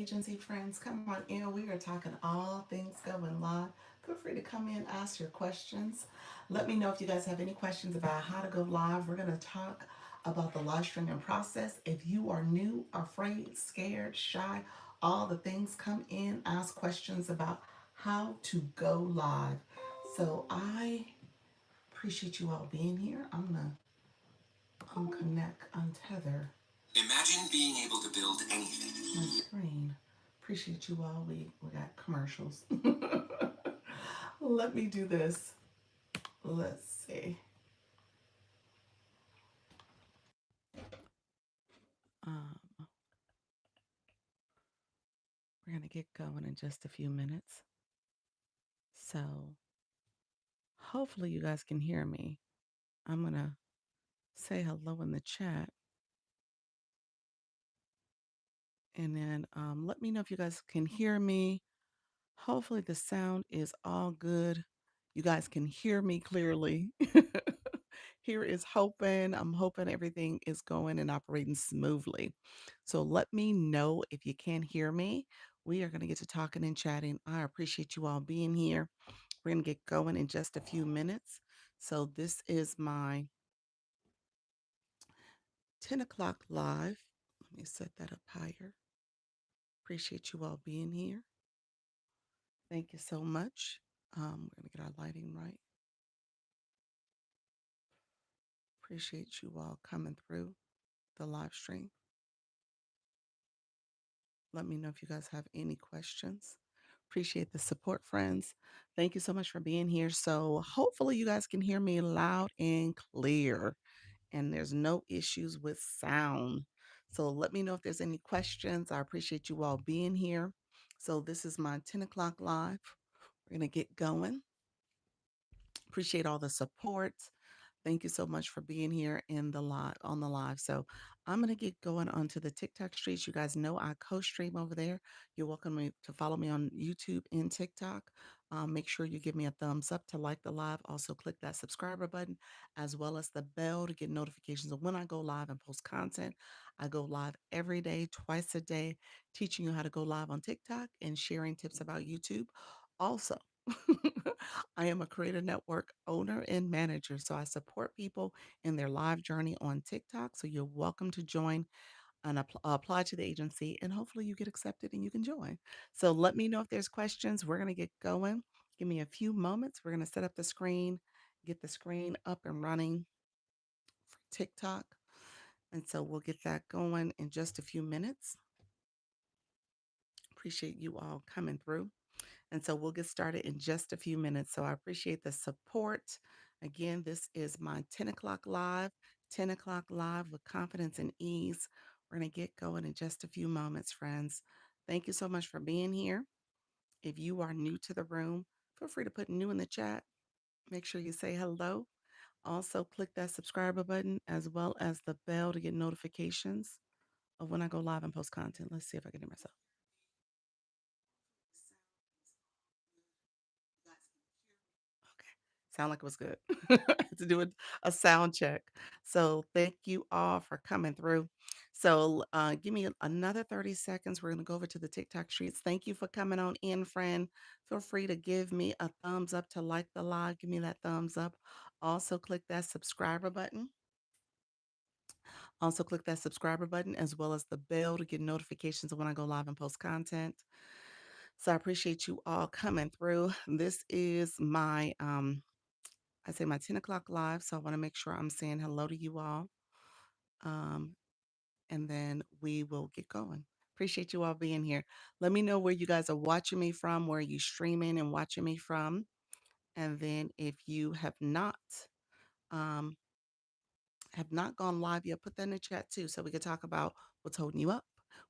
Agency friends, come on in. We are talking all things going live. Feel free to come in, ask your questions. Let me know if you guys have any questions about how to go live. We're going to talk about the live streaming process. If you are new, afraid, scared, shy, all the things, come in, ask questions about how to go live. So I appreciate you all being here. I'm going to unconnect, untether Imagine being able to build anything. my screen. Appreciate you all. We got commercials. Let me do this. Let's see. Um, we're gonna get going in just a few minutes. So hopefully you guys can hear me. I'm gonna say hello in the chat, and then let me know if you guys can hear me. Hopefully the sound is all good. You guys can hear me clearly. Here is hoping. I'm hoping everything is going and operating smoothly. So let me know if you can hear me. We are going to get to talking and chatting. I appreciate you all being here. We're going to get going in just a few minutes. So this is my 10 o'clock live. Let me set that up higher. Appreciate you all being here. Thank you so much. We're going to get our lighting right. Appreciate you all coming through the live stream. Let me know if you guys have any questions. Appreciate the support, friends. Thank you so much for being here. So, hopefully, you guys can hear me loud and clear, and there's no issues with sound. So, let me know if there's any questions. I appreciate you all being here. So, this is my 10 o'clock live. We're going to get going. Appreciate all the support. Thank you so much for being here in the live on the live. So I'm gonna get going onto the TikTok streets. You guys know I co-stream over there. You're welcome to follow me on YouTube and TikTok. Make sure you give me a thumbs up to like the live. Also click that subscriber button as well as the bell to get notifications of when I go live and post content. I go live every day, twice a day, teaching you how to go live on TikTok and sharing tips about YouTube. Also, I am a Creator Network owner and manager, so I support people in their live journey on TikTok. So you're welcome to join and apply to the agency, and hopefully you get accepted and you can join. So let me know if there's questions. We're going to get going. Give me a few moments. We're going to set up the screen, get the screen up and running for TikTok. And so we'll get that going in just a few minutes. Appreciate you all coming through. And so we'll get started in just a few minutes. So I appreciate the support. Again, this is my 10 o'clock live, 10 o'clock live with confidence and ease. We're going to get going in just a few moments, friends. Thank you so much for being here. If you are new to the room, feel free to put new in the chat. Make sure you say hello. Also, click that subscriber button as well as the bell to get notifications of when I go live and post content. Let's see if I can hear myself. Okay. Sound like it was good. To do a sound check. So thank you all for coming through. So give me another 30 seconds. We're going to go over to the TikTok streets. Thank you for coming on in, friend. Feel free to give me a thumbs up to like the live. Give me that thumbs up. Also click that subscriber button. Also click that subscriber button as well as the bell to get notifications of when I go live and post content. So I appreciate you all coming through. This is my I say my 10 o'clock live, so I want to make sure I'm saying hello to you all. Um, and then we will get going. Appreciate you all being here. Let me know where you guys are watching me from, where you streaming and watching me from. And then if you um, have not gone live yet, put that in the chat too, so we could talk about what's holding you up.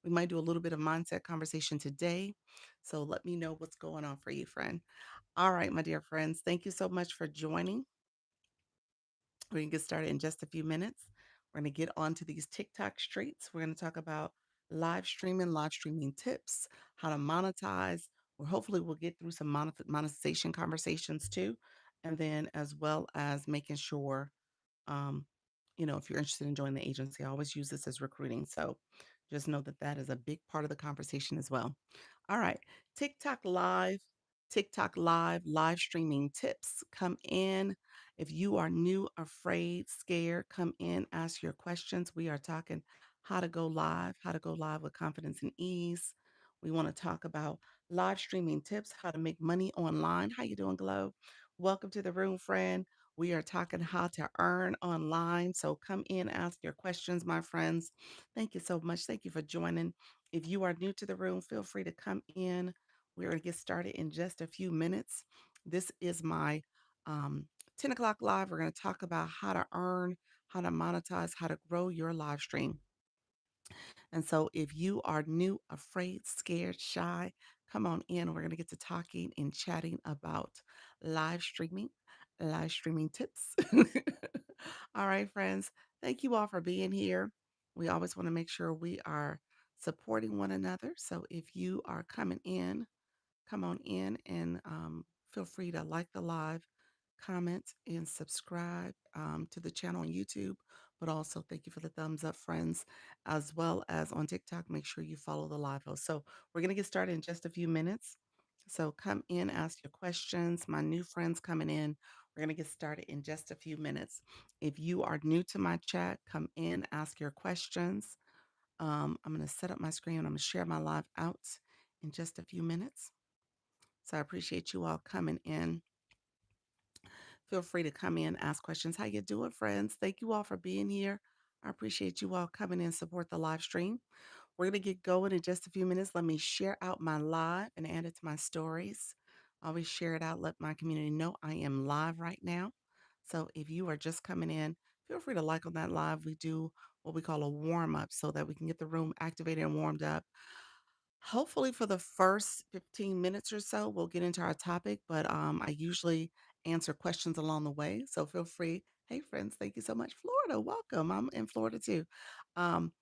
We might do a little bit of mindset conversation today. So let me know what's going on for you, friend. All right, my dear friends, thank you so much for joining. We're going to get started in just a few minutes. We're going to get onto these TikTok streets. We're going to talk about live streaming tips, how to monetize. Or hopefully, we'll get through some monetization conversations too. And then, as well as making sure, um, if you're interested in joining the agency, I always use this as recruiting. So, Just know that that is a big part of the conversation as well. All right. TikTok Live, TikTok Live, live streaming tips. Come in. If you are new, afraid, scared, come in, ask your questions. We are talking how to go live with confidence and ease. We want to talk about live streaming tips, how to make money online. How you doing, Glow? Welcome to the room, friend. We are talking how to earn online. So come in, ask your questions, my friends. Thank you so much. Thank you for joining. If you are new to the room, feel free to come in. We're going to get started in just a few minutes. This is my 10 o'clock live. We're going to talk about how to earn, how to monetize, how to grow your live stream. And so if you are new, afraid, scared, shy, come on in. We're going to get to talking and chatting about live streaming, live streaming tips. All right, friends. Thank you all for being here. We always want to make sure we are supporting one another. So if you are coming in, come on in and feel free to like the live, comment, and subscribe to the channel on YouTube. But also, thank you for the thumbs up, friends, as well as on TikTok. Make sure you follow the live host. So, we're going to get started in just a few minutes. So, come in, ask your questions. My new friends coming in. We're going to get started in just a few minutes. If you are new to my chat, come in, ask your questions. I'm going to set up my screen. I'm going to share my live out in just a few minutes. So I appreciate you all coming in. Feel free to come in, ask questions. How you doing, friends? Thank you all for being here. I appreciate you all coming in, support the live stream. We're going to get going in just a few minutes. Let me share out my live and add it to my stories. Always share it out. Let my community know I am live right now. So if you are just coming in, feel free to like on that live. We do what we call a warm up so that we can get the room activated and warmed up. Hopefully, for the first 15 minutes or so, we'll get into our topic, but I usually answer questions along the way. So feel free. Hey, friends, thank you so much. Florida, welcome. I'm in Florida too. Um,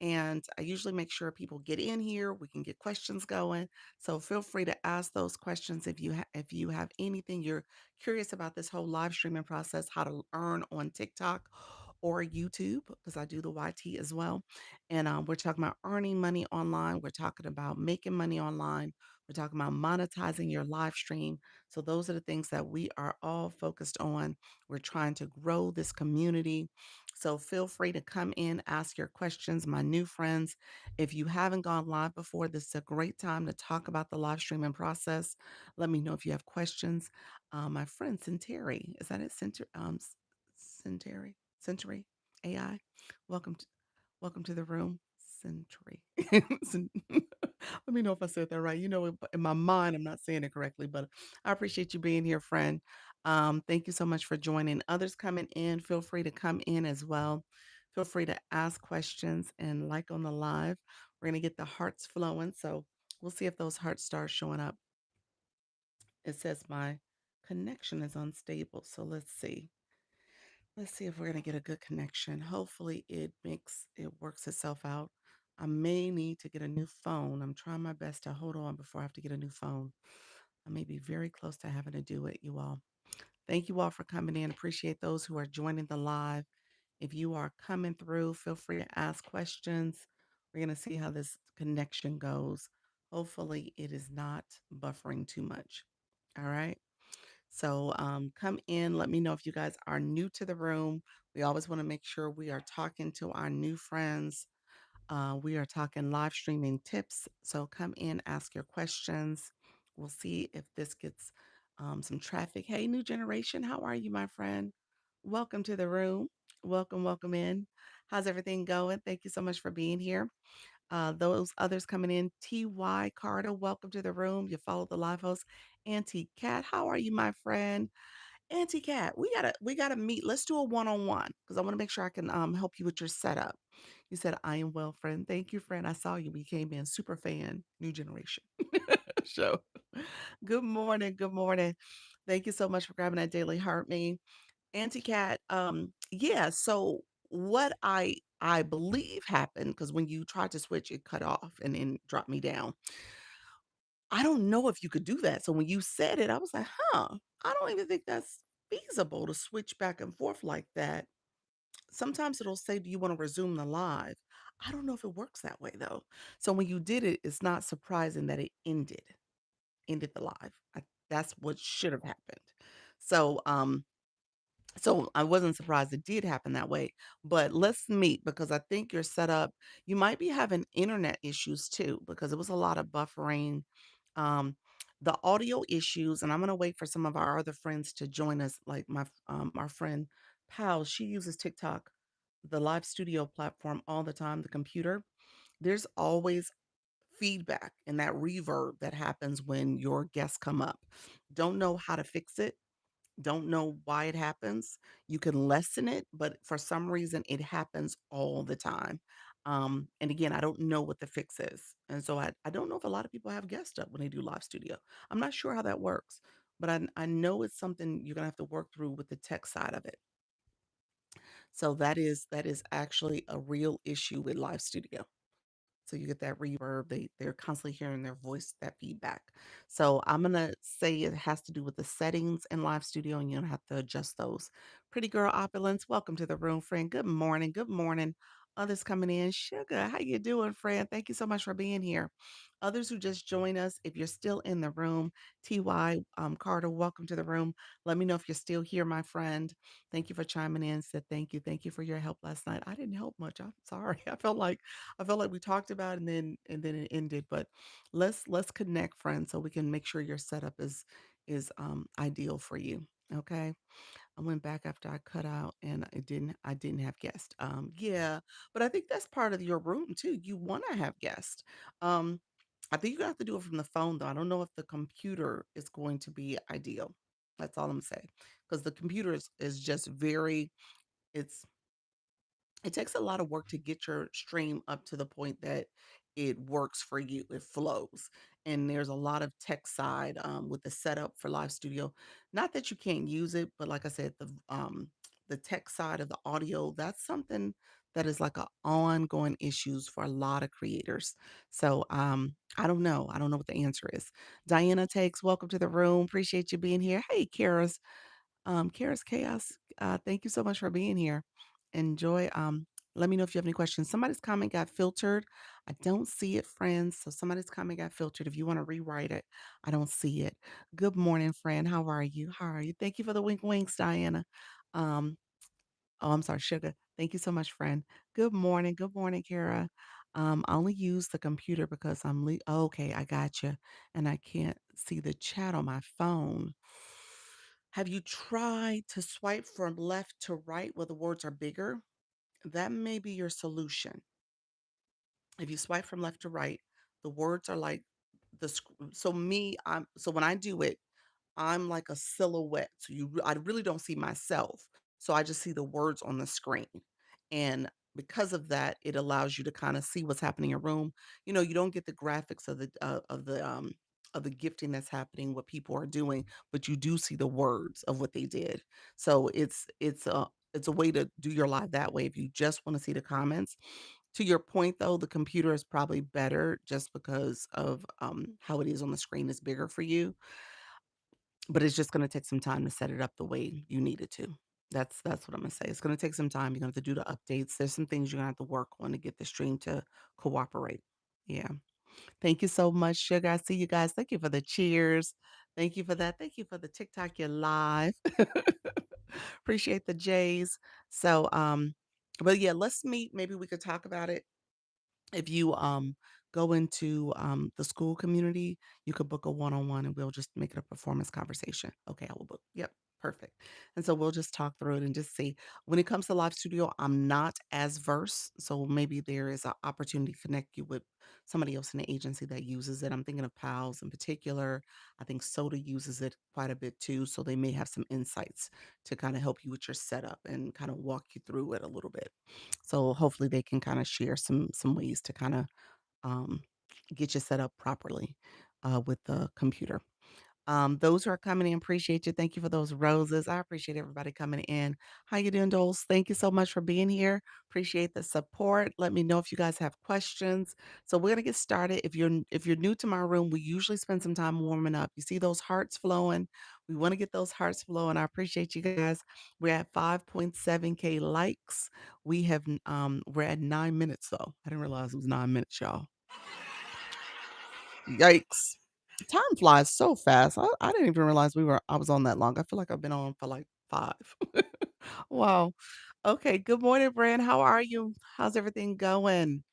and I usually make sure people get in here. We can get questions going. So feel free to ask those questions if you have anything you're curious about this whole live streaming process, how to earn on TikTok or YouTube, because I do the YT as well. And we're talking about earning money online. We're talking about making money online. We're talking about monetizing your live stream. So those are the things that we are all focused on. We're trying to grow this community. So feel free to come in, ask your questions, my new friends. If you haven't gone live before, this is a great time to talk about the live streaming process. Let me know if you have questions. My friend Centeri, is that it? Century AI. Welcome to, welcome to the room, Century. Let me know if I said that right. You know, in my mind, I'm not saying it correctly, but I appreciate you being here, friend. Thank you so much for joining. Others coming in, feel free to come in as well. Feel free to ask questions and like on the live. We're going to get the hearts flowing. So we'll see if those hearts start showing up. It says my connection is unstable. So let's see. Let's see if we're going to get a good connection. Hopefully it works itself out. I may need to get a new phone. I'm trying my best to hold on before I have to get a new phone. I may be very close to having to do it, you all. Thank you all for coming in. Appreciate those who are joining the live. If you are coming through, feel free to ask questions. We're going to see how this connection goes. Hopefully, it is not buffering too much. All right. So come in. Let me know if you guys are new to the room. We always want to make sure we are talking to our new friends. We are talking live streaming tips. So come in, ask your questions. We'll see if this gets some traffic. Hey, new generation, how are you, my friend? Welcome to the room. Welcome, welcome in. How's everything going? Thank you so much for being here. Those others coming in, T.Y. Carter, welcome to the room. You follow the live host. Auntie Cat, how are you, my friend? Auntie Cat, we gotta meet. Let's do a one-on-one because I want to make sure I can help you with your setup. You said I am well, friend. Thank you, friend. I saw you. We came in. Super fan, new generation show. Good morning. Good morning. Thank you so much for grabbing that daily heart me. Auntie Cat, yeah, so what I believe happened, because when you tried to switch, it cut off and then dropped me down. I don't know if you could do that. So when you said it, I was like, huh, I don't even think that's feasible to switch back and forth like that. Sometimes it'll say, "Do you wanna resume the live?" I don't know if it works that way, though. So when you did it, it's not surprising that it ended the live. That's what should have happened. So, so I wasn't surprised it did happen that way, but let's meet because I think you're set up. You might be having internet issues too because it was a lot of buffering. Um, the audio issues, and I'm gonna wait for some of our other friends to join us. Like our friend Pal, she uses TikTok, the live studio platform, all the time. The computer. There's always feedback and that reverb that happens when your guests come up. Don't know how to fix it, don't know why it happens. You can lessen it, but for some reason it happens all the time. And again, I don't know what the fix is. And so I don't know if a lot of people have guest up when they do live studio. I'm not sure how that works, but I know it's something you're gonna have to work through with the tech side of it. So that is actually a real issue with live studio. So you get that reverb. They're constantly hearing their voice, that feedback. So I'm gonna say it has to do with the settings in Live Studio, and you're gonna have to adjust those. Pretty girl opulence, welcome to the room, friend. Good morning. Good morning. Others coming in. Sugar, how you doing, friend? Thank you so much for being here. Others who just join us, if you're still in the room, TY Carter, welcome to the room. Let me know if you're still here, my friend. Thank you for chiming in. Said thank you. Thank you for your help last night. I didn't help much. I'm sorry. I felt like we talked about it and then it ended, but let's connect, friends, so we can make sure your setup is ideal for you. Okay. I went back after I cut out and I didn't have guests. Yeah, but I think that's part of your room too. You want to have guests. Um, I think you're gonna have to do it from the phone though. I don't know if the computer is going to be ideal. That's all I'm saying. Because the computer is just very it's it takes a lot of work to get your stream up to the point that it works for you, it flows. And there's a lot of tech side with the setup for Live Studio. Not that you can't use it, but like I said, the tech side of the audio, that's something that is like a ongoing issues for a lot of creators. So I don't know. I don't know what the answer is. Diana takes, welcome to the room. Appreciate you being here. Hey, Kara's Chaos, thank you so much for being here. Enjoy. Let me know if you have any questions. Somebody's comment got filtered. I don't see it, friends. So somebody's comment got filtered. If you want to rewrite it, I don't see it. Good morning, friend. How are you? How are you? Thank you for the wink winks, Diana. Um, oh, I'm sorry, Sugar. Thank you so much, friend. Good morning. Good morning, Kara. I only use the computer because okay, I got you. And I can't see the chat on my phone. Have you tried to swipe from left to right where the words are bigger? That may be your solution. If you swipe from left to right, the words are like so so when I do it, I'm like a silhouette. So I really don't see myself. So I just see the words on the screen. And because of that, it allows you to kind of see what's happening in your room. You don't get the graphics of the gifting that's happening, what people are doing, but you do see the words of what they did. So it's a way to do your live that way if you just want to see the comments. To your point though, the computer is probably better just because of how it is on the screen is bigger for you, but it's just gonna take some time to set it up the way you need it to. That's what I'm gonna say. It's gonna take some time. You're gonna have to do the updates. There's some things you're gonna have to work on to get the stream to cooperate. Yeah. Thank you so much, Sugar. I see you guys. Thank you for the cheers. Thank you for that. Thank you for the TikTok you're live. Appreciate the J's. So but yeah, let's meet. Maybe we could talk about it if you go into the school community, you could book a one-on-one and we'll just make it a performance conversation. Okay, I will book. Yep, perfect. And so we'll just talk through it and just see. When it comes to live studio, I'm not as versed, so maybe there is an opportunity to connect you with somebody else in the agency that uses it. I'm thinking of Pals in particular. I think Soda uses it quite a bit too, so they may have some insights to kind of help you with your setup and kind of walk you through it a little bit. So hopefully they can kind of share some ways to kind of um, get you set up properly with the computer. Those who are coming in, appreciate you. Thank you for those roses. I appreciate everybody coming in. How you doing, Doles? Thank you so much for being here. Appreciate the support. Let me know if you guys have questions. So we're gonna get started. If you're new to my room, we usually spend some time warming up. You see those hearts flowing. We want to get those hearts flowing. I appreciate you guys. We're at 5.7K likes. We're at 9 minutes though. I didn't realize it was 9 minutes, y'all. Yikes. Time flies so fast. I didn't even realize I was on that long. I feel like I've been on for like 5. Wow. Okay, good morning, Brand. How are you? How's everything going?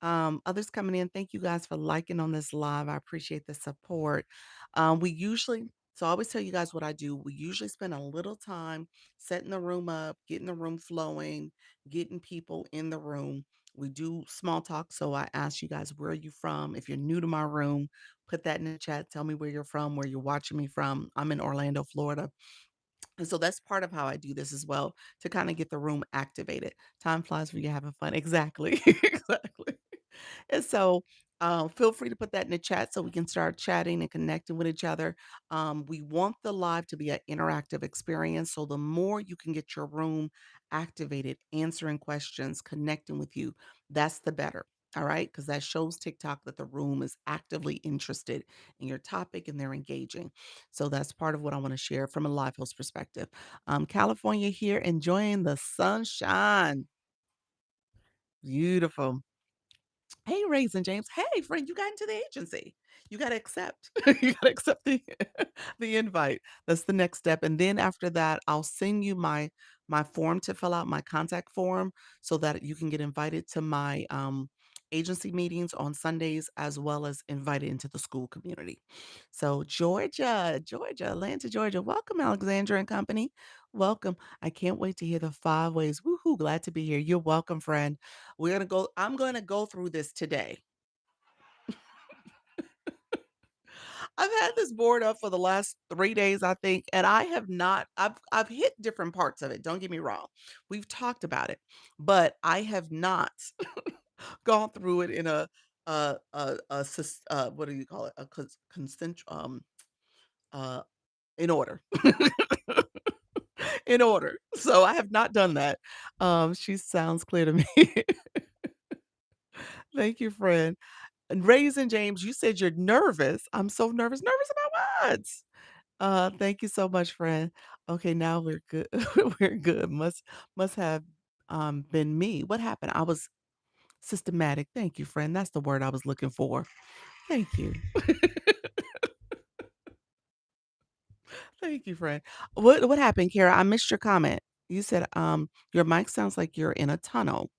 Others coming in, thank you guys for liking on this live. I appreciate the support. We usually, so I always tell you guys what I do. We usually spend a little time setting the room up, getting the room flowing, getting people in the room. We do small talk. So I ask you guys, where are you from? If you're new to my room, put that in the chat. Tell me where you're from, where you're watching me from. I'm in Orlando, Florida. And so that's part of how I do this as well to kind of get the room activated. Time flies when you're having fun. Exactly. Exactly. And so feel free to put that in the chat so we can start chatting and connecting with each other. We want the live to be an interactive experience. So the more you can get your room activated, answering questions, connecting with you, that's the better. All right. Because that shows TikTok that the room is actively interested in your topic and they're engaging. So that's part of what I want to share from a live host perspective. California here, enjoying the sunshine. Beautiful. Hey, Raisin James. Hey, friend, you got into the agency. You got to accept. You got to accept the the invite. That's the next step. And then after that, I'll send you my form to fill out, my contact form, so that you can get invited to my agency meetings on Sundays as well as invited into the school community. So Georgia, Atlanta, Georgia. Welcome, Alexandra and Company. Welcome. I can't wait to hear the 5 ways. Woohoo, glad to be here. You're welcome, friend. I'm gonna go through this today. I've had this board up for the last 3 days, I think, and I have not I've hit different parts of it, don't get me wrong. We've talked about it, but I have not gone through it in what do you call it? A consent uh, in order. In order. So I have not done that. She sounds clear to me. Thank you, friend. And Raisin James, you said you're nervous. I'm so nervous. Nervous about what? Thank you so much, friend. Okay, now we're good. We're good. Must have been me. What happened? I was systematic. Thank you, friend. That's the word I was looking for. Thank you. Thank you, friend. What happened, Kara? I missed your comment. You said your mic sounds like you're in a tunnel.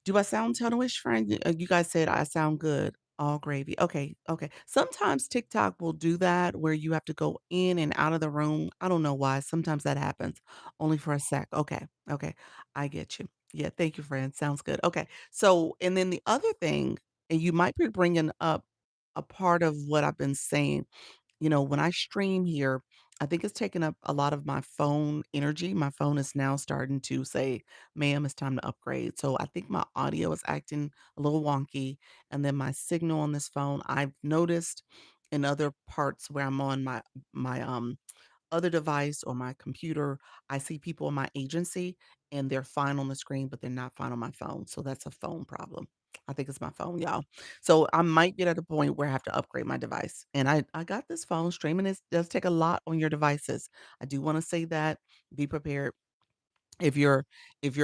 Do I sound tunnelish, friend? You guys said I sound good. All gravy. Okay, okay. Sometimes TikTok will do that where you have to go in and out of the room. I don't know why. Sometimes that happens only for a sec. Okay, okay. I get you. Yeah, thank you, friend. Sounds good. Okay. So, and then the other thing, and you might be bringing up a part of what I've been saying when I stream here, I think it's taking up a lot of my phone energy. My phone is now starting to say, ma'am, it's time to upgrade. So I think my audio is acting a little wonky. And then my signal on this phone, I've noticed in other parts where I'm on my other device or my computer, I see people in my agency and they're fine on the screen, but they're not fine on my phone. So that's a phone problem. I think it's my phone, y'all. So I might get at a point where I have to upgrade my device. And I got this phone. Streaming does take a lot on your devices. I do want to say that. Be prepared. If your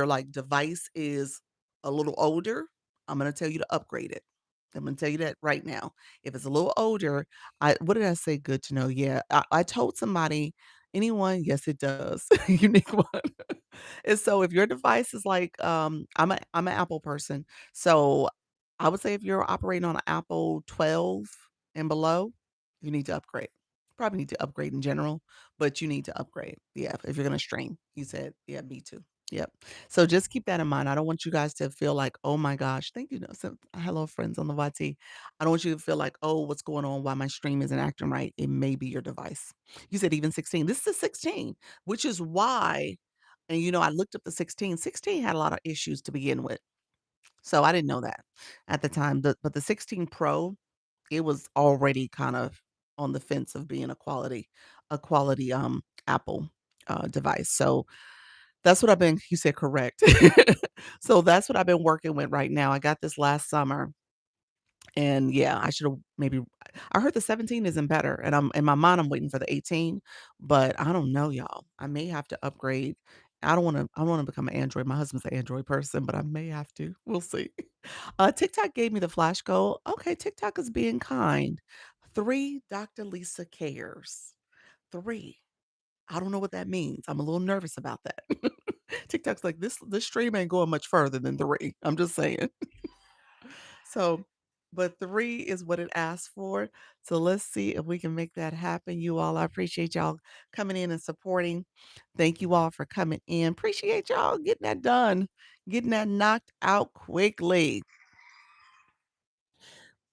like device is a little older, I'm gonna tell you to upgrade it. I'm gonna tell you that right now. If it's a little older, I what did I say? Good to know. Yeah, I told somebody, anyone, yes, it does. Unique one. And so if your device is like, I'm an Apple person. So I would say if you're operating on an Apple 12 and below, you need to upgrade. Probably need to upgrade in general, but you need to upgrade. Yeah, if you're gonna stream. You said, yeah, me too. Yep. So just keep that in mind. I don't want you guys to feel like, oh my gosh, thank you. Hello, friends on the YT. I don't want you to feel like, oh, what's going on? Why my stream isn't acting right? It may be your device. You said even 16. This is a 16, which is why, and I looked up the 16. 16 had a lot of issues to begin with. So I didn't know that at the time. But the 16 Pro, it was already kind of on the fence of being a quality Apple device. So that's what I've been you said correct. So that's what I've been working with right now. I got this last summer and yeah, I should have maybe I heard the 17 isn't better, and I'm in my mind, I'm waiting for the 18, but I don't know, y'all. I may have to upgrade. I don't wanna become an Android. My husband's an Android person, but I may have to. We'll see. TikTok gave me the flash goal. Okay, TikTok is being kind. 3 Dr. Lisa cares. 3. I don't know what that means. I'm a little nervous about that. TikTok's like, "This stream ain't going much further than 3." I'm just saying. So, but 3 is what it asked for. So let's see if we can make that happen, you all. I appreciate y'all coming in and supporting. Thank you all for coming in. Appreciate y'all getting that done, getting that knocked out quickly.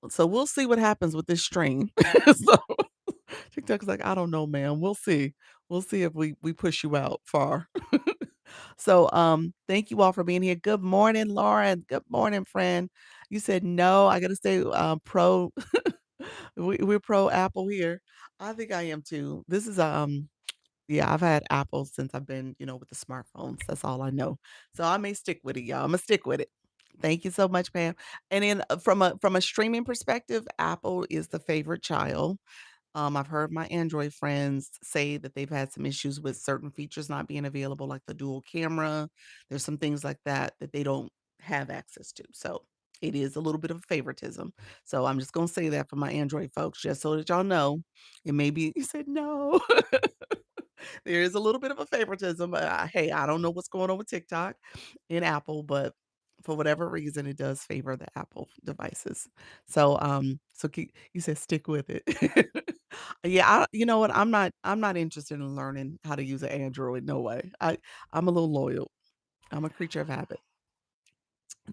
So we'll see what happens with this stream. So TikTok's like, I don't know, man. We'll see. We'll see if we push you out far. So, thank you all for being here. Good morning, Lauren. Good morning, friend. You said no. I gotta stay pro. We're pro Apple here. I think I am too. This is yeah, I've had Apple since I've been, with the smartphones. That's all I know. So I may stick with it, y'all. I'm gonna stick with it. Thank you so much, Pam. And then from a streaming perspective, Apple is the favorite child. I've heard my Android friends say that they've had some issues with certain features not being available, like the dual camera. There's some things like that that they don't have access to. So it is a little bit of favoritism. So I'm just gonna say that for my Android folks, just so that y'all know. It may be you said no. There is a little bit of a favoritism, but hey, I don't know what's going on with TikTok and Apple, but for whatever reason, it does favor the Apple devices. So you said stick with it. Yeah, you know what? I'm not interested in learning how to use an Android. No way. I'm a little loyal. I'm a creature of habit.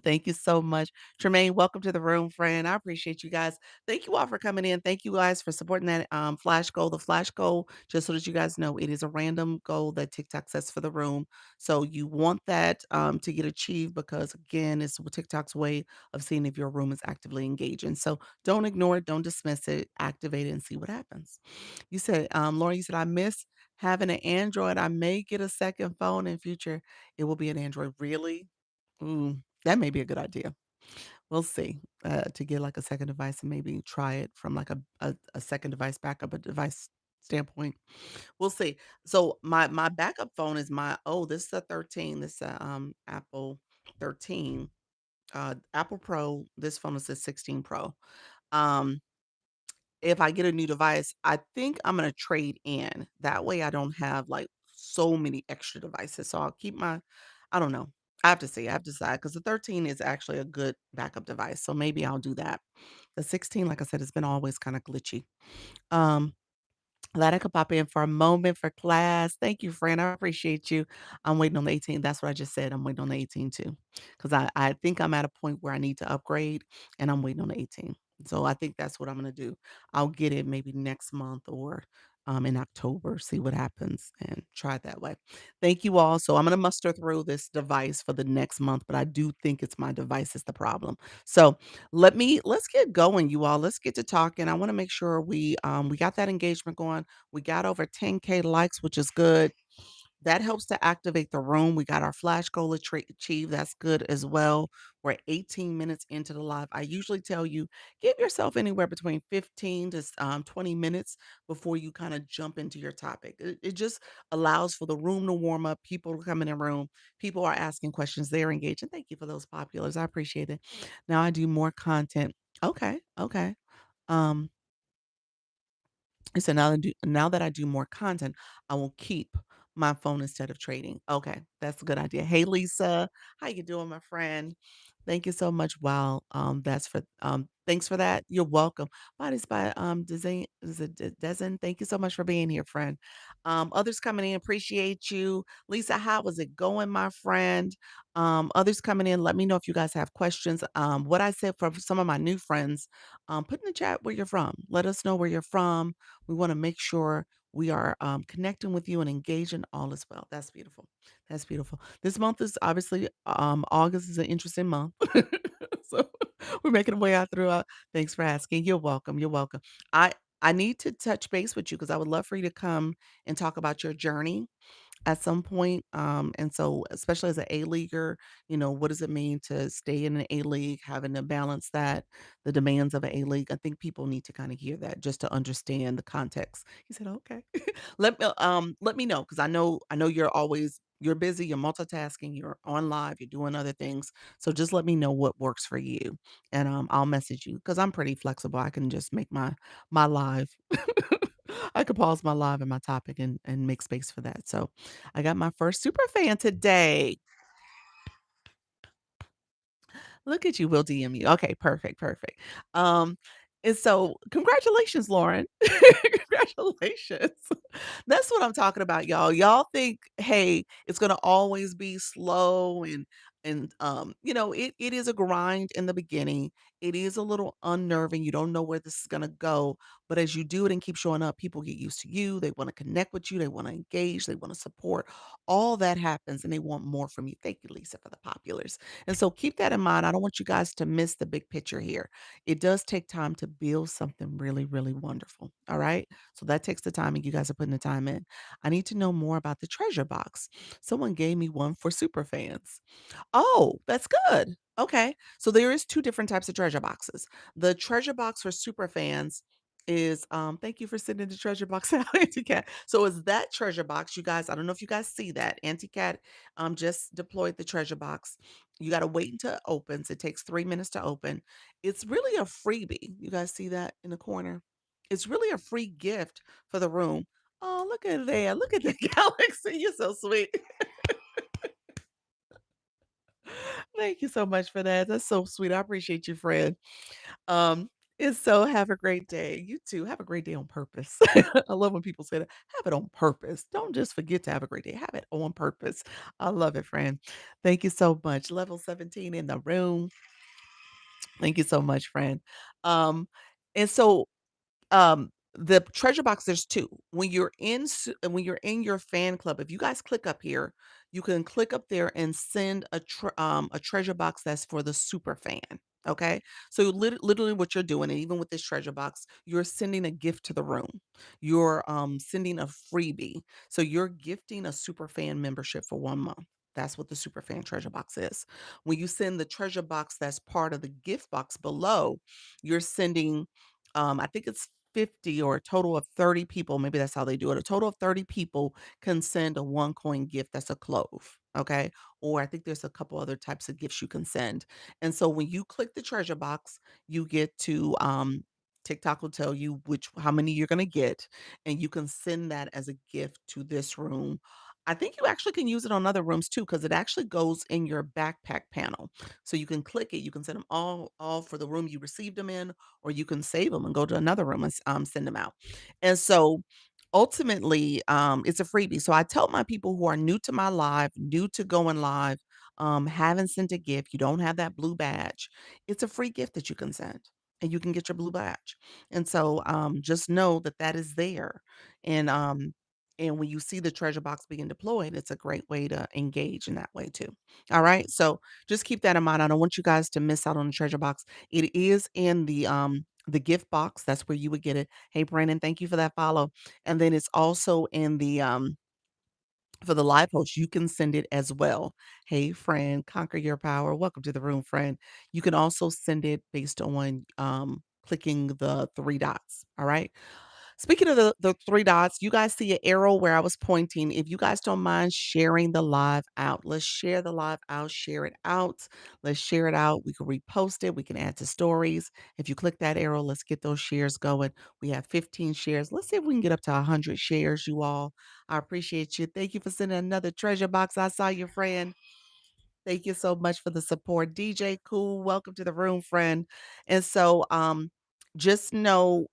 Thank you so much. Tremaine, welcome to the room, friend. I appreciate you guys. Thank you all for coming in. Thank you guys for supporting that flash goal. The flash goal, just so that you guys know, it is a random goal that TikTok sets for the room. So you want that to get achieved because, again, it's TikTok's way of seeing if your room is actively engaging. So don't ignore it, don't dismiss it, activate it, and see what happens. You said, Lauren, you said, I miss having an Android. I may get a second phone in future. It will be an Android. Really? Ooh, that may be a good idea. We'll see, to get, like, a second device and maybe try it from, like, a second device backup, a device standpoint. We'll see. So, my backup phone is this is a 13, this, Apple 13, Apple Pro, this phone is a 16 Pro. Um if I get a new device, I think I'm gonna trade in. That way I don't have, like, so many extra devices. So I'll keep my I don't know. I have to see. I have to decide because the 13 is actually a good backup device. So maybe I'll do that. The 16, like I said, has been always kinda glitchy. Um Glad I could pop in for a moment for class. Thank you, friend. I appreciate you. I'm waiting on the 18. That's what I just said. I'm waiting on the 18 too. Because I think I'm at a point where I need to upgrade and I'm waiting on the 18. So I think that's what I'm gonna do. I'll get it maybe next month or in October, see what happens and try it that way. Thank you all. So I'm gonna muster through this device for the next month, but I do think it's my device is the problem. So let's get going, you all. Let's get to talking. I want to make sure we got that engagement going. We got over 10K likes, which is good. That helps to activate the room. We got our flash goal achieved. That's good as well. We're 18 minutes into the live. I usually tell you give yourself anywhere between 15 to 20 minutes before you kind of jump into your topic. It just allows for the room to warm up, people to come in the room. People are asking questions. They're engaged. And thank you for those populars. I appreciate it. Now I do more content. Okay. Okay. Um, so now that I do more content, I will keep my phone instead of trading. Okay, that's a good idea. Hey Lisa, how you doing, my friend? Thank you so much. Wow, thanks for that. You're welcome. Bodies by Design is it Dezen? Thank you so much for being here, friend. Others coming in, appreciate you. Lisa, how is it going, my friend? Others coming in, let me know if you guys have questions. What I said for some of my new friends, put in the chat where you're from. Let us know where you're from. We want to make sure we are connecting with you and engaging all as well. That's beautiful. That's beautiful. This month is obviously August is an interesting month. So we're making our way out through. Thanks for asking. You're welcome. You're welcome. I need to touch base with you because I would love for you to come and talk about your journey at some point. And so, especially as an A leaguer, what does it mean to stay in an A league, having to balance that, the demands of an A league? I think people need to kind of hear that just to understand the context. He said, "Okay, let me know because I know you're busy, you're multitasking, you're on live, you're doing other things. So just let me know what works for you, and I'll message you because I'm pretty flexible. I can just make my live. I could pause my live and my topic and make space for that. So I got my first super fan today. Look at you, we'll DM you. Okay, perfect, perfect. Um, and so congratulations, Lauren. Congratulations. That's what I'm talking about, y'all. Y'all think, hey, it's gonna always be slow and it is a grind in the beginning. It is a little unnerving. You don't know where this is gonna go. But as you do it and keep showing up, people get used to you. They want to connect with you, they want to engage, they want to support. All that happens and they want more from you. Thank you, Lisa, for the populars. And so keep that in mind. I don't want you guys to miss the big picture here. It does take time to build something really, really wonderful. All right. So that takes the time, and you guys are putting the time in. I need to know more about the treasure box. Someone gave me one for super fans. Oh, that's good. Okay. So there is 2 different types of treasure boxes. The treasure box for super fans is, thank you for sending the treasure box out, Auntie Cat. So is that treasure box, you guys, I don't know if you guys see that. Auntie Cat just deployed the treasure box. You got to wait until it opens. It takes 3 minutes to open. It's really a freebie. You guys see that in the corner? It's really a free gift for the room. Oh, look at there. Look at the galaxy. You're so sweet. Thank you so much for that. That's so sweet. I appreciate you, friend. Um, and so have a great day. You too. Have a great day on purpose. I love when people say that. Have it on purpose. Don't just forget to have a great day. Have it on purpose. I love it, friend. Thank you so much. Level 17 in the room. Thank you so much, friend. And so the treasure box, there's 2. When you're in your fan club, if you guys click up here, you can click up there and send a treasure box that's for the super fan, okay? So literally what you're doing, and even with this treasure box, you're sending a gift to the room. You're, sending a freebie. So you're gifting a super fan membership for 1 month. That's what the super fan treasure box is. When you send the treasure box that's part of the gift box below, you're sending I think it's 50 or a total of 30 people, maybe that's how they do it. A total of 30 people can send a one coin gift that's a clove. Okay. Or I think there's a couple other types of gifts you can send. And so when you click the treasure box, you get to TikTok will tell you how many you're gonna get, and you can send that as a gift to this room. I think you actually can use it on other rooms too, because it actually goes in your backpack panel. So you can click it, you can send them all for the room you received them in, or you can save them and go to another room and send them out. And so ultimately, it's a freebie. So I tell my people who are new to my live, new to going live, haven't sent a gift, you don't have that blue badge, it's a free gift that you can send. And you can get your blue badge. And so just know that that is there. And and when you see the treasure box being deployed, it's a great way to engage in that way too. All right. So just keep that in mind. I don't want you guys to miss out on the treasure box. It is in the gift box. That's where you would get it. Hey Brandon, thank you for that follow. And then it's also in the for the live host, you can send it as well. Hey friend, conquer your power. Welcome to the room, friend. You can also send it based on clicking the 3 dots. All right. Speaking of the 3 dots, you guys see an arrow where I was pointing. If you guys don't mind sharing the live out, let's share the live out, share it out. Let's share it out. We can repost it. We can add to stories. If you click that arrow, let's get those shares going. We have 15 shares. Let's see if we can get up to 100 shares, you all. I appreciate you. Thank you for sending another treasure box. I saw your friend. Thank you so much for the support. DJ Cool, welcome to the room, friend. And so just know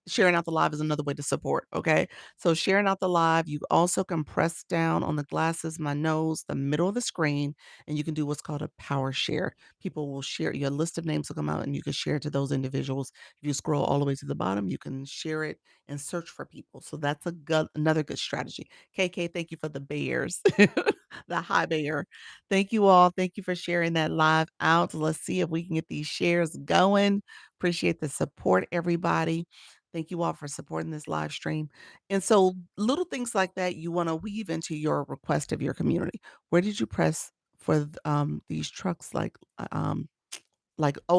Sharing out the live is another way to support, okay? So sharing out the live, you also can press down on the glasses, my nose, the middle of the screen, and you can do what's called a power share. People will share your list of names will come out and you can share it to those individuals. If you scroll all the way to the bottom, you can share it and search for people. So that's another good strategy. KK, thank you for the bears. The high bear. Thank you all. Thank you for sharing that live out. Let's see if we can get these shares going. Appreciate the support, everybody. Thank you all for supporting this live stream. And so little things like that you want to weave into your request of your community. Where did you press for these trucks oh,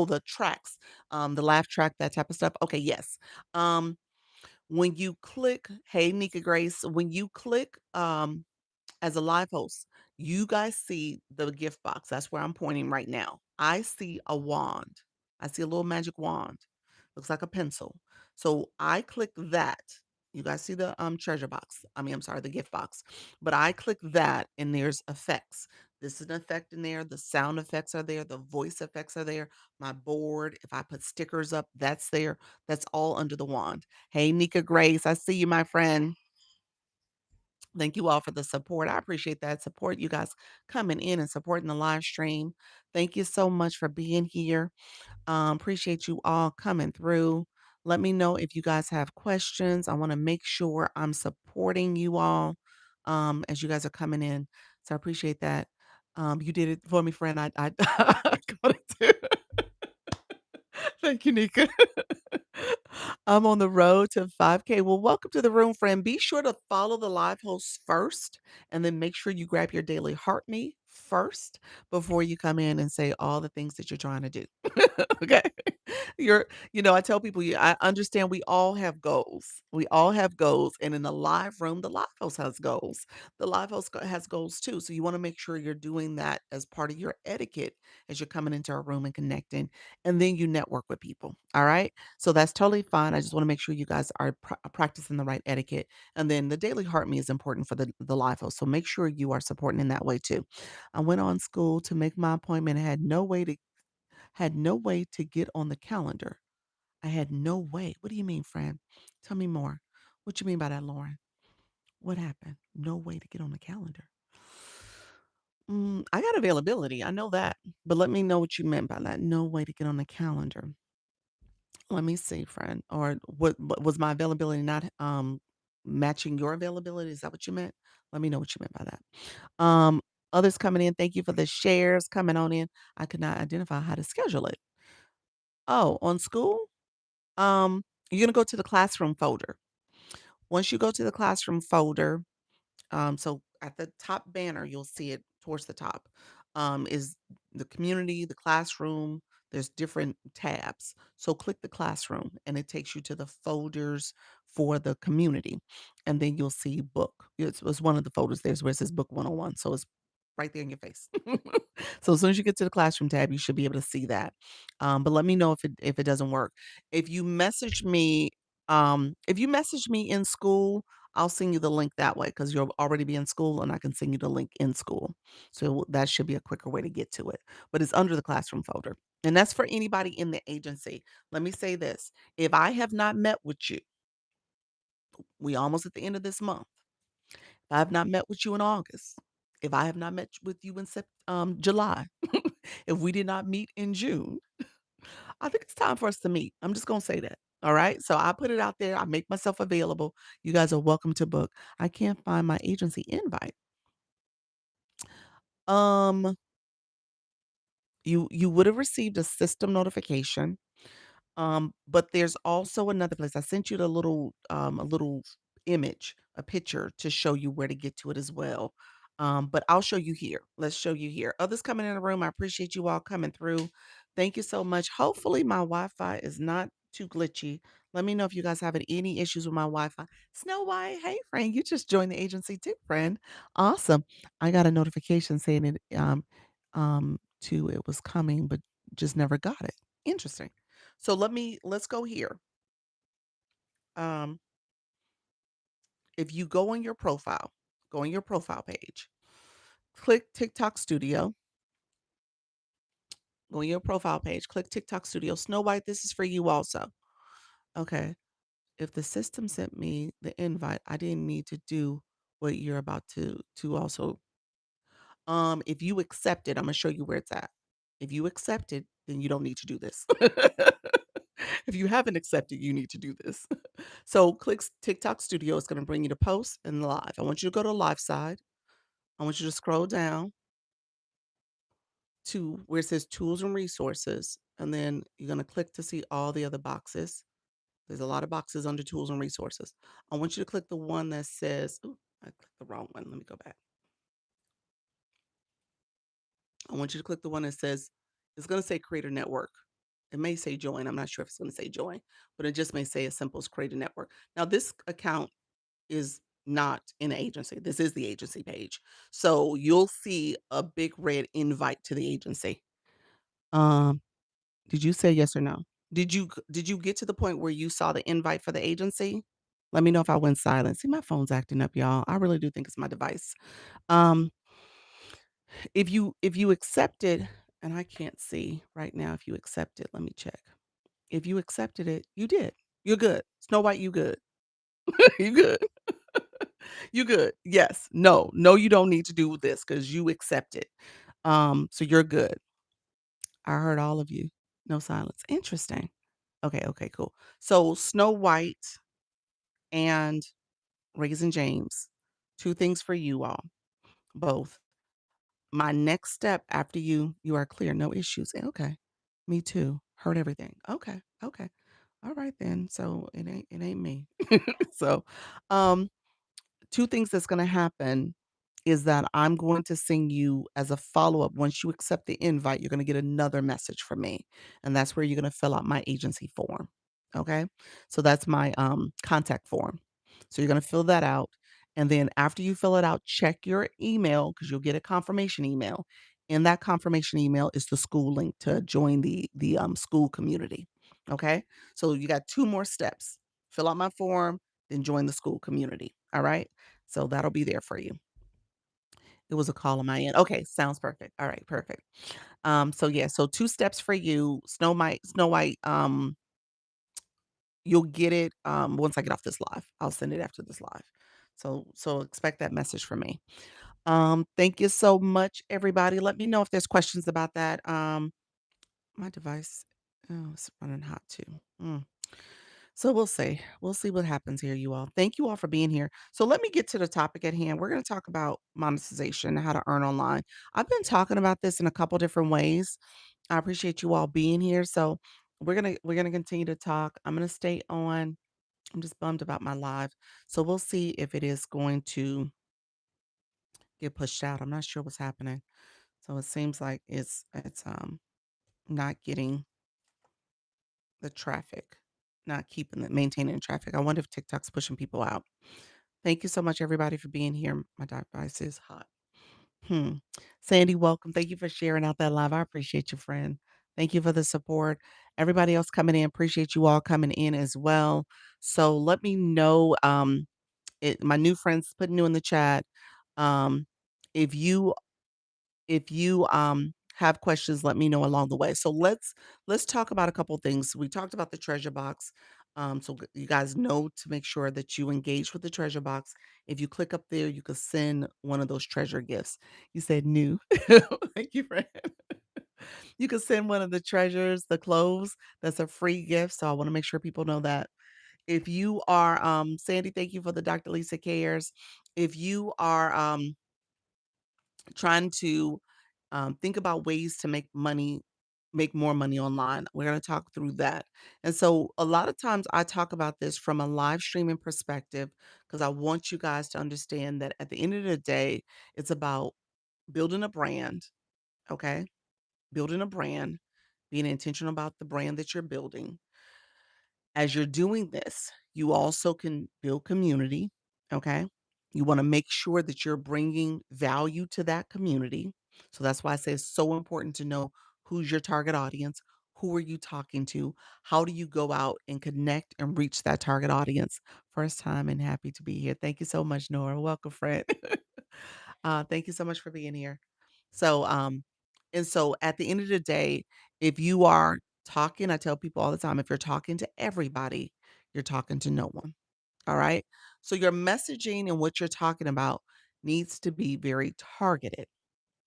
the tracks, the laugh track, that type of stuff? Okay, yes. Um when you click, hey Nika Grace, when you click as a live host, you guys see the gift box. That's where I'm pointing right now. I see a wand. I see a little magic wand. Looks like a pencil. So I click that. You guys see the treasure box. I mean, I'm sorry, the gift box. But I click that and there's effects. This is an effect in there. The sound effects are there. The voice effects are there. My board, if I put stickers up, that's there. That's all under the wand. Hey, Nika Grace, I see you, my friend. Thank you all for the support. I appreciate that support. You guys coming in and supporting the live stream. Thank you so much for being here. Appreciate you all coming through. Let me know if you guys have questions. I want to make sure I'm supporting you all as you guys are coming in. So I appreciate that. You did it for me, friend. I got it too. Thank you, Nika. I'm on the road to 5K. Well, welcome to the room, friend. Be sure to follow the live hosts first, and then make sure you grab your daily heart me first before you come in and say all the things that you're trying to do. Okay. I tell people, I understand we all have goals. We all have goals. And in the live room, the live host has goals. The live host has goals too. So you want to make sure you're doing that as part of your etiquette as you're coming into a room and connecting. And then you network with people. All right. So that's totally fine. I just want to make sure you guys are practicing the right etiquette. And then the daily heart me is important for the live host. So make sure you are supporting in that way too. I went on school to make my appointment and had no way to get on the calendar. I had no way. What do you mean, friend? Tell me more. What you mean by that, Lauren? What happened? No way to get on the calendar. I got availability. I know that. But let me know what you meant by that. No way to get on the calendar. Let me see, friend. Or what was my availability not matching your availability? Is that what you meant? Let me know what you meant by that. Others coming in, thank you for the shares coming on in. I could not identify how to schedule it. Oh, on school? You're gonna go to the classroom folder. Once you go to the classroom folder, so at the top banner, you'll see it towards the top, is the community, the classroom. There's different tabs. So click the classroom and it takes you to the folders for the community. And then you'll see book. It's one of the folders there's where it says book 101. So it's right there in your face. So as soon as you get to the classroom tab, you should be able to see that. But let me know if it doesn't work. If you message me, if you message me in school, I'll send you the link that way because you'll already be in school and I can send you the link in school. So that should be a quicker way to get to it. But it's under the classroom folder. And that's for anybody in the agency. Let me say this. If I have not met with you, we almost at the end of this month. If I have not met with you in August, if I have not met with you in July, if we did not meet in June, I think it's time for us to meet. I'm just gonna say that. All right. So I put it out there. I make myself available. You guys are welcome to book. I can't find my agency invite. Um, you would have received a system notification. But there's also another place. I sent you a little image, a picture to show you where to get to it as well. But I'll show you here. Let's show you here. Others coming in the room. I appreciate you all coming through. Thank you so much. Hopefully my Wi-Fi is not too glitchy. Let me know if you guys having any issues with my Wi-Fi. Snow White, hey friend, you just joined the agency too, friend. Awesome. I got a notification saying it was coming, but just never got it. Interesting. So let's go here. Um, if you go on your profile page, click TikTok Studio, go on your profile page, click TikTok Studio. Snow White, this is for you also. Okay. if the system sent me the invite, I didn't need to do what you're about to also if you accept it, Imma show you where it's at. If you accept it, then you don't need to do this. If you haven't accepted, you need to do this. So, click TikTok Studio, it's gonna bring you to post and live. I want you to go to live side. I want you to scroll down to where it says tools and resources, and then you're gonna click to see all the other boxes. There's a lot of boxes under tools and resources. I want you to click the one that says, ooh, I clicked the wrong one. Let me go back. I want you to click the one that says, it's going to say create a network. It may say join. I'm not sure if it's going to say join, but it just may say as simple as create a network. Now, this account is not an agency. This is the agency page. So you'll see a big red invite to the agency. Um, did you say yes or no? Did you get to the point where you saw the invite for the agency? Let me know if I went silent. See, my phone's acting up, y'all. I really do think it's my device. Um, if you accepted, and I can't see right now if you accepted, let me check. If you accepted it, you did. You're good. Snow White, you good. You good. You good. Yes. No. No, you don't need to do this because you accept it. So you're good. I heard all of you. No silence. Interesting. Okay, okay, cool. So Snow White and Raising James, 2 things for you all, both. My next step after you are clear, no issues. Okay. Me too. Heard everything. Okay. Okay. All right then. So it ain't me. So um 2 things that's gonna happen is that I'm going to send you as a follow-up. Once you accept the invite, you're gonna get another message from me, and that's where you're gonna fill out my agency form, okay? So that's my, contact form. So you're gonna fill that out, and then after you fill it out, check your email because 'cause you'll get a confirmation email. In that confirmation email is the school link to join the school community, okay? So you got 2 more steps. Fill out my form, then join the school community, alright? So that'll be there for you. It was a call on my end. Okay, sounds perfect. All right, perfect. So yeah, so 2 steps for you. Snow White, you'll get it, once I get off this live. I'll send it after this live. So expect that message from me. Thank you so much, everybody. Let me know if there's questions about that. My device, oh, it's running hot too. So we'll see. We'll see what happens here, you all. Thank you all for being here. So let me get to the topic at hand. We're going to talk about monetization, how to earn online. I've been talking about this in a couple different ways. I appreciate you all being here. So we're gonna continue to talk. I'm gonna stay on. I'm just bummed about my live. So we'll see if it is going to get pushed out. I'm not sure what's happening. So it seems like it's not getting the traffic, not keeping the maintaining the traffic. I wonder if TikTok's pushing people out. Thank you so much, everybody, for being here. My device is hot. Hmm. Sandy, welcome. Thank you for sharing out that live. I appreciate you, friend. Thank you for the support. Everybody else coming in, appreciate you all coming in as well. So let me know. My new friends putting you in the chat. Um, if you have questions, let me know along the way. So let's talk about a couple things. We talked about the treasure box. You guys know to make sure that you engage with the treasure box. If you click up there, you can send one of those treasure gifts. You said new. Thank you, friend. You can send one of the treasures, the clothes. That's a free gift. So I want to make sure people know that. If you are Sandy, thank you for the Dr. Lisa Cares. If you are trying to think about ways to make more money online. We're going to talk through that. And so, a lot of times, I talk about this from a live streaming perspective because I want you guys to understand that at the end of the day, it's about building a brand, okay? Building a brand, being intentional about the brand that you're building. As you're doing this, you also can build community, okay? You wanna make sure that you're bringing value to that community. So that's why I say it's so important to know who's your target audience, who are you talking to, how do you go out and connect and reach that target audience. First time and happy to be here. Thank you so much, Nora. Welcome, friend. Thank you so much for being here. So, and so at the end of the day, if you are talking, I tell people all the time, if you're talking to everybody, you're talking to no one. All right. So your messaging and what you're talking about needs to be very targeted.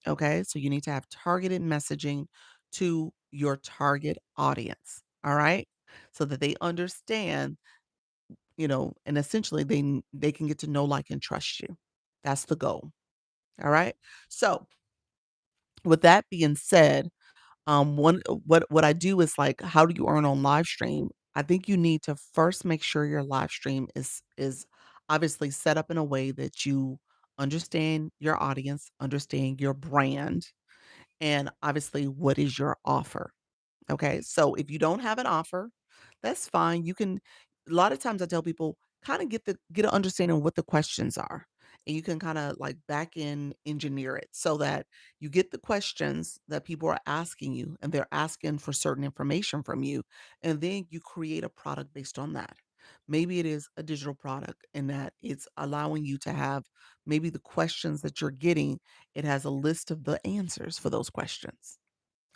Okay. So you need to have targeted messaging to your target audience. All right. So that they understand, and essentially they can get to know, like, and trust you. That's the goal. All right. So with that being said, one what I do is, like, how do you earn on live stream? I think you need to first make sure your live stream is obviously set up in a way that you understand your audience, understand your brand, and obviously what is your offer. Okay, so if you don't have an offer, that's fine. You can a lot of times I tell people kind of get an understanding of what the questions are. And you can kind of like back in engineer it so that you get the questions that people are asking you and they're asking for certain information from you. And then you create a product based on that. Maybe it is a digital product and that it's allowing you to have maybe the questions that you're getting, it has a list of the answers for those questions.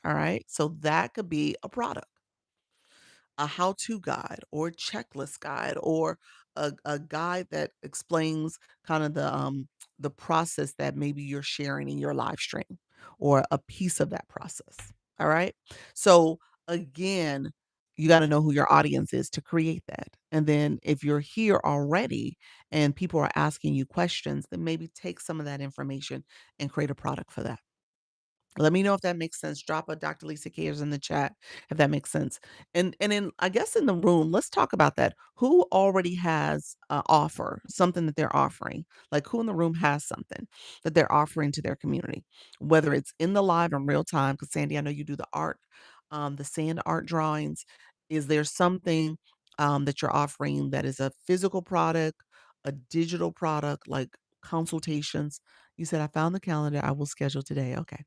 All right. So that could be a product, a how-to guide or a checklist guide or a guide that explains kind of the process that maybe you're sharing in your live stream or a piece of that process. All right. So again, you got to know who your audience is to create that. And then if you're here already and people are asking you questions, then maybe take some of that information and create a product for that. Let me know if that makes sense. Drop a Dr. Lisa Cares in the chat if that makes sense. And in I guess in the room, let's talk about that. Who already has an offer, something that they're offering? Like who in the room has something that they're offering to their community? Whether it's in the live in real time, because Sandy, I know you do the art, the sand art drawings. Is there something that you're offering that is a physical product, a digital product, like consultations? You said I found the calendar. I will schedule today. Okay.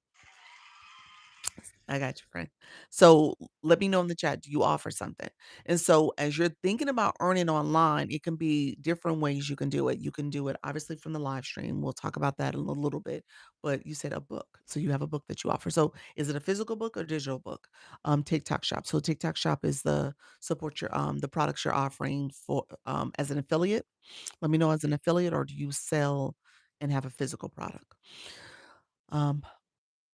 I got you, friend. So let me know in the chat, do you offer something? And so as you're thinking about earning online, it can be different ways you can do it. You can do it obviously from the live stream. We'll talk about that in a little bit. But you said a book. So you have a book that you offer. So is it a physical book or digital book? TikTok shop. So TikTok shop is the support your the products you're offering for as an affiliate. Let me know as an affiliate, or do you sell and have a physical product? Um,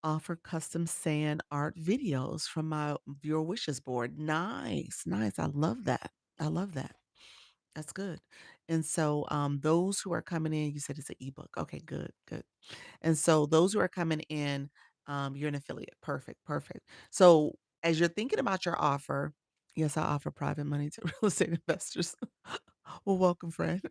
Offer custom sand art videos from my viewer wishes board. Nice, nice. I love that. I love that. That's good. And so those who are coming in, you said it's an ebook. Okay, good, good. And so those who are coming in, you're an affiliate. Perfect, perfect. So as you're thinking about your offer, yes, I offer private money to real estate investors. Well, welcome, friend.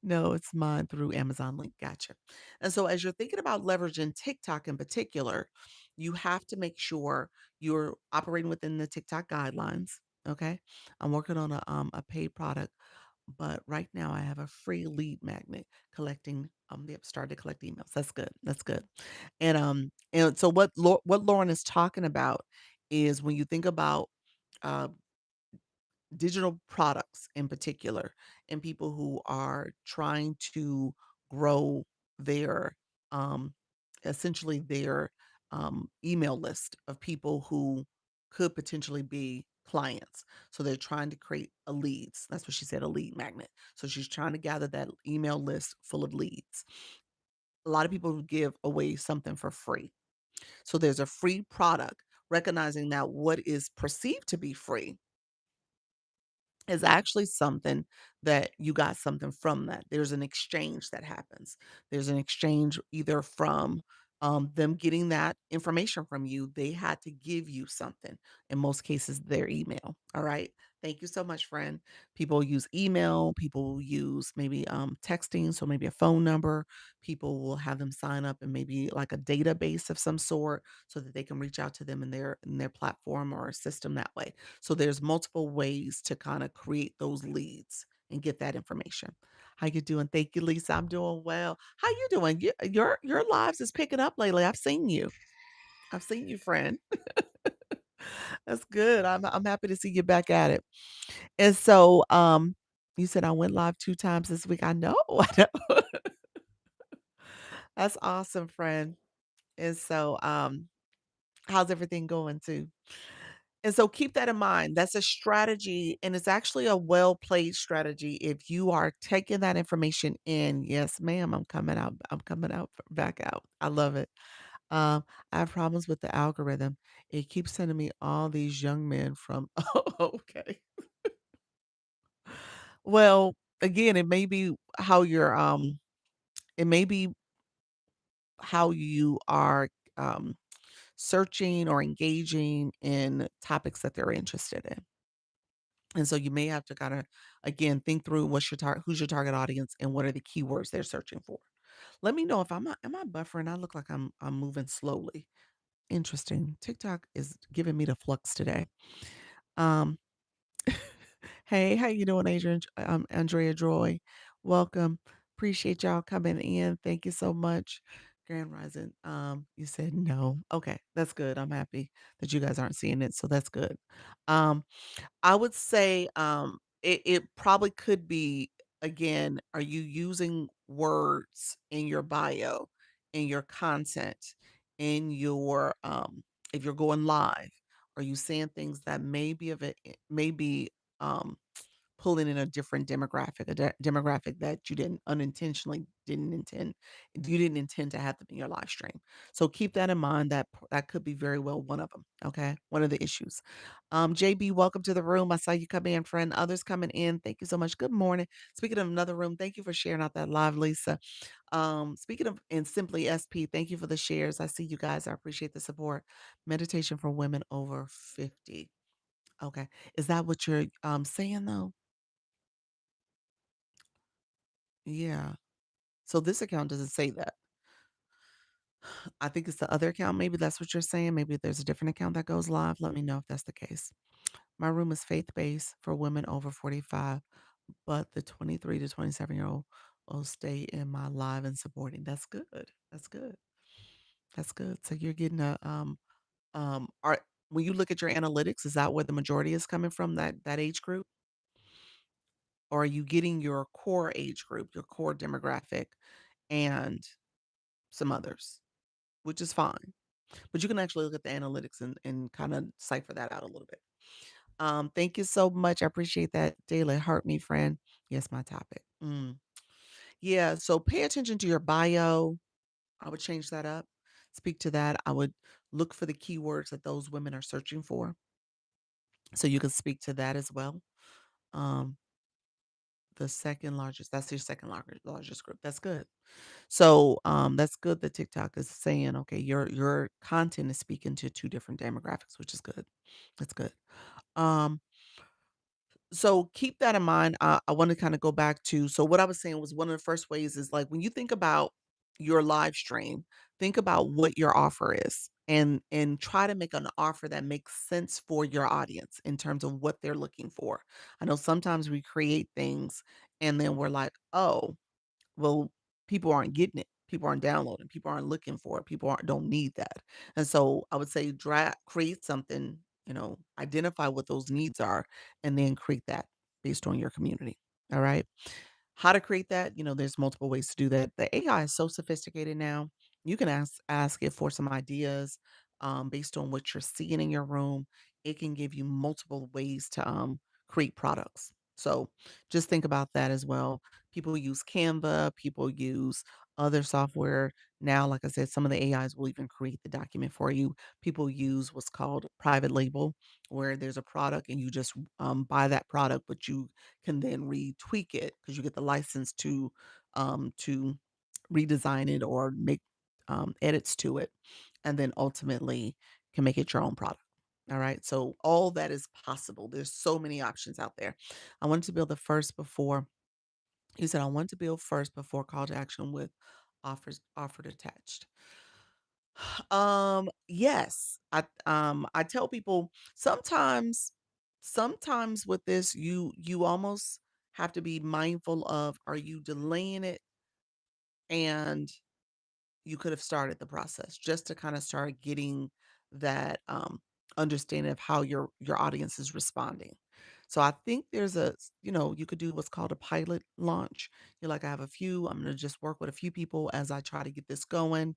No, it's mine through Amazon link. Gotcha. And so as you're thinking about leveraging TikTok in particular, you have to make sure you're operating within the TikTok guidelines. Okay. I'm working on a paid product, but right now I have a free lead magnet collecting. They have started to collect emails. That's good. That's good. And so what Lauren is talking about is when you think about uh digital products in particular and people who are trying to grow their um essentially their email list of people who could potentially be clients. So they're trying to create a leads. That's what she said, a lead magnet. So she's trying to gather that email list full of leads. A lot of people give away something for free. So there's a free product, recognizing that what is perceived to be free is actually something that you got something from that. There's an exchange that happens. There's an exchange either from them getting that information from you, they had to give you something. In most cases, their email. All right. Thank you so much, friend. People use email, people will use maybe texting, so maybe a phone number. People will have them sign up and maybe like a database of some sort so that they can reach out to them in their platform or system that way. So there's multiple ways to kind of create those leads and get that information. How you doing? Thank you, Lisa. I'm doing well. How you doing? Your lives is picking up lately. I've seen you. I've seen you, friend. That's good. I'm happy to see you back at it. And so you said I went live 2 times this week. I know. I know. That's awesome, friend. And so how's everything going too? And so keep that in mind. That's a strategy, and it's actually a well played strategy if you are taking that information in. Yes, ma'am, I'm coming out. I'm coming out back out. I love it. I have problems with the algorithm. It keeps sending me all these young men from oh, okay. Well, again, it may be how you are um searching or engaging in topics that they're interested in. And so you may have to kind of again think through who's your target audience and what are the keywords they're searching for. Let me know if am I buffering? I look like I'm moving slowly. Interesting. TikTok is giving me the flux today. Um, hey, how you doing, Adrian? Andrea Joy, welcome. Appreciate y'all coming in. Thank you so much. Grand Rising. You said no. Okay, that's good. I'm happy that you guys aren't seeing it, so that's good. Um, I would say, it probably could be, again, are you using words in your bio, in your content, in your, if you're going live, are you saying things that may be um pulling in a different demographic, demographic that you didn't intend to have them in your live stream. So keep that in mind. That could be very well one of them. Okay, one of the issues. JB, welcome to the room. I saw you come in, friend. Others coming in. Thank you so much. Good morning. Speaking of another room, thank you for sharing out that live, Lisa. Speaking of and simply SP, thank you for the shares. I see you guys. I appreciate the support. Meditation for women over 50. Okay. Is that what you're saying though? Yeah. So this account doesn't say that. I think it's the other account. Maybe that's what you're saying. Maybe there's a different account that goes live. Let me know if that's the case. My room is faith based for women over 45, but the 23 to 27-year-old will stay in my live and supporting. That's good. That's good. That's good. So you're getting are when you look at your analytics, is that where the majority is coming from, that age group? Or are you getting your core age group, your core demographic, and some others, which is fine. But you can actually look at the analytics and kind of cipher that out a little bit. Thank you so much. I appreciate that daily heart me friend. Yes, my topic. Yeah, so pay attention to your bio. I would change that up. Speak to that. I would look for the keywords that those women are searching for. So you can speak to that as well. Um, the second largest, that's your second largest group. That's good. So, that's good that TikTok is saying, okay, your content is speaking to 2 different demographics, which is good. That's good. Um, so keep that in mind. I want to kind of go back to so what I was saying was one of the first ways is like when you think about your live stream, think about what your offer is and try to make an offer that makes sense for your audience in terms of what they're looking for. I know sometimes we create things and then we're like, "Oh, well, people aren't getting it. People aren't downloading. People aren't looking for it. People aren't don't need that. And so I would say create something, identify what those needs are and then create that based on your community. All right. How to create that? There's multiple ways to do that. The AI is so sophisticated now. You can ask it for some ideas based on what you're seeing in your room. It can give you multiple ways to create products. So just think about that as well. People use Canva, people use other software. Now, like I said, some of the AIs will even create the document for you. People use what's called private label, where there's a product and you just buy that product, but you can then retweak it because you get the license to redesign it or make edits to it, and then ultimately can make it your own product. All right. So all that is possible. There's so many options out there. I wanted to build the first before you said I want to build first before call to action with offers offered attached. Yes. I tell people sometimes with this you almost have to be mindful of are you delaying it and you could have started the process just to kind of start getting that understanding of how your audience is responding. So I think you could do what's called a pilot launch. You're like, I have a few, I'm gonna just work with a few people as I try to get this going.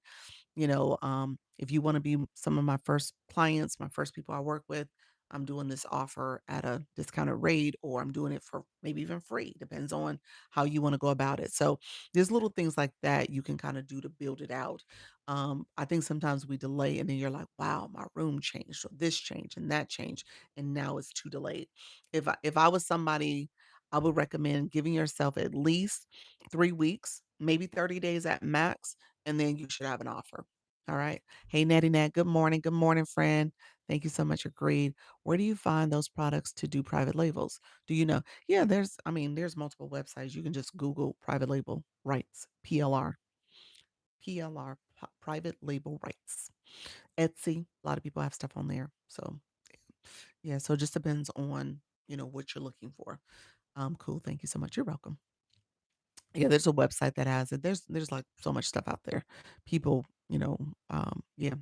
If you want to be some of my first clients, my first people I work with, I'm doing this offer at a discounted rate, or I'm doing it for maybe even free, depends on how you want to go about it. So there's little things like that you can kind of do to build it out. I think sometimes we delay and then you're like, wow, my room changed, or this changed and that changed, and now it's too delayed. If I was somebody, I would recommend giving yourself at least 3 weeks, maybe 30 days at max, and then you should have an offer. All right. Hey, Natty Nat, good morning. Good morning, friend. Thank you so much. Agreed. Where do you find those products to do private labels? Do you know? Yeah, there's multiple websites. You can just Google private label rights, private label rights. Etsy, a lot of people have stuff on there. So, yeah, so it just depends on, what you're looking for. Cool. Thank you so much. You're welcome. Yeah, there's a website that has it. There's, like, so much stuff out there. People, yeah,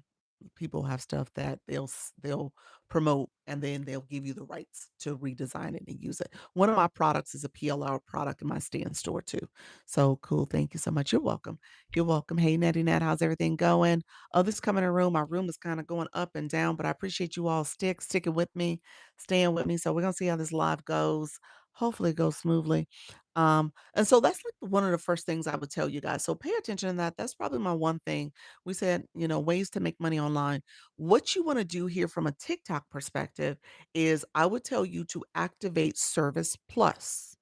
people have stuff that they'll promote, and then they'll give you the rights to redesign it and use it. One of my products is a PLR product in my stand store too. So cool. Thank you so much. You're welcome. You're welcome. Hey, Nettie Nat, how's everything going? Oh, this coming in room. My room is kind of going up and down, but I appreciate you all sticking with me, staying with me. So we're gonna see how this live goes. Hopefully it goes smoothly. And so that's like one of the first things I would tell you guys. So pay attention to that. That's probably my one thing. We said, ways to make money online. What you want to do here from a TikTok perspective is I would tell you to activate Service Plus.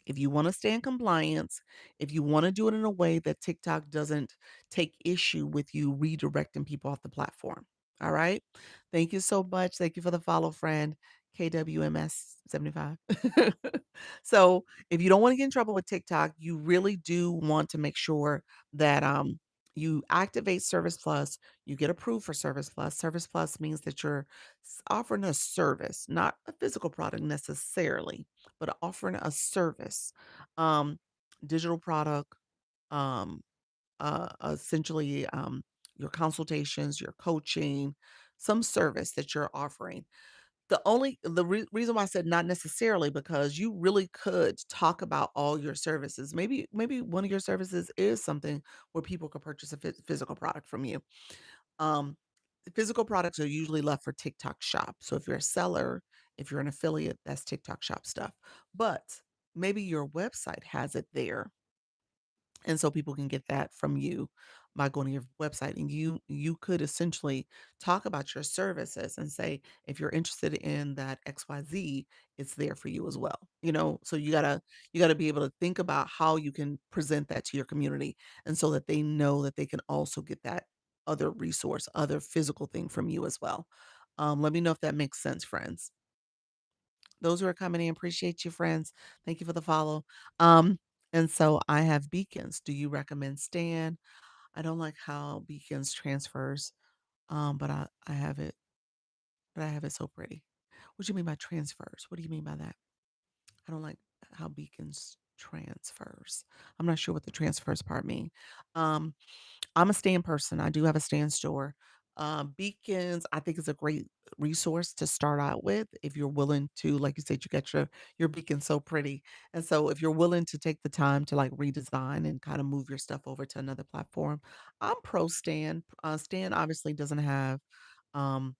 If you want to stay in compliance, if you want to do it in a way that TikTok doesn't take issue with you redirecting people off the platform. All right. Thank you so much. Thank you for the follow, friend. KWMS 75. So, if you don't want to get in trouble with TikTok, you really do want to make sure that you activate Service Plus, you get approved for Service Plus. Service Plus means that you're offering a service, not a physical product necessarily, but offering a service, um, digital product, um, essentially, your consultations, your coaching, some service that you're offering. The reason why I said not necessarily, because you really could talk about all your services. Maybe one of your services is something where people could purchase a physical product from you. Um, the physical products are usually left for TikTok Shop. So if you're a seller, if you're an affiliate, that's TikTok Shop stuff. But maybe your website has it there, and so people can get that from you by going to your website, and you could essentially talk about your services and say, if you're interested in that XYZ, it's there for you as well. So you gotta be able to think about how you can present that to your community, and so that they know that they can also get that other resource, other physical thing from you as well. Let me know if that makes sense, friends. Those who are coming in, appreciate you, friends. Thank you for the follow. Um, and so I have Beacons. Do you recommend Stan? I don't like how Beacons transfers, but I have it, but I have it so pretty. What do you mean by transfers? What do you mean by that? I don't like how Beacons transfers. I'm not sure what the transfers part mean. Um, I'm a stand person. I do have a stand store. Beacons, I think, is a great resource to start out with if you're willing to, like you said, you got your beacon so pretty. And so if you're willing to take the time to like redesign and kind of move your stuff over to another platform, I'm pro Stan. Stan obviously doesn't have um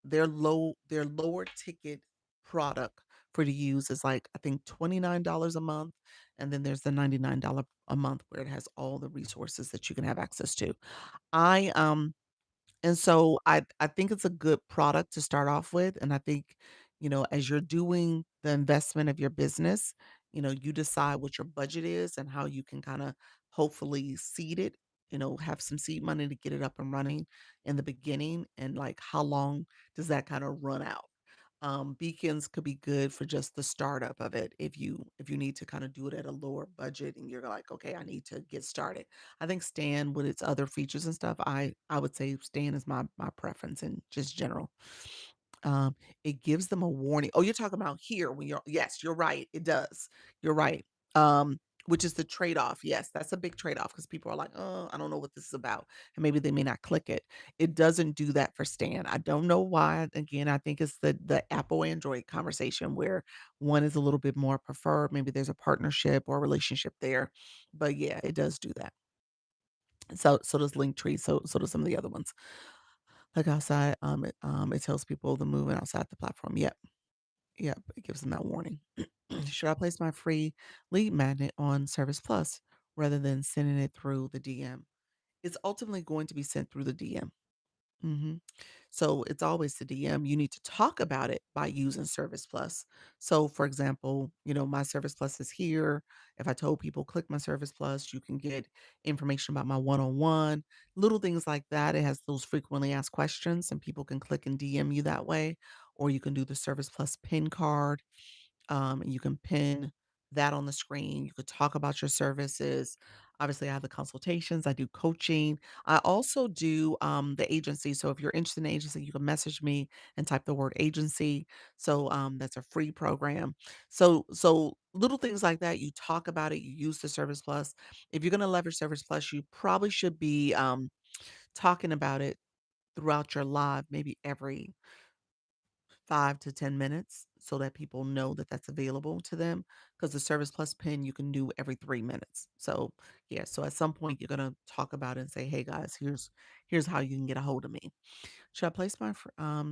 their lower ticket product for to use is like I think $29 a month. And then there's the $99 a month where it has all the resources that you can have access to. I and so I think it's a good product to start off with, and I think, as you're doing the investment of your business, you decide what your budget is and how you can kinda hopefully seed it, have some seed money to get it up and running in the beginning, and, like, how long does that kinda run out? Beacons could be good for just the startup of it if you need to kinda do it at a lower budget and you're like, "Okay, I need to get started." I think Stan with its other features and stuff, I would say Stan is my preference in just general. It gives them a warning. Oh, you're talking about here when you're yes, you're right, it does. You're right. Which is the trade-off. Yes, that's a big trade-off because people are like, "Oh, I don't know what this is about," and maybe they may not click it. It doesn't do that for Stan. I don't know why. Again, I think it's the Apple Android conversation where one is a little bit more preferred. Maybe there's a partnership or relationship there. But yeah, it does do that. So does Linktree, so does some of the other ones. Like outside, it tells people the movement outside the platform. Yep, yep, it gives them that warning. Should I place my free lead magnet on Service Plus rather than sending it through the DM? It's ultimately going to be sent through the DM. Mhm. So it's always the DM. You need to talk about it by using Service Plus. So, for example, my Service Plus is here. If I told people click my Service Plus, you can get information about my one on one, little things like that. It has those frequently asked questions, and people can click and DM you that way. Or you can do the Service Plus pin card, and you can pin that on the screen. You could talk about your services. Obviously, I have the consultations, I do coaching. I also do the agency. So if you're interested in the agency, you can message me and type the word agency. So that's a free program. So little things like that. You talk about it. You use the Service Plus. If you're going to leverage Service Plus, you probably should be talking about it throughout your live, maybe every 5 to 10 minutes so that people know that that's available to them because the Service Plus pin you can do every 3 minutes. So, yeah, so at some point you're going to talk about it and say, "Hey guys, here's how you can get a hold of me." Should I place my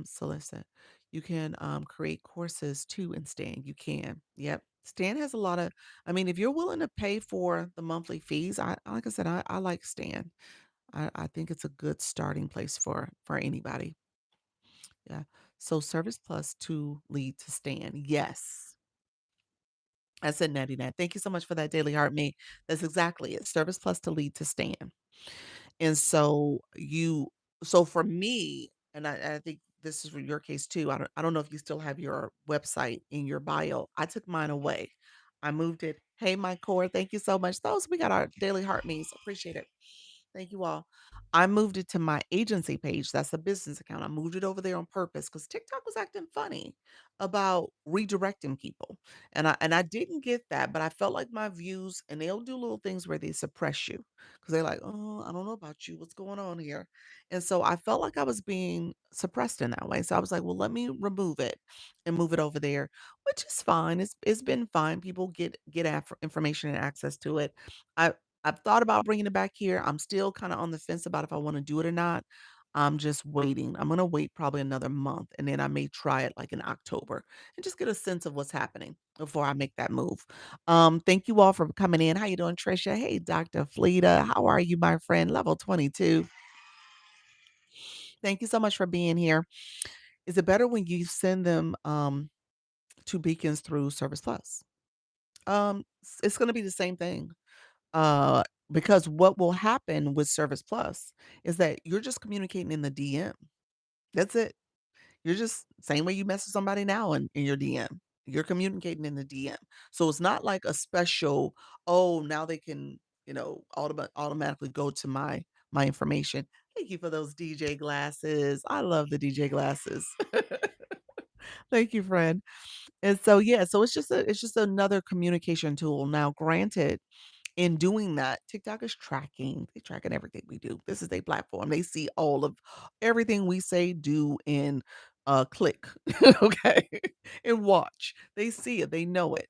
solicit? You can create courses too in Stan. You can. Yep. Stan has a lot of I mean, if you're willing to pay for the monthly fees, like I said, I like Stan. I think it's a good starting place for anybody. Yeah. So Service Plus to lead to Stan. Yes. I said natty nat. Thank you so much for that Daily Heart Me. That's exactly it. Service Plus to lead to Stan. And so for me, and I think this is for your case too. I don't know if you still have your website in your bio. I took mine away. I moved it. Hey, my core, thank you so much. Those we got our daily heart me's. Appreciate it. Thank you all. I moved it to my agency page. That's a business account. I moved it over there on purpose because TikTok was acting funny about redirecting people. And I didn't get that, but I felt like my views, and they'll do little things where they suppress you because they're like, oh, I don't know about you. What's going on here? And so I felt like I was being suppressed in that way. So I was like, well, let me remove it and move it over there, which is fine. It's been fine. People get information and access to it. I I've thought about bringing it back here. I'm still kinda on the fence about if I wanna do it or not. I'm just waiting. I'm gonna wait probably another month, and then I may try it, like, in October and just get a sense of what's happening before I make that move. Thank you all for coming in. How you doing, Trisha? Hey, Dr. Fleta. How are you, my friend? Level 22. Thank you so much for being here. Is it better when you send them, to Beacons through Service Plus? It's gonna be the same thing. Uh, because what will happen with Service Plus is that you're just communicating in the DM. That's it. You're just same way you message somebody now in your DM. You're communicating in the DM. So it's not like a special, oh, now they can, automatically go to my information. Thank you for those DJ glasses. I love the DJ glasses. Thank you, friend. And so yeah, so it's just another communication tool. Now, granted, in doing that, TikTok is they're tracking everything we do. This is their platform. They see all of everything we say, do, and click. Okay. And watch. They see it, they know it.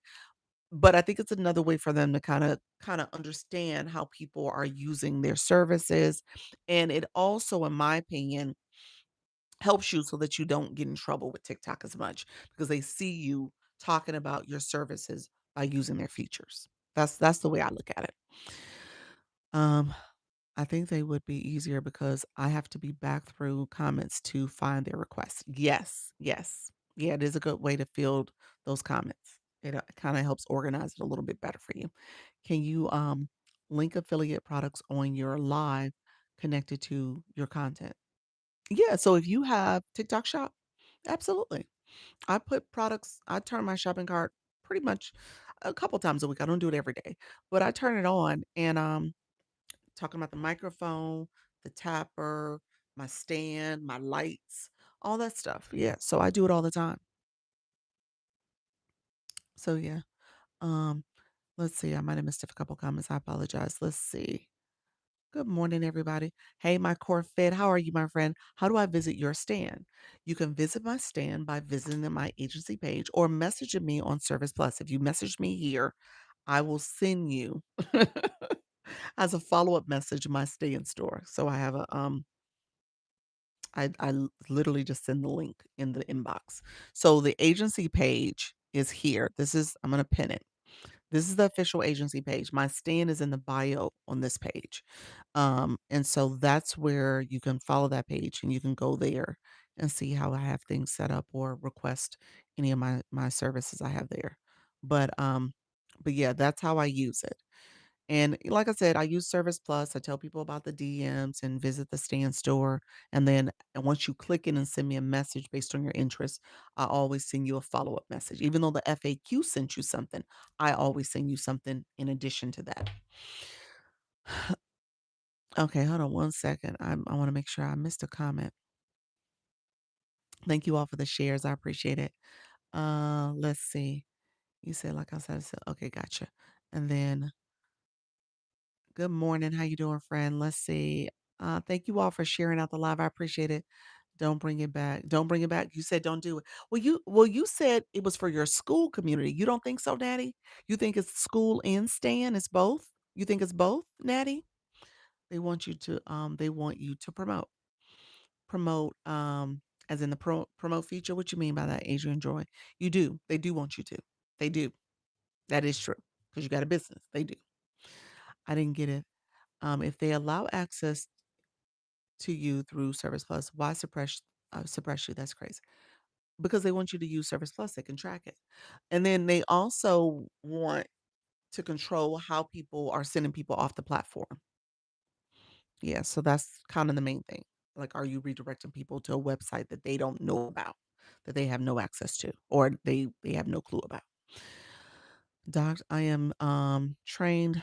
But I think it's another way for them to kind of understand how people are using their services. And it also, in my opinion, helps you so that you don't get in trouble with TikTok as much because they see you talking about your services by using their features. That's the way I look at it. Um, I think they would be easier because I have to be back through comments to find their requests. Yes, yes. Yeah, it is a good way to field those comments. It kind of helps organize it a little bit better for you. Can you link affiliate products on your live connected to your content? Yeah, so if you have TikTok Shop, absolutely. I turn my shopping cart pretty much a couple times a week. I don't do it every day, but I turn it on and talking about the microphone, the tapper, my stand, my lights, all that stuff. Yeah, so I do it all the time. So yeah. Um, let's see. I might have missed a couple comments. I apologize. Let's see. Good morning, everybody. Hey, my core fit. How are you, my friend? How do I visit your stand? You can visit my stand by visiting my agency page or messaging me on Service Plus. If you message me here, I will send you as a follow-up message my stay in store. So I have literally just send the link in the inbox. So the agency page is here. I'm gonna pin it. This is the official agency page. My stand is in the bio on this page. And so that's where you can follow that page and you can go there and see how I have things set up or request any of my services I have there. But um, but yeah, that's how I use it. And like I said, I use Service Plus. I tell people about the DMs and visit the stand store. And once you click in and send me a message based on your interest, I always send you a follow up message. Even though the FAQ sent you something, I always send you something in addition to that. Okay, hold on one second. I want to make sure I missed a comment. Thank you all for the shares. I appreciate it. Let's see. You said, like I said, okay, gotcha. And then good morning. How you doing, friend? Let's see. Thank you all for sharing out the live. I appreciate it. Don't bring it back. Don't bring it back. You said don't do it. Well, you said it was for your school community. You don't think so, Natty? You think it's school and Stan? It's both? You think it's both, Natty? They want you to promote as in the promote feature. What you mean by that, Adrian Joy? You do. They do want you to. They do. That is true. Because you got a business. They do. I didn't get it. If they allow access to you through Service Plus, why suppress you? That's crazy. Because they want you to use Service Plus, they can track it. And then they also want to control how people are sending people off the platform. Yeah, so that's kind of the main thing. Like, are you redirecting people to a website that they don't know about, that they have no access to, or they have no clue about? Doc, I am trained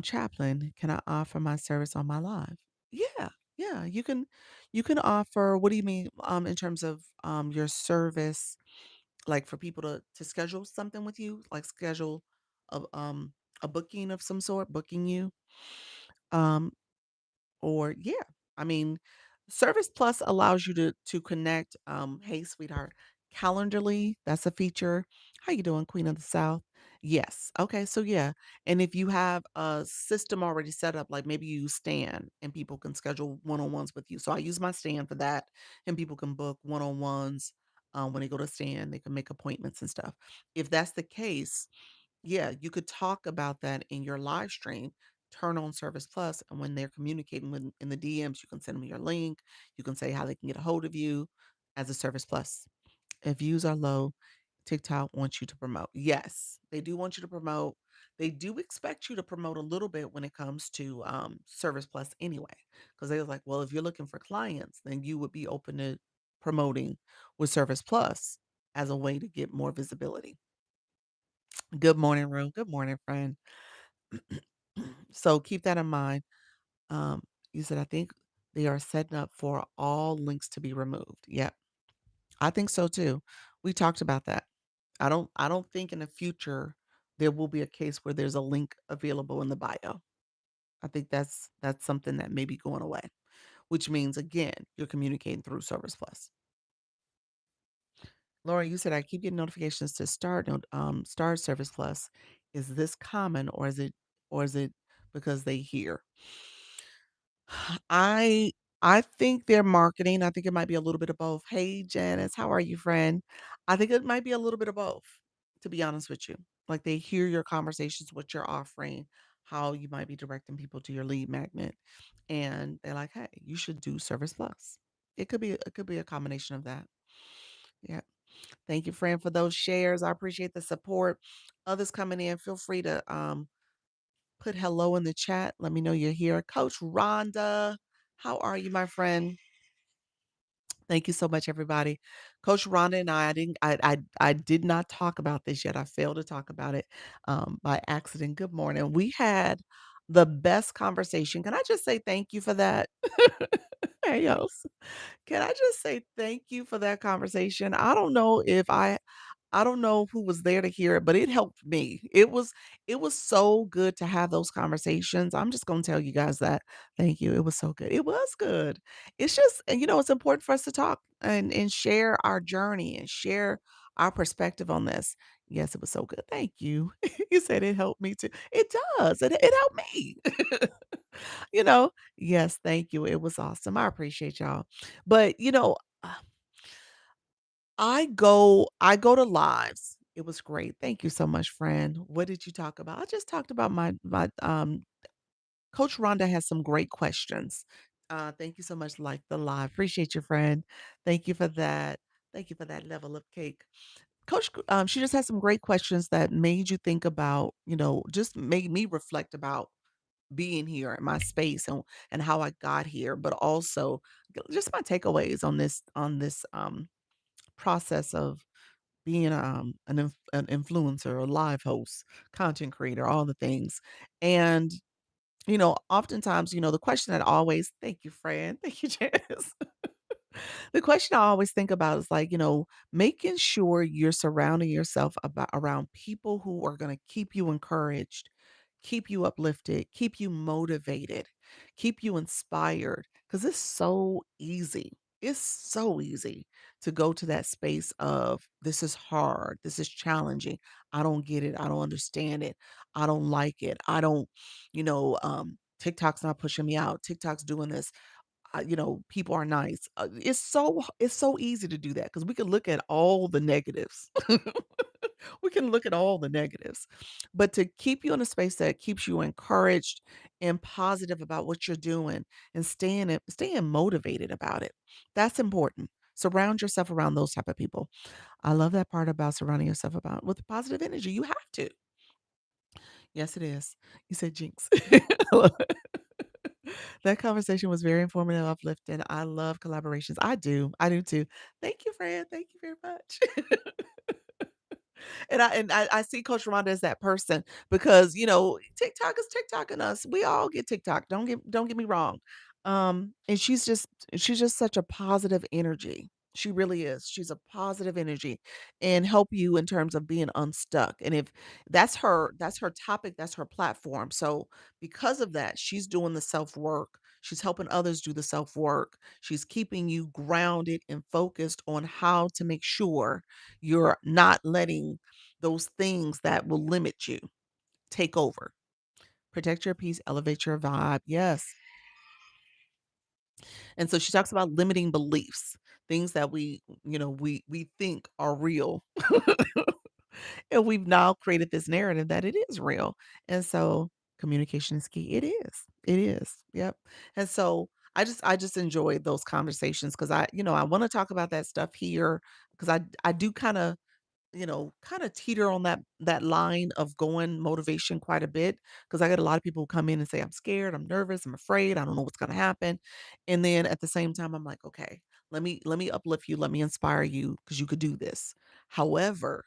chaplain. Can I offer my service on my live? Yeah, yeah. You can offer. What do you mean in terms of your service? Like for people to schedule something with you, like schedule a booking of some sort, booking you. Um, or yeah, I mean, Service Plus allows you to connect. Hey, sweetheart, Calendarly, that's a feature. How you doing, Queen of the South? Yes. Okay. So yeah, and if you have a system already set up, like maybe you use Stand, and people can schedule one-on-ones with you. So I use my Stand for that, and people can book one-on-ones. When they go to Stand, they can make appointments and stuff. If that's the case, yeah, you could talk about that in your live stream. Turn on Service Plus, and when they're communicating with in the DMs, you can send them your link. You can say how they can get a hold of you as a Service Plus. If views are low, TikTok wants you to promote. Yes, they do want you to promote. They do expect you to promote a little bit when it comes to Service Plus anyway, because they was like, well, if you're looking for clients, then you would be open to promoting with Service Plus as a way to get more visibility. Good morning, room. Good morning, friend. So keep that in mind. Um, you said, I think they are setting up for all links to be removed. Yep. I think so too. We talked about that. I don't think in the future there will be a case where there's a link available in the bio. I think that's something that may be going away, which means again, you're communicating through Service Plus. Laura, you said I keep getting notifications to start Service Plus. Is this common or is it because they hear? I I think they're marketing. I think it might be a little bit of both. Hey, Janice, how are you, friend? I think it might be a little bit of both, to be honest with you. Like they hear your conversations, what you're offering, how you might be directing people to your lead magnet, and they're like, "Hey, you should do Service Plus." It could be a combination of that. Yeah. Thank you, friend, for those shares. I appreciate the support. Others coming in, feel free to put hello in the chat. Let me know you're here. Coach Rhonda, how are you, my friend? Thank you so much, everybody. Coach Rhonda and I didn't I did not talk about this yet. I failed to talk about it by accident. Good morning. We had the best conversation. Can I just say thank you for that? Hey, yo. Can I just say thank you for that conversation? I don't know who was there to hear it, but it helped me. It was so good to have those conversations. I'm just gonna tell you guys that. Thank you. It was so good. It was good. It's just, it's important for us to talk and share our journey and share our perspective on this. Yes, it was so good. Thank you. You said it helped me too. It does. It helped me. You know? Yes, thank you. It was awesome. I appreciate y'all. But, uh, I go to lives. It was great. Thank you so much, friend. What did you talk about? I just talked about my Coach Rhonda has some great questions. Thank you so much, like the live. Appreciate your friend. Thank you for that. Thank you for that level of cake. She just had some great questions that made you think about, just made me reflect about being here in my space and how I got here, but also just my takeaways on this process of being an influencer, a live host, content creator, all the things. And oftentimes, the question that always thank you, Fran. Thank you, Janice. The question I always think about is like, making sure you're surrounding yourself around people who are going to keep you encouraged, keep you uplifted, keep you motivated, keep you inspired. Because it's so easy. It's so easy to go to that space of this is hard, this is challenging. I don't get it. I don't understand it. I don't like it. I don't, TikTok's not pushing me out. TikTok's doing this. People are nice. It's so easy to do that because we can look at all the negatives. We can look at all the negatives. But to keep you in a space that keeps you encouraged and positive about what you're doing and staying motivated about it. That's important. Surround yourself around those type of people. I love that part about surrounding yourself about with positive energy. You have to. Yes, it is. You said jinx. That conversation was very informative, uplifting. I love collaborations. I do. I do too. Thank you, Fran. Thank you very much. And I see Coach Rhonda as that person because, TikTok is TikToking us. We all get TikTok. Don't get me wrong. And she's just such a positive energy. She really is. She's a positive energy and help you in terms of being unstuck. And if that's her topic, that's her platform. So because of that, she's doing the self-work. She's helping others do the self-work. She's keeping you grounded and focused on how to make sure you're not letting those things that will limit you take over. Protect your peace, elevate your vibe. Yes. And so she talks about limiting beliefs, things that we think are real. And we've now created this narrative that it is real. And so communication is key. It is. It is. Yep. And so I just enjoy those conversations because I want to talk about that stuff here because I do kind of teeter on that line of going motivation quite a bit because I get a lot of people who come in and say, I'm scared, I'm nervous, I'm afraid, I don't know what's gonna happen. And then at the same time, I'm like, okay, let me uplift you, let me inspire you because you could do this. However,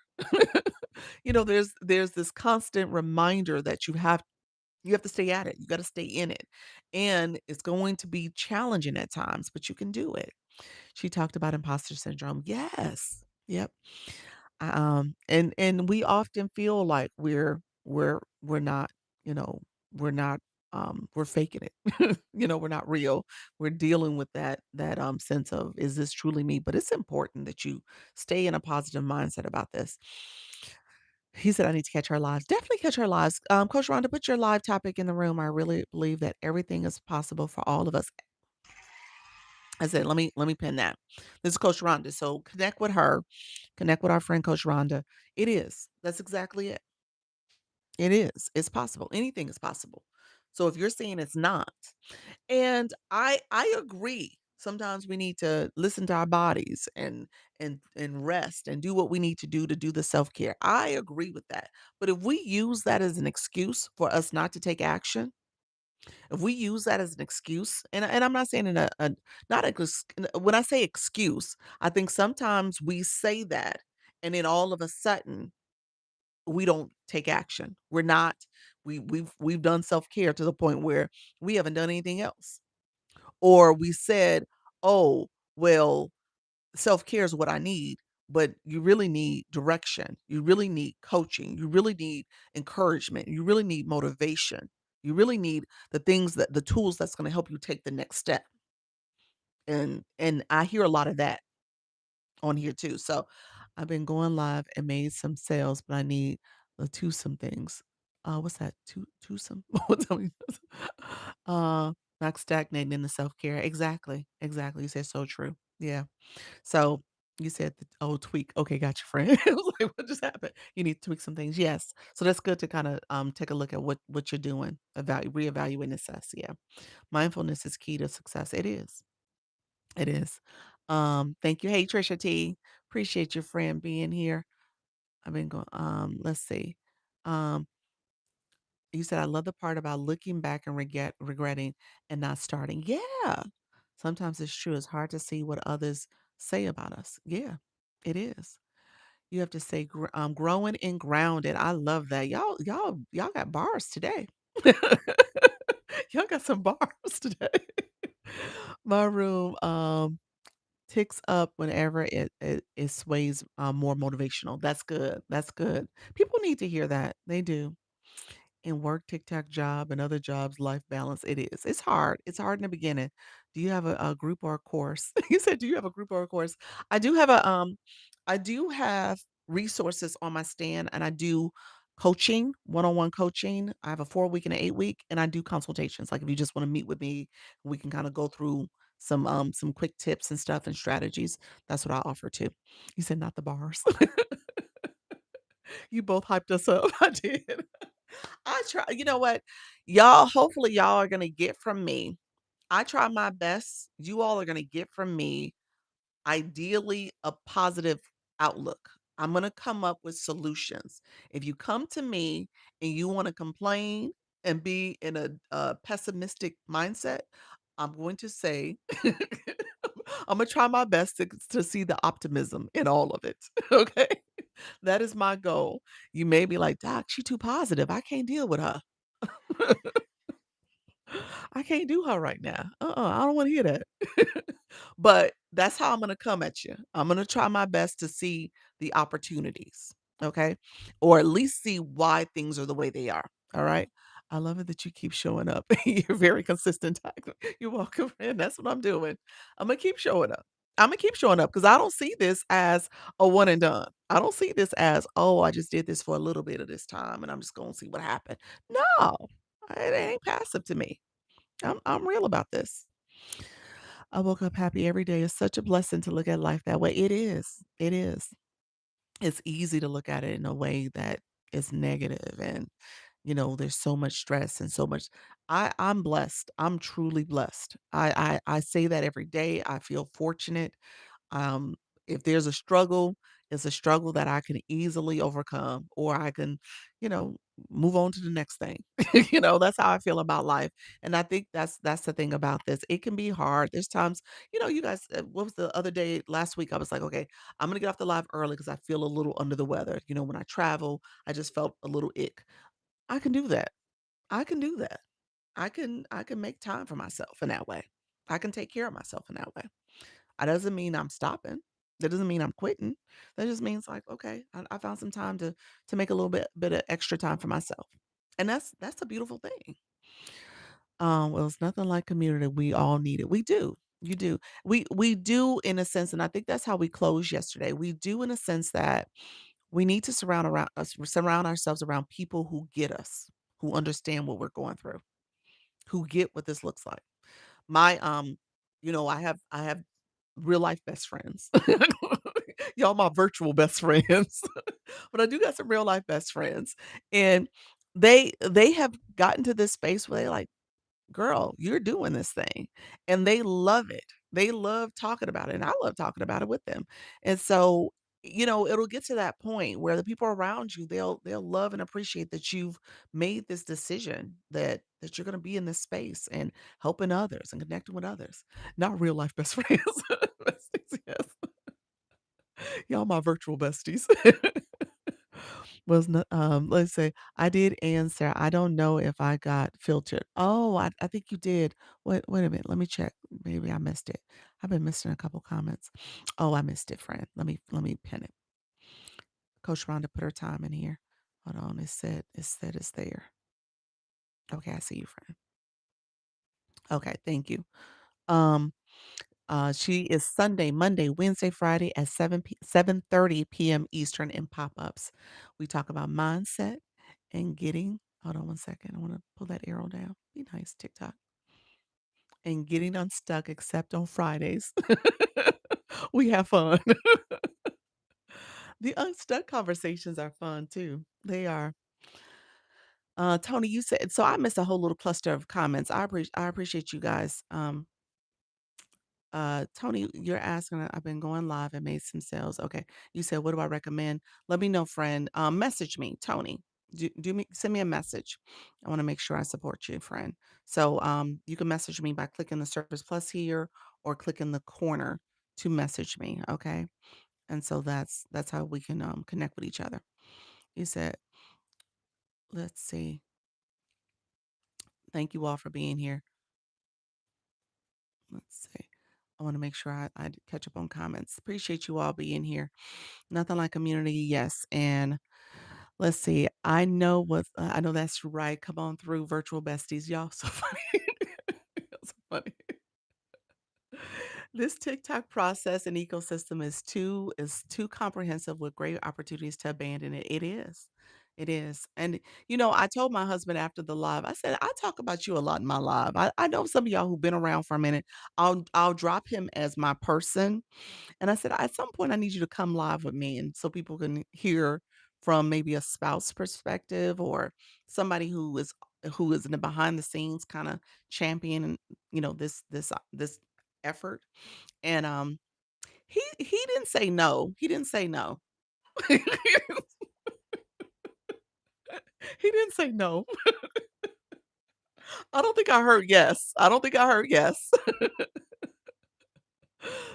there's this constant reminder that you have to stay at it. You got to stay in it. And it's going to be challenging at times, but you can do it. She talked about imposter syndrome. Yes. Yep. And we often feel like we're not, you know, we're faking it. We're not real. We're dealing with that sense of is this truly me? But it's important that you stay in a positive mindset about this. He said, I need to catch our lives. Definitely catch our lives. Coach Rhonda, put your live topic in the room. I really believe that everything is possible for all of us. I said, let me pin that. This is Coach Rhonda. So connect with her, connect with our friend Coach Rhonda. It is. That's exactly it. It is. It's possible. Anything is possible. So if you're saying it's not, and I agree. Sometimes we need to listen to our bodies and rest and do what we need to do the self-care. I agree with that. But if we use that as an excuse for us not to take action, if we use that as an excuse, and I'm not saying in a not a when I say excuse, I think sometimes we say that and then all of a sudden we don't take action. We've done self-care to the point where we haven't done anything else. Or we said, "Oh, well, self-care is what I need." But you really need direction. You really need coaching. You really need encouragement. You really need motivation. You really need the tools that's going to help you take the next step. And I hear a lot of that on here too. So I've been going live and made some sales, but I need to some things. what's that? Twosome? Tell me. Uh, Not stagnating in the self-care. Exactly, exactly. You said so true. Yeah. So you said the tweak. Okay, got you, friend. I was like, what just happened? You need to tweak some things. Yes. So that's good to kind of take a look at what you're doing, reevaluate and assess. Yeah. Mindfulness is key to success. It is. It is. Thank you. Hey, Trisha T. Appreciate your friend being here. I've been going, let's see. Um, you said I love the part about looking back and regretting and not starting. Yeah. Sometimes it's true. It's hard to see what others say about us. Yeah, it is. You have to say growing and grounded. I love that. Y'all got bars today. Y'all got some bars today. My room ticks up whenever it sways more motivational. That's good. That's good. People need to hear that. They do. In work, TikTok job, and other jobs, life balance, it is. It's hard. It's hard in the beginning. Do you have a group or a course? You said, do you have a group or a course? I do have I do have resources on my stand, and I do coaching, one-on-one coaching. I have a 4 week and an 8 week, and I do consultations. Like if you just want to meet with me, we can kind of go through some quick tips and stuff and strategies. That's what I offer too. You said not the bars. You both hyped us up. I did. I try, you know what? Y'all, hopefully y'all are gonna get from me. I try my best. You all are gonna get from me, ideally, a positive outlook. I'm gonna come up with solutions. If you come to me and you want to complain and be in a pessimistic mindset, I'm going to say, I'm gonna try my best to see the optimism in all of it. Okay. That is my goal. You may be like, Doc, she too positive. I can't deal with her. I can't do her right now. I don't wanna hear that. But that's how I'm gonna come at you. I'm gonna try my best to see the opportunities, okay? Or at least see why things are the way they are, all right? I love it that you keep showing up. You're very consistent. You're welcome, and that's what I'm doing. Imma keep showing up. Imma keep showing up because I don't see this as a one and done. I don't see this as, "Oh, I just did this for a little bit of this time, and I'm just gonna see what happened." No, it ain't passive to me. I'm real about this. I woke up happy every day. It's such a blessing to look at life that way. It is. It is. It's easy to look at it in a way that is negative and there's so much stress and so much. I'm blessed. I'm truly blessed. I say that every day. I feel fortunate. um, if there's a struggle, it's a struggle that I can easily overcome, or I can, you know, move on to the next thing. That's how I feel about life. And I think that's the thing about this. It can be hard. There's times, you guys, what was the other day last week? I was like, okay, I'm gonna get off the live early because I feel a little under the weather. When I travel, I just felt a little ick. I can do that. I can do that. I can make time for myself in that way. I can take care of myself in that way. That doesn't mean I'm stopping. That doesn't mean I'm quitting. That just means like, okay, I found some time to make a little bit of extra time for myself. And that's a beautiful thing. Well, it's nothing like community. We all need it. We do. You do. We do in a sense, and I think that's how we closed yesterday. We do in a sense that we need to surround ourselves around people who get us, who understand what we're going through, who get what this looks like. My I have real life best friends. Y'all my virtual best friends. But I do got some real life best friends. And they have gotten to this space where they're like, "Girl, you're doing this thing." And they love it. They love talking about it, and I love talking about it with them. And so, it'll get to that point where the people around you, they'll love and appreciate that you've made this decision that you're gonna be in this space and helping others and connecting with others. Not real life best friends. Besties, yes. Y'all my virtual besties. Was not let's say, I did answer. I don't know if I got filtered. Oh, I think you did. Wait a minute. Let me check. Maybe I missed it. I've been missing a couple comments. Oh, I missed it, friend. Let me pin it. Coach Rhonda put her time in here. Hold on. It said it's there. Okay, I see you, friend. Okay, thank you. Um, she is Sunday, Monday, Wednesday, Friday at 7:30 p.m. Eastern in pop-ups. We talk about mindset and getting Hold on one second. I want to pull that arrow down. Be nice, TikTok. And getting unstuck except on Fridays. We have fun. The unstuck conversations are fun too. They are. Tony, you said so I missed a whole little cluster of comments. I appreciate you guys. Tony, you're asking, I've been going live and made some sales. Okay. You said, what do I recommend? Let me know, friend. Message me, Tony. Send me a message. I want to make sure I support you, friend. So you can message me by clicking the Service Plus here or click in the corner to message me. Okay. And so that's how we can connect with each other. You said, let's see. Thank you all for being here. Let's see. I want to make sure I catch up on comments. Appreciate you all being here. Nothing like community, yes. And let's see. I know that's right. Come on through, virtual besties, y'all. So funny. So funny. This TikTok process and ecosystem is too comprehensive with great opportunities to abandon it. It is. It is. And I told my husband after the live, I said, I talk about you a lot in my live. I know some of y'all who've been around for a minute. I'll drop him as my person. And I said, at some point I need you to come live with me and so people can hear from maybe a spouse perspective or somebody who is in the behind the scenes kind of champion, this effort. And, he didn't say no. He didn't say no. He didn't say no. I don't think I heard yes. I don't think I heard yes.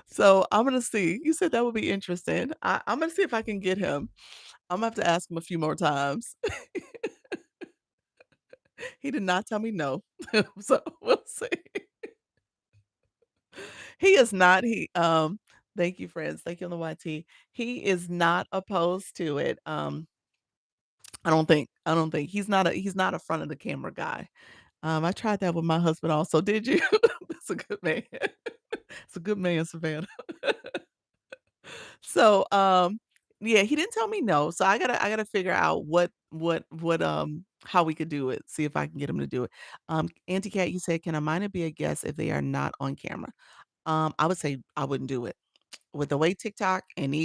So, I'm gonna see. You said that would be interesting. I'm gonna see if I can get him. Imma have to ask him a few more times. He did not tell me no. So, we'll see. He is not thank you, friends. Thank you on the YT. He is not opposed to it. I don't think he's not a front of the camera guy. I tried that with my husband also. Did you? That's a good man. It's a good man, Savannah. So, yeah, he didn't tell me no. So I gotta figure out how we could do it. See if I can get him to do it. Auntie Cat, you said, can a minor be a guest if they are not on camera? I would say I wouldn't do it. With the way TikTok and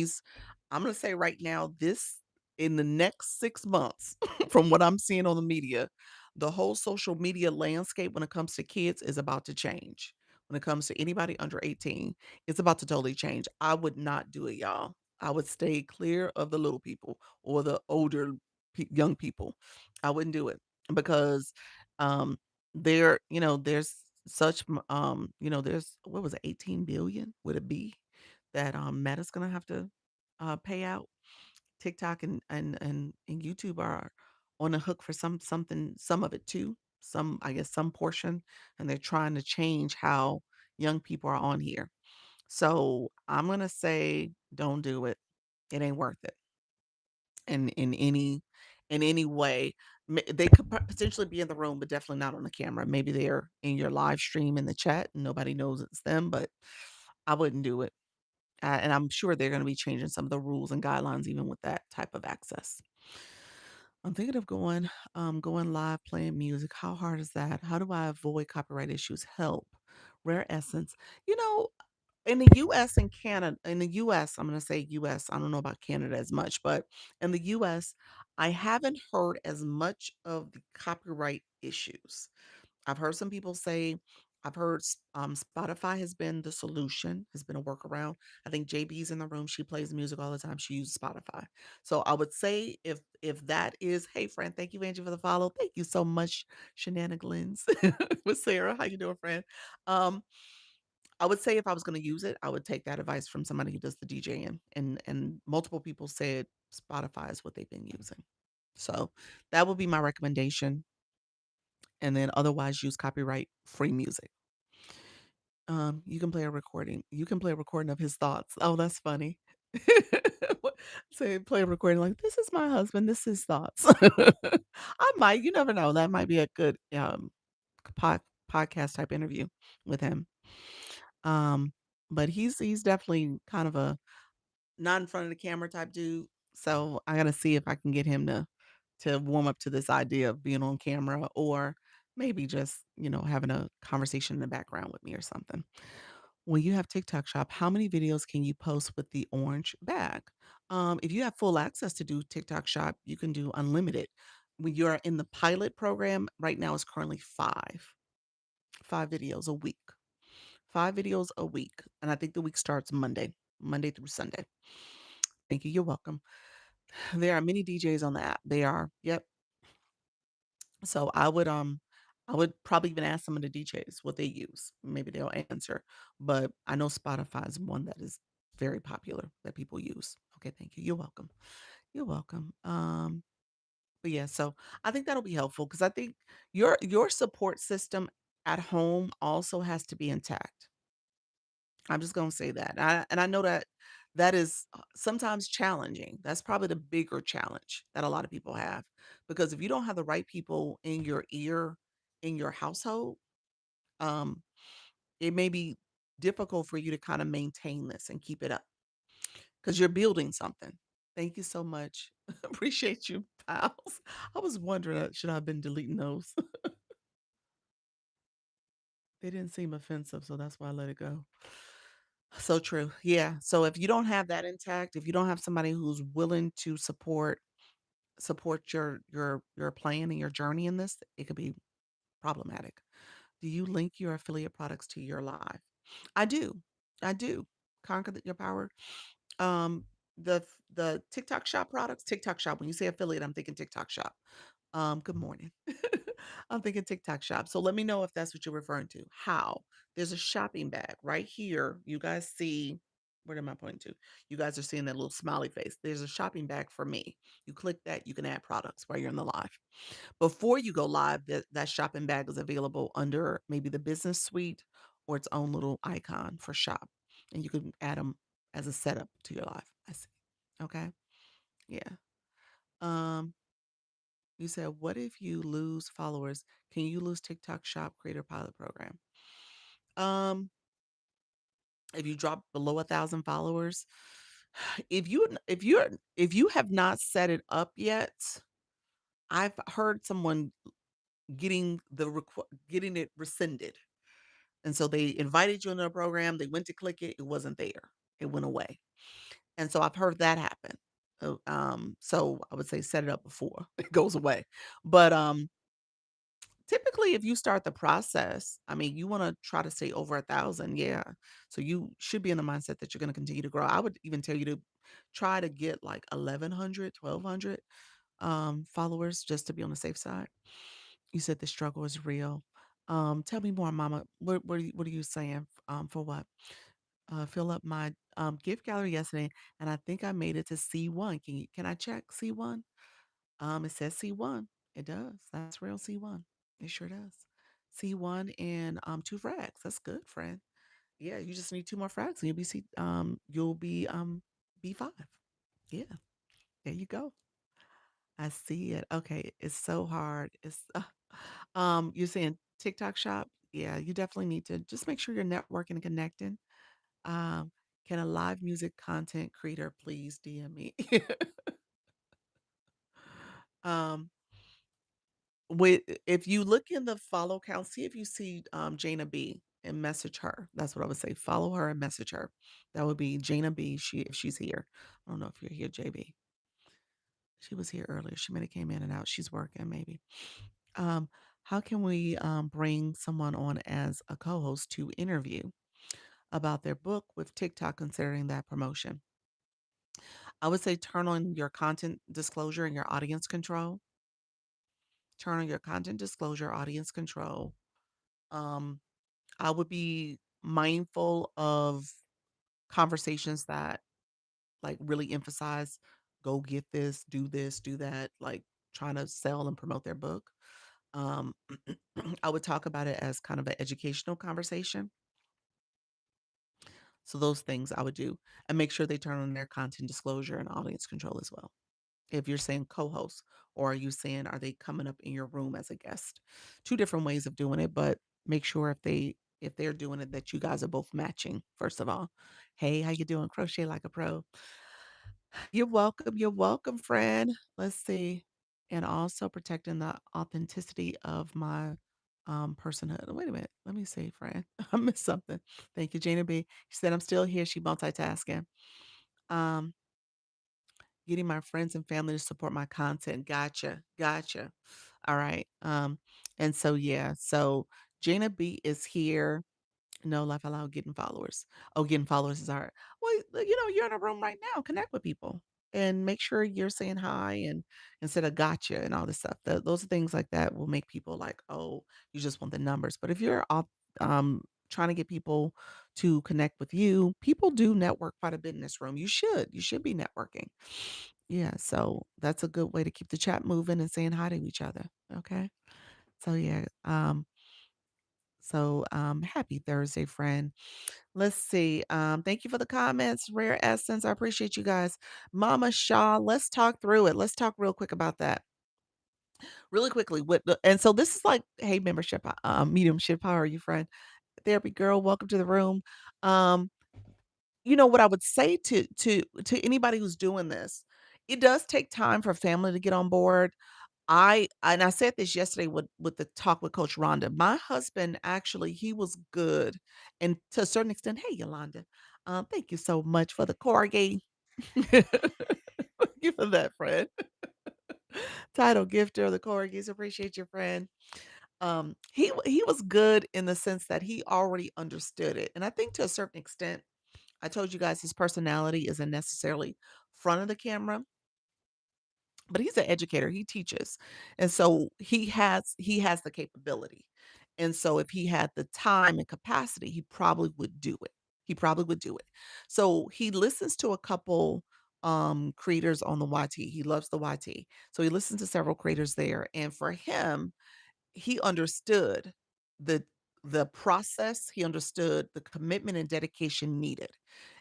I'm gonna say right now, this in the next 6 months, from what I'm seeing on the media, the whole social media landscape when it comes to kids is about to change. When it comes to anybody under 18, it's about to totally change. I would not do it, y'all. I would stay clear of the little people or the older young people. I wouldn't do it because um there's there's what was it, 18 billion with a B that Meta's gonna have to pay out. TikTok and YouTube are on the hook for some of it too. Some, I guess, some portion, and they're trying to change how young people are on here. So I'm gonna say, don't do it. It ain't worth it in any way. They could potentially be in the room, but definitely not on the camera. Maybe they're in your live stream in the chat and nobody knows it's them, but I wouldn't do it. And I'm sure they're going to be changing some of the rules and guidelines even with that type of access. I'm thinking of going live playing music. How hard is that? How do I avoid copyright issues? Help. Rare Essence. You know, in the US and Canada, in the US, I'm gonna say US, I don't know about Canada as much, but in the US, I haven't heard as much of the copyright issues. I've heard some people say, I've heard Spotify has been the solution, has been a workaround. I think JB's in the room. She plays music all the time. She uses Spotify. So I would say if that is, hey friend, thank you, Angie, for the follow. Thank you so much, Shenanigans with Sarah. How you doing, friend? Um, I would say if I was gonna use it, I would take that advice from somebody who does the DJing, and multiple people said Spotify is what they've been using. So that would be my recommendation, and then otherwise use copyright-free music. You can play a recording of his thoughts. Oh, that's funny. What say play a recording like, "This is my husband, this is his thoughts." I might, you never know, that might be a good, pod podcast type interview with him. Um, but he's definitely kind of a not in front of the camera type dude, so I gotta see if I can get him to warm up to this idea of being on camera or maybe just, having a conversation in the background with me or something. When you have TikTok Shop, how many videos can you post with the orange bag? If you have full access to do TikTok Shop, you can do unlimited. When you're in the pilot program, right now it's currently five videos a week. 5 videos a week. And I think the week starts Monday through Sunday. Thank you. You're welcome. There are many DJs on the app. They are. Yep. So I would probably even ask some of the DJs what they use. Maybe they'll answer. But I know Spotify is one that is very popular that people use. Okay, thank you. You're welcome. You're welcome. But yeah, so I think that'll be helpful because I think your support system at home also has to be intact. I'm just gonna say that. And I know that that is sometimes challenging. That's probably the bigger challenge that a lot of people have because if you don't have the right people in your ear in your household, um, it may be difficult for you to kind of maintain this and keep it up because you're building something. Thank you so much. Appreciate you, pals. I was wondering, should I have been deleting those? They didn't seem offensive, so that's why I let it go. So true. Yeah. So if you don't have that intact, if you don't have somebody who's willing to support your plan and your journey in this, it could be problematic. Do you link your affiliate products to your live? I do. I do. Your power. Um, the TikTok Shop products, TikTok Shop. When you say affiliate, I'm thinking TikTok Shop. Good morning. I'm thinking TikTok Shop. So let me know if that's what you're referring to. How? There's a shopping bag right here. You guys see, where am I pointing to? You guys are seeing that little smiley face. There's a shopping bag for me. You click that, you can add products while you're in the live. Before you go live, that shopping bag is available under maybe the business suite or its own little icon for shop. And you can add them as a setup to your live. I see. Okay. Yeah. Um, you said, what if you lose followers? Can you lose TikTok Shop Creator Pilot Program? Um, if you drop below 1,000 followers, if you have not set it up yet, I've heard someone getting it rescinded. And so they invited you into the program, they went to click it, it wasn't there. It went away. And so I've heard that happen. So I would say set it up before it goes away. But typically, if you start the process, I mean, you wanna try to stay over 1,000, yeah. So you should be in the mindset that you're gonna continue to grow. I would even tell you to try to get, like, 1,100, 1,200 followers just to be on the safe side. You said the struggle is real. Tell me more, mama. What are you saying? For what? Fill up my, gift gallery yesterday, and I think I made it to C1. Can I check C1? It says C1. It does. That's real C1. It sure does. C1 and 2 frags. That's good, friend. Yeah, you just need 2 more frags and you'll be B5. Yeah, there you go. I see it. Okay, it's so hard. You're saying TikTok shop? Yeah, you definitely need to just make sure you're networking and connecting. Um, can a live music content creator please DM me? um, if you look in the follow count, see if you see Jana B and message her. That's what I would say. Follow her and message her. That would be Jana B. If she's here. I don't know if you're here, JB. She was here earlier. She might have came in and out. She's working, maybe. Um, how can we bring someone on as a co-host to interview about their book with TikTok considering that promotion? I would say turn on your content disclosure and your audience control. Turn on your content disclosure, audience control. Um, I would be mindful of conversations that like really emphasize go get this, do that, like trying to sell and promote their book. Um, I would talk about it as kind of an educational conversation. So those things I would do and make sure they turn on their content disclosure and audience control as well. If you're saying co-host or are you saying are they coming up in your room as a guest? Two different ways of doing it, but make sure if they're doing it that you guys are both matching first of all. Hey, how you doing? Crochet like a pro. You're welcome. You're welcome, friend. Let's see. and also protecting the authenticity of my, personhood. Wait a minute, let me see, friend. I missed something. Thank you, Gina B. She said, "I'm still here." She multitasking. Um, Getting my friends and family to support my content. Gotcha, gotcha. All right. And so yeah, so Gina B is here. No, laugh out loud, getting followers. Oh, getting followers is hard. Well, you're in a room right now. Connect with people and make sure you're saying hi and instead of gotcha and all this stuff. Those are things like that will make people like, oh, you just want the numbers. But if you're trying to get people to connect with you, people do network quite a bit in this room. You should. You should be networking. Yeah. So that's a good way to keep the chat moving and saying hi to each other. Okay. So yeah. Happy Thursday, friend. Let's see. Thank you for the comments, Rare Essence. I appreciate you guys. Mama Shaw, let's talk through it. Let's talk real quick about that. Really quickly. And so this is like, hey, membership, mediumship. How are you, friend? Therapy girl, welcome to the room. Um, what I would say to anybody who's doing this, it does take time for family to get on board. I said this yesterday with the talk with Coach Rhonda. My husband actually he was good, and to a certain extent, hey Yolanda, thank you so much for the corgi. Thank you for that, friend. Title gifter of the corgis. Appreciate your friend. He was good in the sense that he already understood it, and I think to a certain extent, I told you guys his personality isn't necessarily front of the camera, but he's an educator, he teaches, and so he has the capability, and so if he had the time and capacity, he probably would do it. He probably would do it. So he listens to a couple, creators on the YT. He loves the YT. So he listens to several creators there, and for him, he understood the the process, he understood the commitment and dedication needed.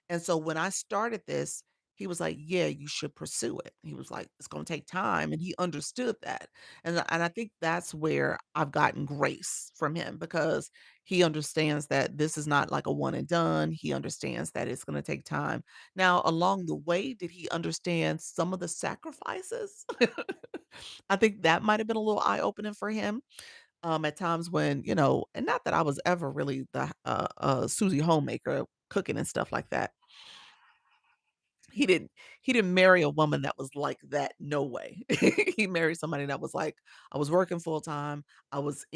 And so when I started this, he was like, "Yeah, you should pursue it." He was like, "It's going to take time," and he understood that. And I think that's where I've gotten grace from him because he understands that this is not like a one and done. He understands that it's going to take time. Now, along the way, did he understand some of the sacrifices? I think that might have been a little eye opening for him at times when, and not that I was ever really the Susie homemaker cooking and stuff like that. He didn't he didn't marry a woman that was like that, no way. He married somebody that was like, I was working full time. I was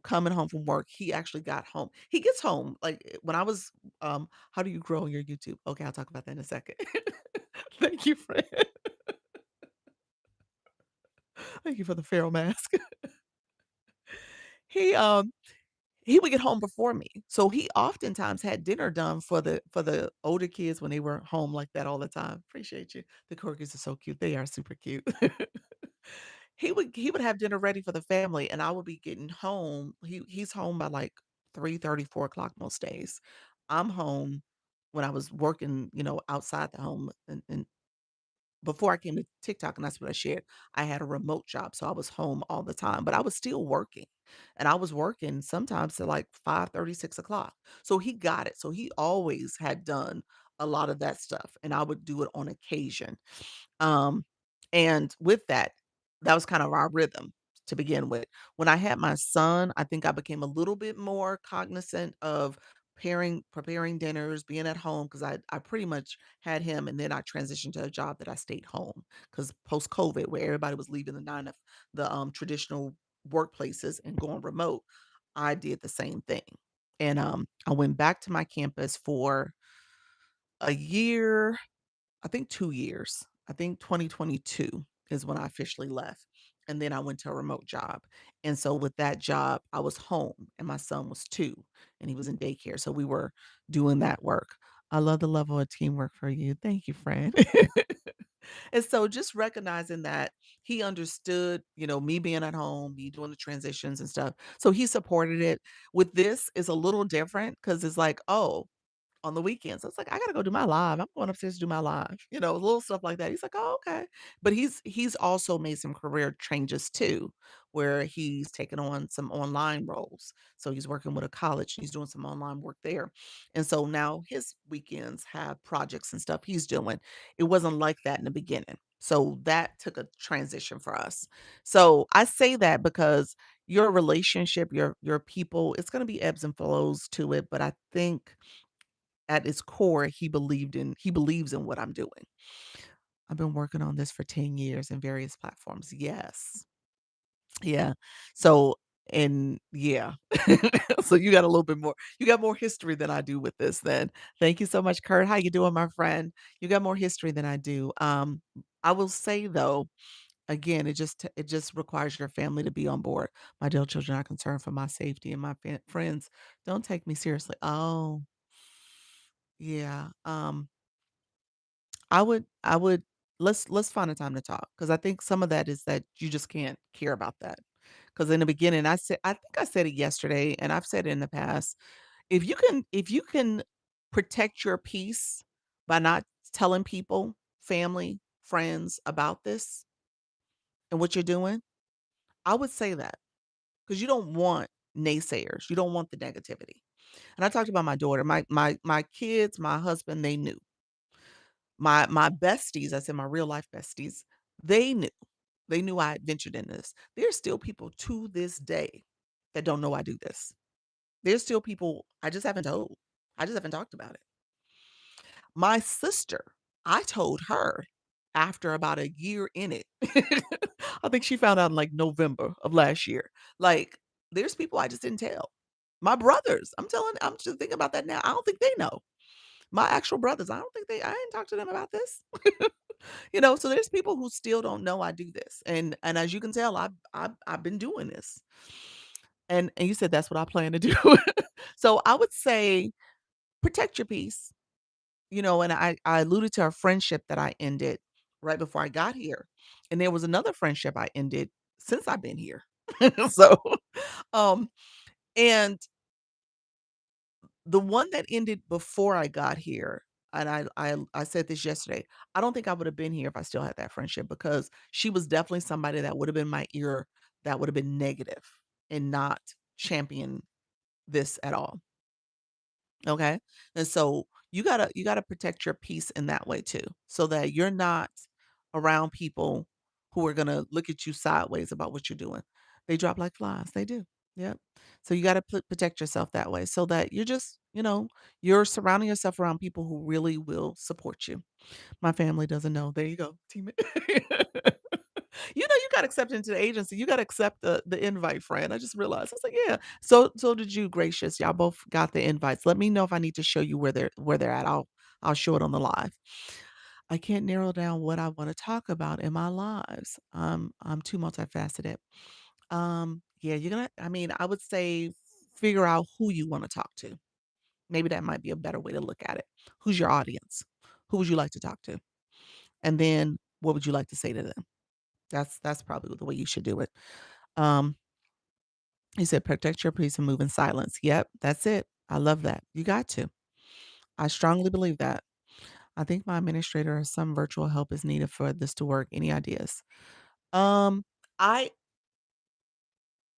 coming home from work. He actually got home. He gets home like when I was how do you grow on your YouTube? Okay, I'll talk about that in a second. Thank you, friend. Thank you for the feral mask. He He would get home before me. So he oftentimes had dinner done for the older kids when they were home like that all the time. Appreciate you. The corgis are so cute. They are super cute. He would have dinner ready for the family, and I would be getting home. He's home by like 3:30, 4 o'clock most days. I'm home when I was working, outside the home and before I came to TikTok, and that's what I shared, I had a remote job, so I was home all the time, but I was still working, and I was working sometimes to like 5:30, 6 o'clock. So he got it. So he always had done a lot of that stuff, and I would do it on occasion. Um, and with that, that was kind of our rhythm to begin with. When I had my son, I think I became a little bit more cognizant of preparing dinners, being at home because I pretty much had him and then I transitioned to a job that I stayed home because post COVID where everybody was leaving the traditional workplaces and going remote, I did the same thing. And I went back to my campus for a year, I think 2 years. I think 2022 is when I officially left, and then I went to a remote job, and so with that job, I was home, and my son was 2, and he was in daycare, so we were doing that work. I love the level of teamwork for you. Thank you, friend. And so just recognizing that he understood, me being at home, me doing the transitions and stuff, so he supported it. With this, is a little different because it's like, "Oh, on the weekends." I was like, "I gotta go do my live. I'm going upstairs to do my live." Little stuff like that. He's like, "Oh, okay." But he's also made some career changes too, where he's taken on some online roles. So he's working with a college and he's doing some online work there. And so now his weekends have projects and stuff he's doing. It wasn't like that in the beginning. So that took a transition for us. So I say that because your relationship, your people, it's going to be ebbs and flows to it, but I think at its core he believes in what I'm doing. I've been working on this for 10 years in various platforms. Yes. Yeah. So and yeah. So you got a little bit more you got more history than I do with this then. Thank you so much, Kurt. How you doing, my friend? You got more history than I do. I will say though, again, it just requires your family to be on board. My dear children are concerned for my safety and my friends don't take me seriously. Oh, yeah. I would let's find a time to talk because I think some of that is that you just can't care about that. Because in the beginning, I think I said it yesterday, and I've said it in the past. If you can protect your peace by not telling people, family, friends about this and what you're doing, I would say that because you don't want naysayers. You don't want the negativity. And I talked about my daughter, my kids, my husband, they knew. My besties, I said my real life besties, they knew. They knew I had ventured in this. There's still people to this day that don't know I do this. There's still people I just haven't told. I just haven't talked about it. My sister, I told her after about a year in it. I think she found out in like November of last year. Like, there's people I just didn't tell. My brothers, I'm just thinking about that now. I don't think they know. My actual brothers, I didn't talk to them about this. So there's people who still don't know I do this. And as you can tell, I've been doing this. And you said that's what I plan to do. So I would say protect your peace. And I alluded to a friendship that I ended right before I got here. And there was another friendship I ended since I've been here. So um and the one that ended before I got here, and I said this yesterday, I don't think I would have been here if I still had that friendship because she was definitely somebody that would have been my ear that would have been negative and not champion this at all. Okay. And so you gotta protect your peace in that way too, so that you're not around people who are gonna look at you sideways about what you're doing. They drop like flies. They do. Yep. So you gotta protect yourself that way so that you're surrounding yourself around people who really will support you. My family doesn't know. There you go. Team. You got accepted into the agency. You got to accept the invite, friend. I just realized. I was like, yeah. So did you, gracious. Y'all both got the invites. Let me know if I need to show you where they're at. I'll show it on the live. I can't narrow down what I want to talk about in my lives. I'm too multifaceted. Yeah, I mean, I would say figure out who you want to talk to. Maybe that might be a better way to look at it. Who's your audience? Who would you like to talk to? And then what would you like to say to them? That's probably the way you should do it. Um, he said, "Protect your peace and move in silence." Yep, that's it. I love that. You got to. I strongly believe that. I think my administrator or some virtual help is needed for this to work. Any ideas? Um, I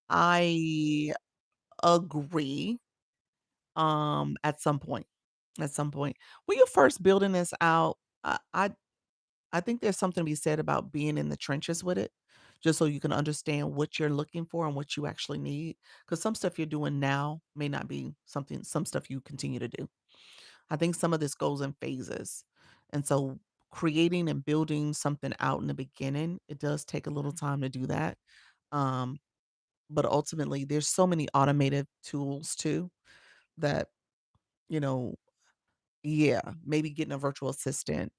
I agree. At some point, when you're first building this out, I think there's something to be said about being in the trenches with it, just so you can understand what you're looking for and what you actually need. Because some stuff you're doing now may not be some stuff you continue to do. I think some of this goes in phases. And so creating and building something out in the beginning, it does take a little time to do that. Um, but ultimately, there's so many automated tools too that, you know, yeah, maybe getting a virtual assistant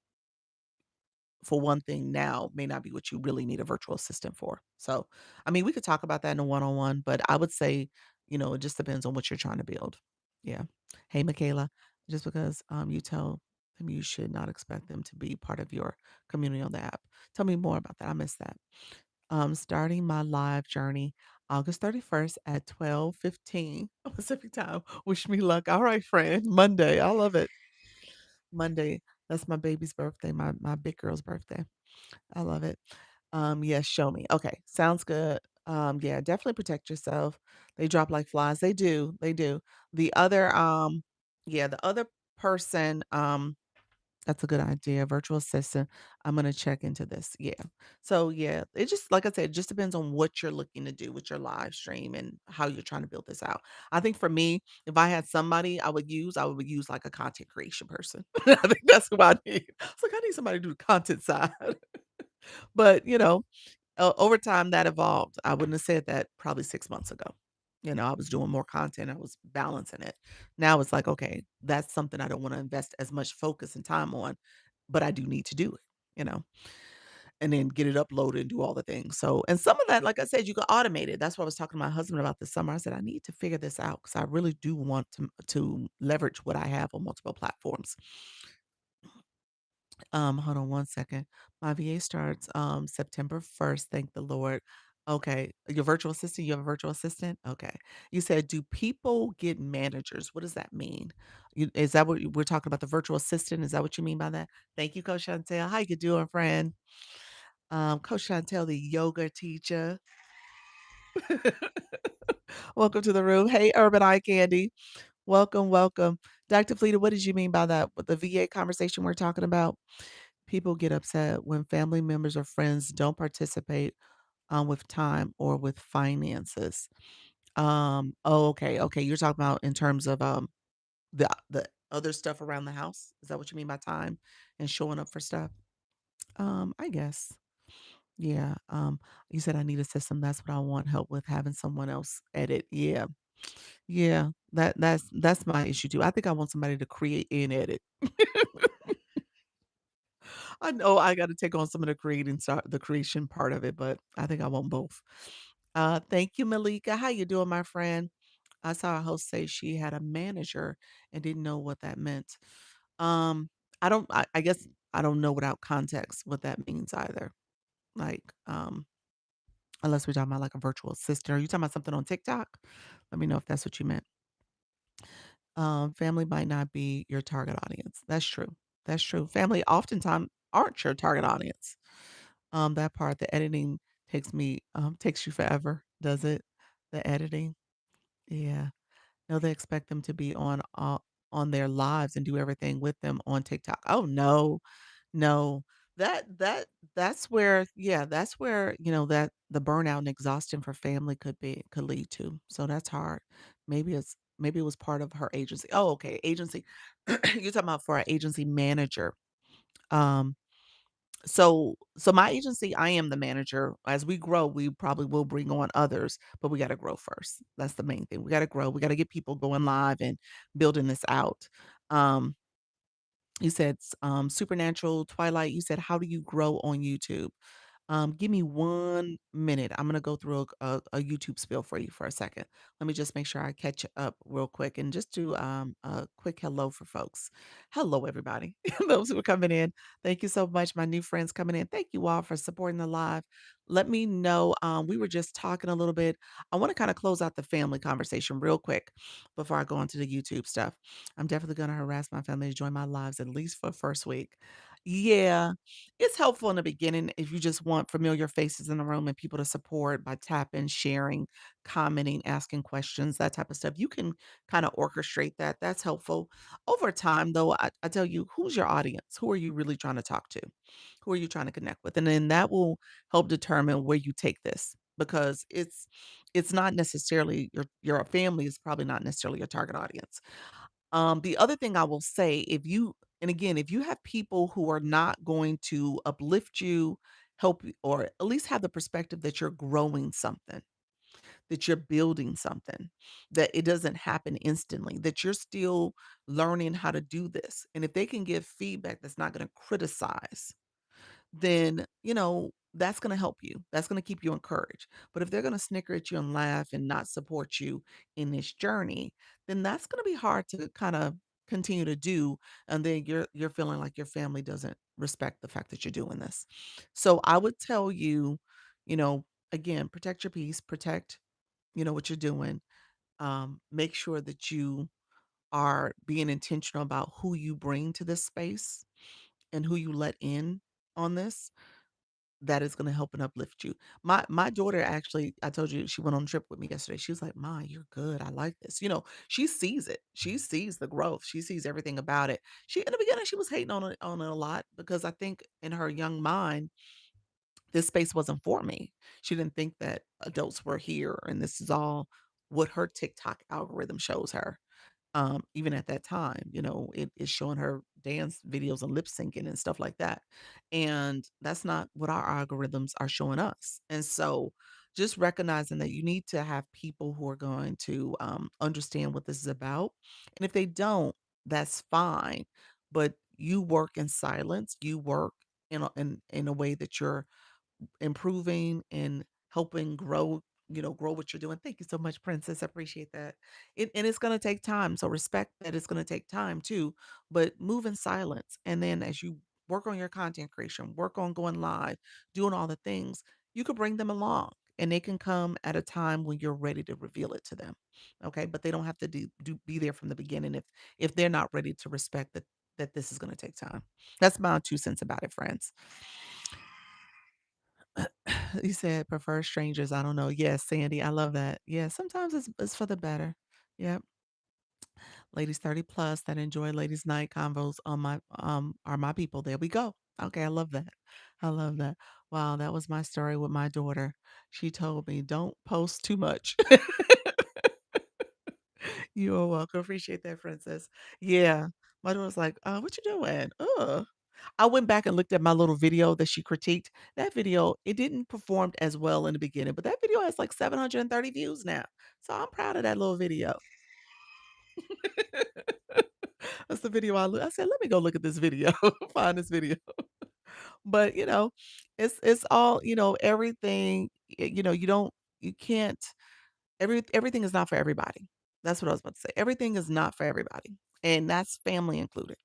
for one thing now may not be what you really need a virtual assistant for. So, I mean, we could talk about that in a one-on-one, but I would say, it just depends on what you're trying to build. Yeah. Hey, Michaela, just because you tell them you should not expect them to be part of your community on the app. Tell me more about that. I missed that. Starting my live journey August 31st at 12:15 Pacific time. Wish me luck. All right, friend. Monday. I love it. Monday. That's my baby's birthday, my big girl's birthday. I love it. Yes, show me. Okay, sounds good. Yeah, definitely protect yourself. They drop like flies. They do. They do. The other, yeah, the other person, That's a good idea. Virtual assistant. I'm gonna check into this. Yeah. So yeah, it just like I said, it just depends on what you're looking to do with your live stream and how you're trying to build this out. I think for me, if I had somebody I would use like a content creation person. I think that's who I need. It's like I need somebody to do the content side. But over time that evolved. I wouldn't have said that probably 6 months ago. I was doing more content. I was balancing it. Now it's like, okay, that's something I don't want to invest as much focus and time on, but I do need to do it, you know, and then get it uploaded and do all the things. So, and some of that, like I said, you can automate it. That's what I was talking to my husband about this summer. I said, I need to figure this out because I really do want to leverage what I have on multiple platforms. Hold on one second. My VA starts September 1st. Thank the Lord. Okay. Your virtual assistant, you have a virtual assistant? Okay. You said, do people get managers? What does that mean? Is that what we're talking about? The virtual assistant? Is that what you mean by that? Thank you, Coach Chantel. How you doing, friend? Coach Chantel, the yoga teacher. Welcome to the room. Hey, Urban Eye Candy. Welcome, welcome. Dr. Fleeta, what did you mean by that? With the VA conversation we're talking about? People get upset when family members or friends don't participate with time or with finances. Oh, okay, okay. You're talking about in terms of the other stuff around the house. Is that what you mean by time and showing up for stuff? I guess. Yeah. You said I need a system. That's what I want help with having someone else edit. Yeah. Yeah. That's my issue too. I think I want somebody to create and edit. I know I gotta take on some of the creation part of it, but I think I want both. Thank you, Malika. How you doing, my friend? I saw a host say she had a manager and didn't know what that meant. Um, I guess I don't know without context what that means either. Like, unless we're talking about like a virtual assistant. Are you talking about something on TikTok? Let me know if that's what you meant. Family might not be your target audience. That's true. That's true. Family oftentimes aren't your target audience. That part, the editing takes you forever, does it? The editing? Yeah. No, they expect them to be on their lives and do everything with them on TikTok. Oh, no. No. That's where yeah, that's where, that the burnout and exhaustion for family could lead to. So that's hard. Maybe it was part of her agency. Oh, okay, agency. You're talking about for an agency manager. Um so my agency, I am the manager. As we grow, we probably will bring on others, but we gotta grow first. That's the main thing. We gotta grow. We gotta get people going live and building this out. Um, you said Supernatural, Twilight. You said, how do you grow on YouTube? Give me 1 minute. I'm gonna go through a YouTube spiel for you for a second. Let me just make sure I catch up real quick and just do a quick hello for folks. Hello, everybody. Those who are coming in. Thank you so much. My new friends coming in. Thank you all for supporting the live. Let me know. We were just talking a little bit. I want to kind of close out the family conversation real quick before I go into the YouTube stuff. I'm definitely gonna harass my family to join my lives at least for first week. Yeah, it's helpful in the beginning if you just want familiar faces in the room and people to support by tapping, sharing, commenting, asking questions, that type of stuff. You can kind of orchestrate that. That's helpful. Over time, though, I tell you, who's your audience? Who are you really trying to talk to? Who are you trying to connect with? And then that will help determine where you take this because it's not necessarily your family is probably not necessarily your target audience. The other thing I will say, if you have people who are not going to uplift you, help you, or at least have the perspective that you're growing something, that you're building something, that it doesn't happen instantly, that you're still learning how to do this. And if they can give feedback that's not going to criticize, then, that's gonna help you. That's gonna keep you encouraged. But if they're gonna snicker at you and laugh and not support you in this journey, then that's gonna be hard to kinda continue to do, and then you're feeling like your family doesn't respect the fact that you're doing this. So I would tell you, you know, again, protect your peace, protect, what you're doing. Make sure that you are being intentional about who you bring to this space and who you let in on this that is gonna help and uplift you. My daughter actually, I told you she went on a trip with me yesterday. She was like, "Ma, you're good. I like this." She sees it. She sees the growth. She sees everything about it. She in the beginning, she was hating on it a lot because I think in her young mind, this space wasn't for me. She didn't think that adults were here and this is all what her TikTok algorithm shows her. Even at that time, it is showing her dance videos and lip syncing and stuff like that. And that's not what our algorithms are showing us. And so just recognizing that you need to have people who are going to understand what this is about. And if they don't, that's fine. But you work in silence, you work in a way that you're improving and helping grow what you're doing. Thank you so much, Princess. I appreciate that. And it's going to take time. So respect that it's going to take time too, but move in silence. And then as you work on your content creation, work on going live, doing all the things, you could bring them along and they can come at a time when you're ready to reveal it to them. Okay. But they don't have to be there from the beginning if they're not ready to respect that this is going to take time. That's my 2 cents about it, friends. You said prefer strangers. I don't know. Yes, Sandy, I love that. Yeah, sometimes it's for the better. Yep. Ladies 30 plus that enjoy ladies night convos on my are my people. There we go. Okay, I love that. I love that. Wow, that was my story with my daughter. She told me, "Don't post too much." You are welcome. Appreciate that, princess. Yeah. My daughter's like, what you doing? I went back and looked at my little video that she critiqued. That video, it didn't perform as well in the beginning, but that video has like 730 views now. So I'm proud of that little video. That's the video I said, let me go look at this video, find this video. But it's all, everything, you don't you can't everything is not for everybody. That's what I was about to say. Everything is not for everybody. And that's family included.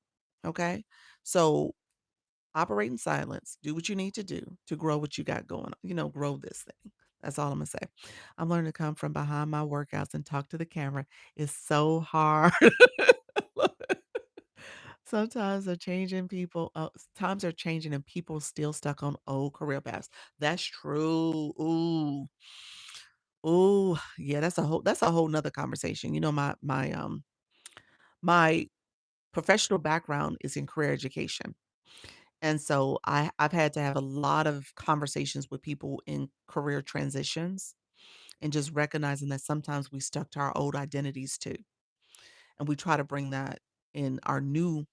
Okay. So operate in silence. Do what you need to do to grow what you got going on. Grow this thing. That's all I'm gonna say. I'm learning to come from behind my workouts and talk to the camera. It's so hard. Sometimes they're changing people. Times are changing and people still stuck on old career paths. That's true. Ooh, yeah, that's a whole nother conversation. My professional background is in career education. And so I've had to have a lot of conversations with people in career transitions and just recognizing that sometimes we stuck to our old identities too. And we try to bring that in our new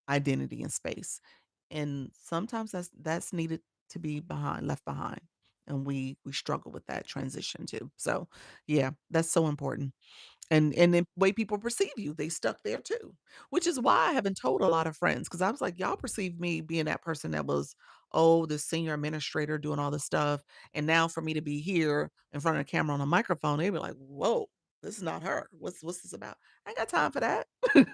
identity and space. And sometimes that's needed to be left behind. And we struggle with that transition too. So yeah, that's so important. And the way people perceive you, they stuck there too, which is why I haven't told a lot of friends because I was like, y'all perceive me being that person that was, oh, the senior administrator doing all this stuff. And now for me to be here in front of the camera on a microphone, they be like, whoa, this is not her. What's this about? I ain't got time for that. I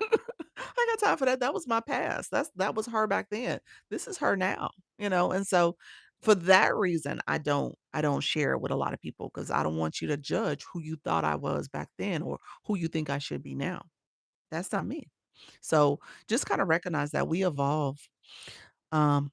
got time for that. That was my past. That was her back then. This is her now. And so for that reason, I don't share it with a lot of people because I don't want you to judge who you thought I was back then or who you think I should be now. That's not me. So just kind of recognize that we evolve. Um,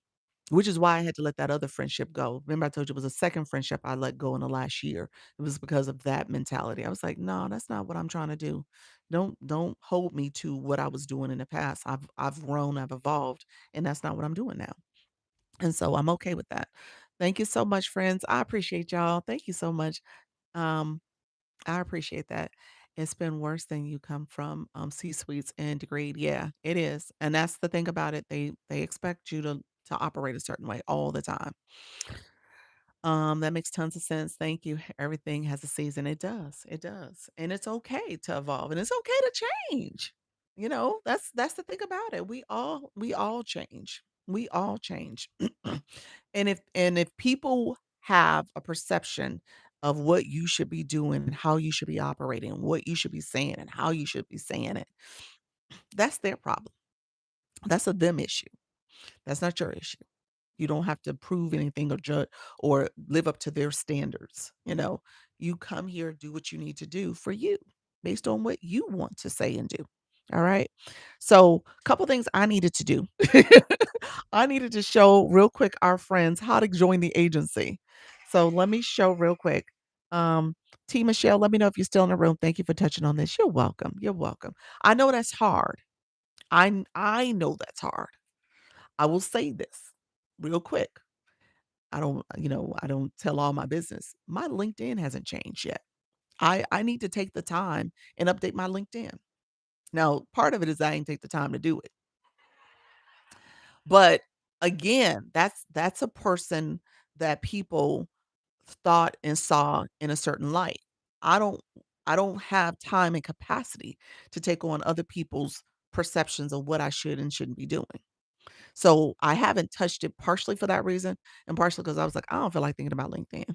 which is why I had to let that other friendship go. Remember, I told you it was a second friendship I let go in the last year. It was because of that mentality. I was like, no, that's not what I'm trying to do. Don't hold me to what I was doing in the past. I've grown, I've evolved, and that's not what I'm doing now. And so I'm okay with that. Thank you so much, friends. I appreciate y'all. Thank you so much. Um, I appreciate that. It's been worse than you come from C-suites and degrade. Yeah, it is. And that's the thing about it. They expect you to operate a certain way all the time. That makes tons of sense. Thank you. Everything has a season. It does. It does. And it's okay to evolve and it's okay to change. That's the thing about it. We all change. We all change. And if people have a perception of what you should be doing and how you should be operating, what you should be saying and how you should be saying it, that's their problem. That's a them issue. That's not your issue. You don't have to prove anything or judge or live up to their standards. You come here, do what you need to do for you based on what you want to say and do. All right. So, a couple things I needed to do. I needed to show real quick our friends how to join the agency. So, let me show real quick. Um, T. Michelle, let me know if you're still in the room. Thank you for touching on this. You're welcome. You're welcome. I know that's hard. I know that's hard. I will say this real quick. I don't tell all my business. My LinkedIn hasn't changed yet. I need to take the time and update my LinkedIn. Now, part of it is I didn't take the time to do it. But again, that's a person that people thought and saw in a certain light. I don't I don't have time and capacity to take on other people's perceptions of what I should and shouldn't be doing. So I haven't touched it partially for that reason and partially because I was like, I don't feel like thinking about LinkedIn.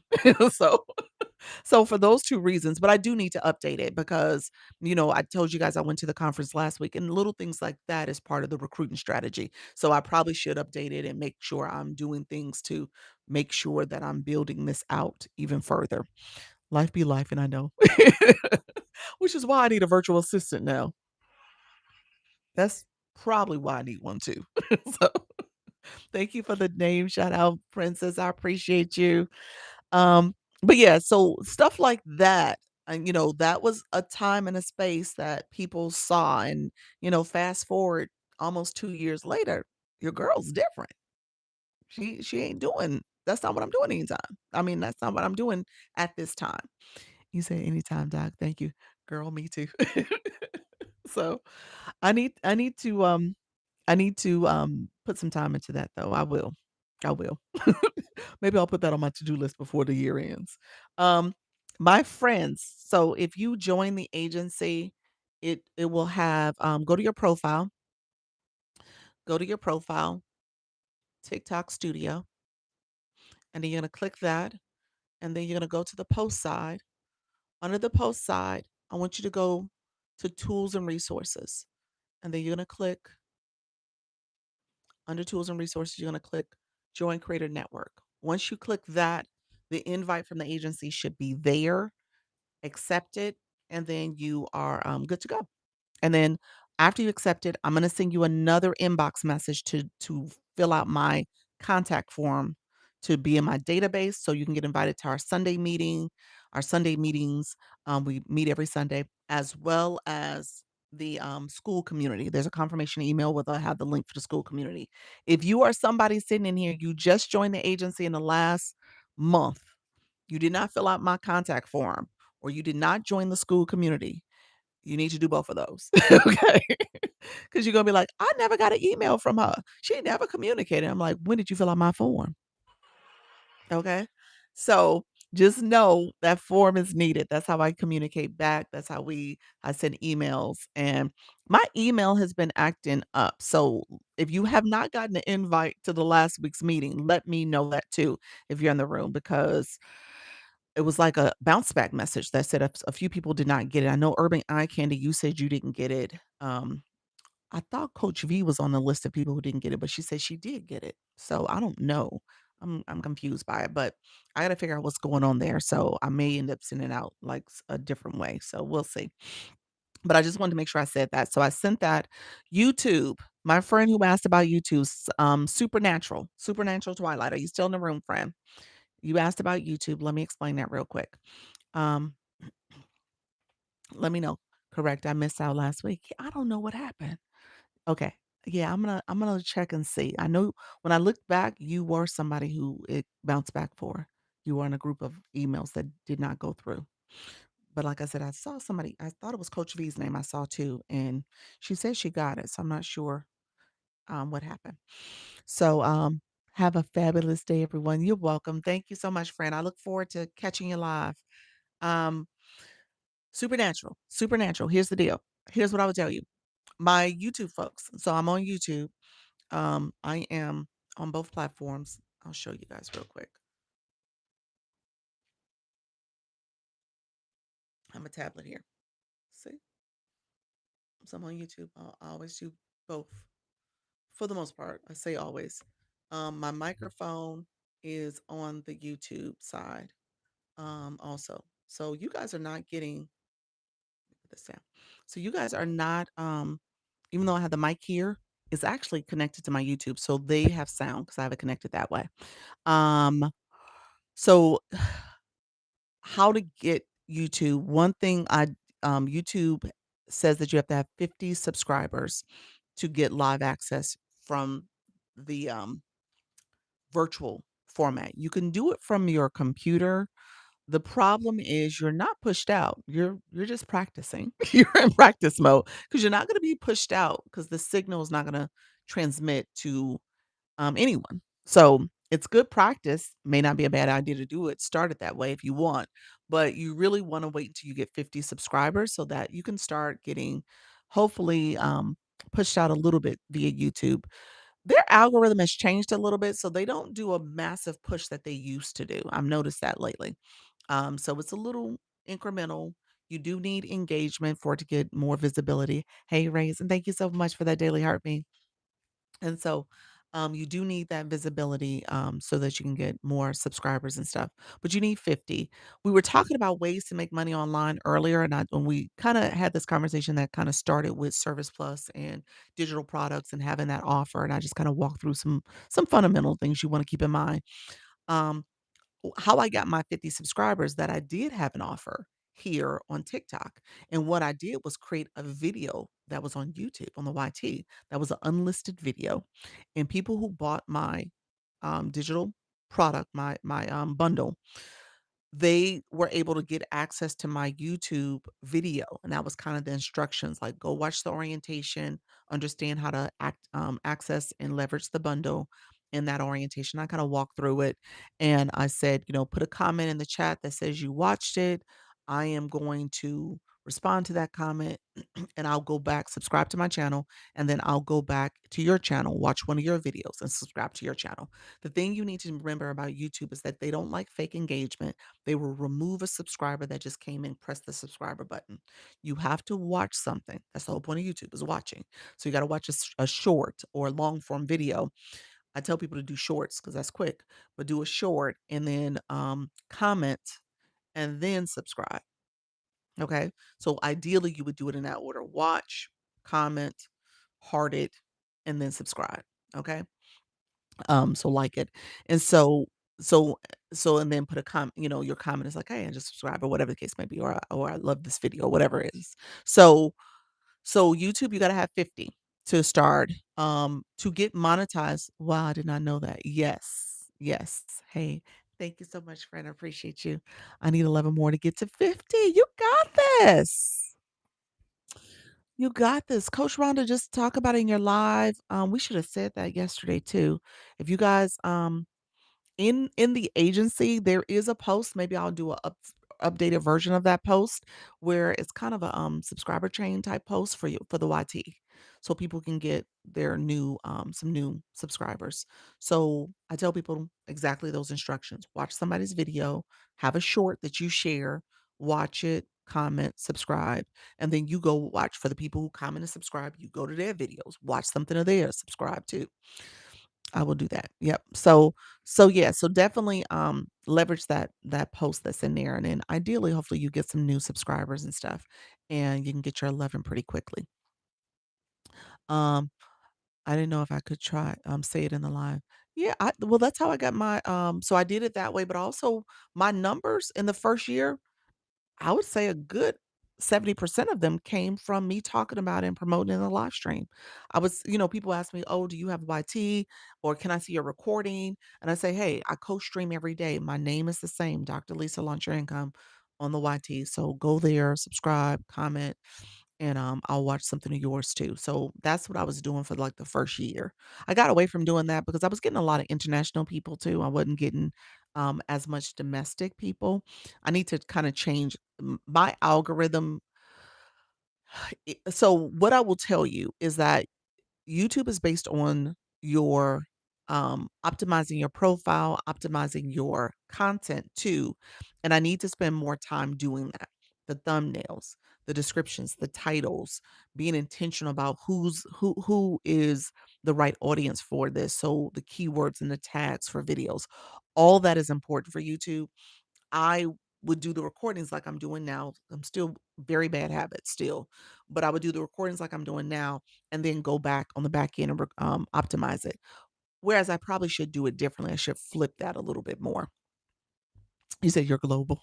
So for those 2 reasons, but I do need to update it because, I told you guys I went to the conference last week, and little things like that is part of the recruiting strategy. So I probably should update it and make sure I'm doing things to make sure that I'm building this out even further. Life be life, and I know. Which is why I need a virtual assistant now. That's probably why I need one too. So, thank you for the name shout out, princess. I appreciate you. Um, but yeah, so stuff like that, and that was a time and a space that people saw, and fast forward almost 2 years later, your girl's different. She ain't doing. That's not what I'm doing anytime. I mean, that's not what I'm doing at this time. You say anytime, doc. Thank you, girl. Me too. So I need to put some time into that though. I will. I will. Maybe I'll put that on my to-do list before the year ends. Um, my friends, so if you join the agency, it will have go to your profile, TikTok Studio, and then you're gonna click that, and then you're gonna go to the post side. Under the post side, I want you to go to tools and resources, and then you're gonna click under tools and resources, you're gonna click join creator network. Once you click that, the invite from the agency should be there, accept it, and then you are good to go. And then after you accept it, I'm gonna send you another inbox message to fill out my contact form to be in my database so you can get invited to our Sunday meeting, our Sunday meetings. We meet every Sunday, as well as the school community. There's a confirmation email where they'll have the link for the school community. If you are somebody sitting in here, you just joined the agency in the last month, you did not fill out my contact form, or you did not join the school community, you need to do both of those, okay? Because 'Cause you're gonna be like, "I never got an email from her. She never communicated." I'm like, "When did you fill out my form?" Okay? So, just know that form is needed. That's how I communicate back. That's how I send emails, and my email has been acting up. So, if you have not gotten an invite to the last week's meeting, let me know that too if you're in the room because it was like a bounce back message that said a few people did not get it. I know Urban Eye Candy, you said you didn't get it. I thought Coach V was on the list of people who didn't get it, but she said she did get it. So I don't know. I'm confused by it, but I got to figure out what's going on there. So I may end up sending it out like a different way. So we'll see. But I just wanted to make sure I said that. So I sent that. YouTube. My friend who asked about YouTube, Supernatural Twilight. Are you still in the room, friend? You asked about YouTube. Let me explain that real quick. Um, let me know. Correct. I missed out last week. I don't know what happened. Okay. Yeah, I'm gonna check and see. I know when I looked back, you were somebody who it bounced back for. You were in a group of emails that did not go through. But like I said, I saw somebody, I thought it was Coach V's name I saw too, and she said she got it. So I'm not sure what happened. So have a fabulous day, everyone. You're welcome. Thank you so much, friend. I look forward to catching you live. Um, Supernatural. Supernatural. Here's the deal. Here's what I would tell you. My YouTube folks. So I'm on YouTube. I am on both platforms. I'll show you guys real quick. I'm a tablet here. See? So I'm on YouTube. I always do both for the most part. I say always. My microphone is on the YouTube side also. So you guys are not getting put this down. So you guys are not, even though I have the mic here, it's actually connected to my YouTube, so they have sound because I have it connected that way. Um, so how to get YouTube? One thing YouTube says that you have to have 50 subscribers to get live access from the virtual format. You can do it from your computer. The problem is you're not pushed out. You're just practicing. You're in practice mode because you're not going to be pushed out because the signal is not going to transmit to anyone. So it's good practice. May not be a bad idea to do it. Start it that way if you want, but you really want to wait until you get 50 subscribers so that you can start getting, hopefully, pushed out a little bit via YouTube. Their algorithm has changed a little bit, so they don't do a massive push that they used to do. I've noticed that lately. So it's a little incremental. You do need engagement for it to get more visibility. Hey, Raise, and thank you so much for that daily heartbeat. And so, you do need that visibility, so that you can get more subscribers and stuff, but you need 50. We were talking about ways to make money online earlier, and when we kind of had this conversation that kind of started with Service Plus and digital products and having that offer, and I just kind of walked through some fundamental things you want to keep in mind. Um, how I got my 50 subscribers that I did have an offer here on TikTok. And what I did was create a video that was on YouTube on the YT that was an unlisted video. And people who bought my digital product, my bundle, they were able to get access to my YouTube video, and that was kind of the instructions, like, go watch the orientation, understand how to access and leverage the bundle in that orientation. I kinda walked through it, and I said, "Put a comment in the chat that says you watched it. I am going to respond to that comment, and I'll go back, subscribe to my channel, and then I'll go back to your channel, watch one of your videos, and subscribe to your channel." The thing you need to remember about YouTube is that they don't like fake engagement. They will remove a subscriber that just came in, press the subscriber button. You have to watch something. That's the whole point of YouTube is watching. So you got to watch a short or long form video. I tell people to do shorts because that's quick, but do a short and then comment and then subscribe. Okay. So ideally, you would do it in that order: watch, comment, heart it, and then subscribe. Okay. So like it. And so so and then put a your comment is like, "Hey, I just subscribe," or whatever the case may be, or "I love this video," whatever it is. So YouTube, you gotta have 50 to start. To get monetized. Wow, I did not know that. Yes. Yes. Hey, thank you so much, friend. I appreciate you. I need 11 more to get to 50. You got this. You got this. Coach Rhonda, just talk about it in your live. We should have said that yesterday too. If you guys in the agency, there is a post, maybe I'll do a updated version of that post where it's kind of a, subscriber chain type post for you for the YT, so people can get their new, some new subscribers. So, I tell people exactly those instructions. Watch somebody's video, have a short that you share, watch it, comment, subscribe, and then you go watch for the people who comment and subscribe, you go to their videos, watch something of theirs, subscribe too. I will do that. Yep. So yeah, so definitely leverage that post that's in there, and then ideally hopefully you get some new subscribers and stuff and you can get your 11 pretty quickly. Um I didn't know if I could try say it in the live. Yeah, well that's how I got my so I did it that way, but also my numbers in the first year, I would say a good 70% of them came from me talking about it and promoting in the live stream. People ask me, "Oh, do you have YT or can I see your recording?" And I say, "Hey, I co-stream every day. My name is the same, Dr. Lisa Launch Your Income on the YT. So go there, subscribe, comment, and I'll watch something of yours too." So that's what I was doing for like the first year. I got away from doing that because I was getting a lot of international people too. I wasn't getting as much domestic people. I need to kind of change my algorithm. So what I will tell you is that YouTube is based on your optimizing your profile, optimizing your content too. And I need to spend more time doing that. The thumbnails, the descriptions, the titles, being intentional about who is the right audience for this. So the keywords and the tags for videos. All that is important for YouTube. I would do the recordings like I'm doing now. I'm still very bad habit still, but I would do the recordings like I'm doing now and then go back on the back end and optimize it. Whereas I probably should do it differently. I should flip that a little bit more. You said you're global.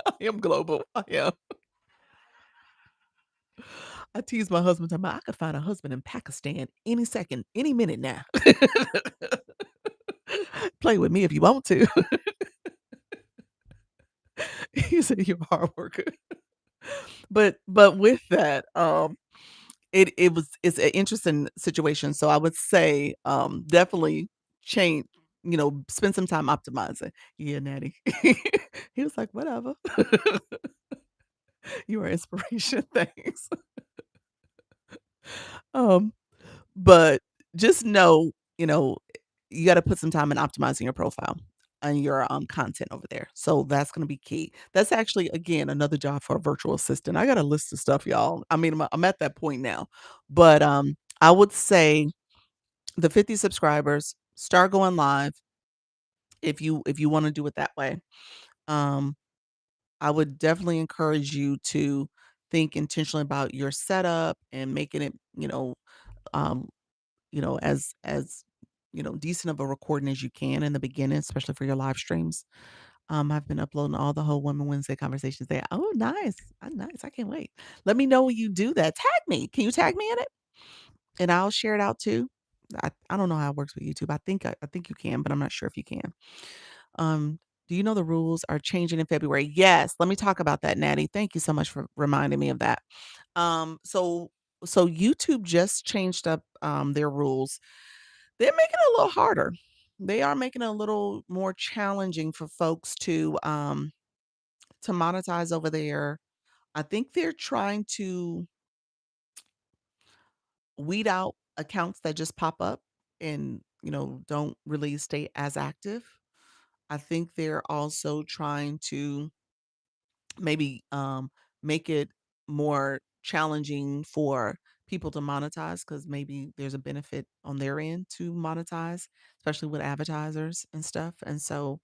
I am global. I am. I tease my husband talking about I could find a husband in Pakistan any second, any minute now. Play with me if you want to. He said you're a hard worker. But with that, it's an interesting situation. So I would say definitely change, spend some time optimizing. Yeah, Natty. He was like, whatever. You are inspiration. Thanks. Um, but just know, you know, you gotta put some time in optimizing your profile and your, content over there. So that's gonna be key. That's actually, again, another job for a virtual assistant. I got a list of stuff, y'all. I mean, I'm at that point now. But, I would say the 50 subscribers, start going live if you wanna do it that way. Um, I would definitely encourage you to think intentionally about your setup and making it, um as decent of a recording as you can in the beginning, especially for your live streams. I've been uploading all the whole Women Wednesday conversations there. Oh, nice. Nice. I can't wait. Let me know when you do that. Tag me. Can you tag me in it? And I'll share it out too. I don't know how it works with YouTube. I think you can, but I'm not sure if you can. Um, do you know the rules are changing in February? Yes. Let me talk about that, Natty. Thank you so much for reminding me of that. So YouTube just changed up their rules. They're making it a little harder. They are making it a little more challenging for folks to monetize over there. I think they're trying to weed out accounts that just pop up and, don't really stay as active. I think they're also trying to maybe make it more challenging for people to monetize because maybe there's a benefit on their end to monetize, especially with advertisers and stuff. And so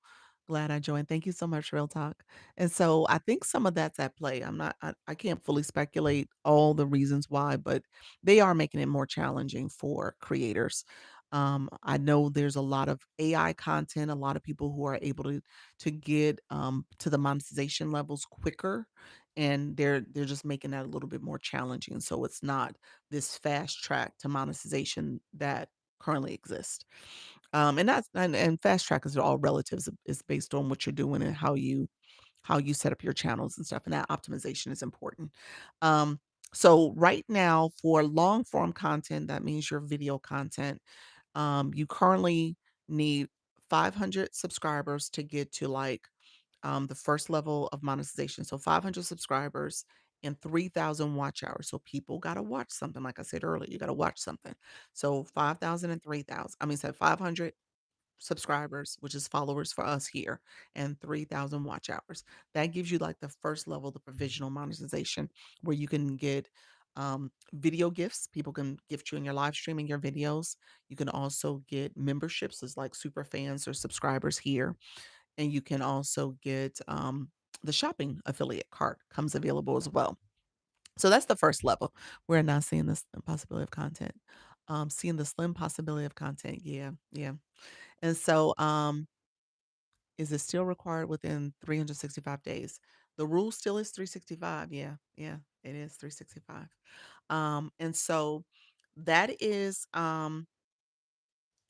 glad I joined. Thank you so much, Real Talk. And so I think some of that's at play. I can't fully speculate all the reasons why, but they are making it more challenging for creators. I know there's a lot of AI content, a lot of people who are able to get to the monetization levels quicker, and they're just making that a little bit more challenging. So it's not this fast track to monetization that currently exists. And fast track is all relatives. It's based on what you're doing and how you set up your channels and stuff, and that optimization is important. Um, so right now for long form content, that means your video content, you currently need 500 subscribers to get to like the first level of monetization. So 500 subscribers and 3,000 watch hours. So people got to watch something. Like I said earlier, you got to watch something. So 5,000 and 3,000. I mean, said 500 subscribers, which is followers for us here, and 3,000 watch hours. That gives you like the first level, the provisional monetization, where you can get video gifts. People can gift you in your live streaming your videos. You can also get memberships as like super fans or subscribers here. And you can also get the shopping affiliate cart comes available as well. So that's the first level. We're now seeing this possibility of content. Seeing the slim possibility of content. Yeah, yeah. And so, is it still required within 365 days? The rule still is 365. Yeah, yeah, it is 365. And so that is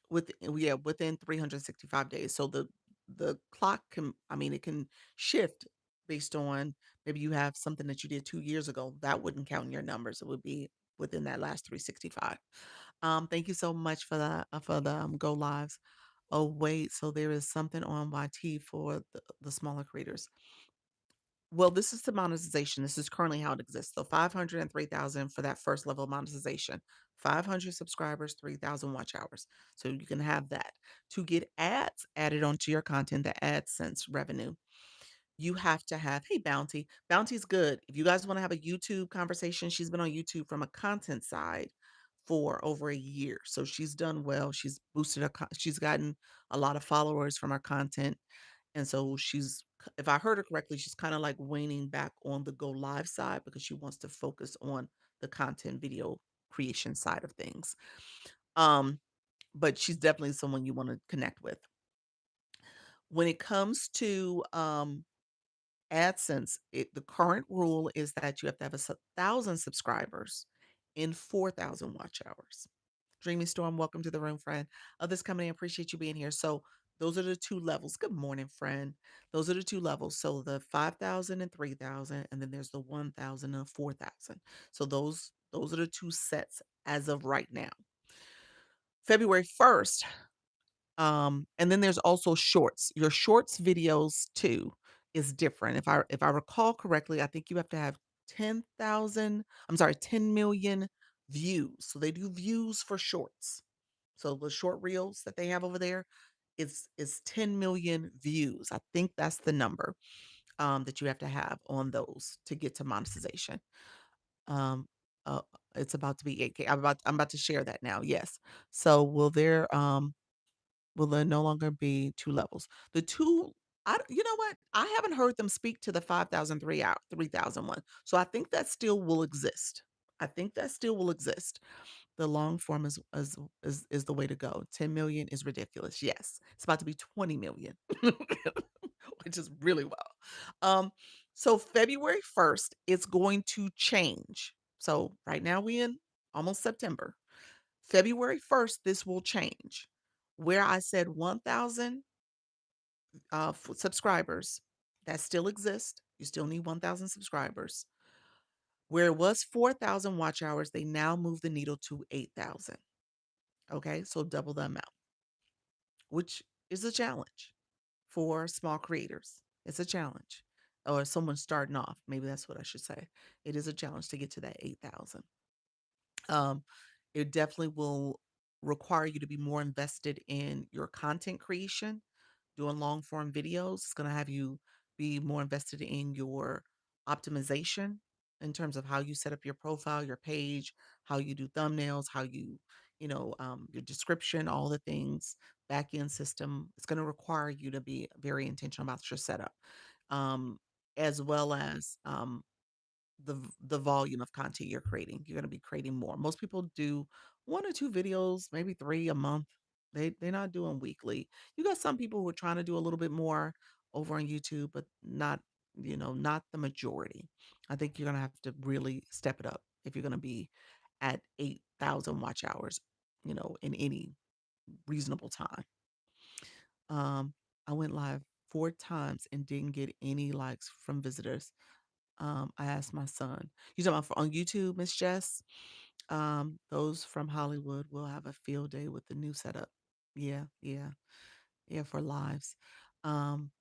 within 365 days. So the clock can, I mean, it can shift based on maybe you have something that you did 2 years ago. That wouldn't count in your numbers. It would be within that last 365. Thank you so much for the go lives. Oh, wait, so there is something on YT for the smaller creators. Well, this is the monetization. This is currently how it exists. So 500 and 3,000 for that first level of monetization. 500 subscribers, 3,000 watch hours. So you can have that. To get ads added onto your content, the AdSense revenue, you have to have, hey, Bounty. Bounty's good. If you guys want to have a YouTube conversation, she's been on YouTube from a content side for over a year. So she's done well. She's boosted she's gotten a lot of followers from her content. And so she's if I heard her correctly, she's kind of like waning back on the go live side because she wants to focus on the content video creation side of things. Um, but she's definitely someone you want to connect with. When it comes to AdSense, the current rule is that you have to have 1,000 subscribers in 4,000 watch hours. Dreamy Storm, welcome to the room, friend. Others coming in, appreciate you being here. So those are the two levels. Good morning, friend. Those are the two levels. So the 5,000 and 3,000, and then there's the 1,000 and 4,000. So those are the two sets as of right now. February 1st, and then there's also shorts. Your shorts videos too is different. If I recall correctly, I think you have to have 10,000, I'm sorry, 10 million views. So they do views for shorts. So the short reels that they have over there is 10 million views. I think that's the number that you have to have on those to get to monetization. Um uh, it's about to be 8K. I'm about to share that now. Yes. So will there no longer be 2 levels? The 2 you know what? I haven't heard them speak to the 5,003 out 3,001, so I think that still will exist. I think that still will exist. The long form is the way to go. 10,000,000 is ridiculous. Yes. It's about to be 20,000,000, which is really well. Um, so February 1st, it's going to change. So right now we in almost September. February 1st, this will change. Where I said 1,000 subscribers, that still exists. You still need 1,000 subscribers. Where it was 4,000 watch hours, they now move the needle to 8,000. Okay, so double the amount, which is a challenge for small creators. It's a challenge. Or someone starting off. Maybe that's what I should say. It is a challenge to get to that 8,000. Um, it definitely will require you to be more invested in your content creation, doing long form videos. It's going to have you be more invested in your optimization in terms of how you set up your profile, your page, how you do thumbnails, how your description, all the things, back end system. It's going to require you to be very intentional about your setup, um, as well as the volume of content you're creating. You're gonna be creating more. Most people do 1 or 2 videos, maybe 3 a month. They're not doing weekly. You got some people who are trying to do a little bit more over on YouTube, but not the majority. I think you're gonna have to really step it up if you're gonna be at 8,000 watch hours, in any reasonable time. Um, I went live 4 times and didn't get any likes from visitors. I asked my son. You talking about on YouTube, Miss Jess? Those from Hollywood will have a field day with the new setup. Yeah, yeah, yeah, for lives. Um,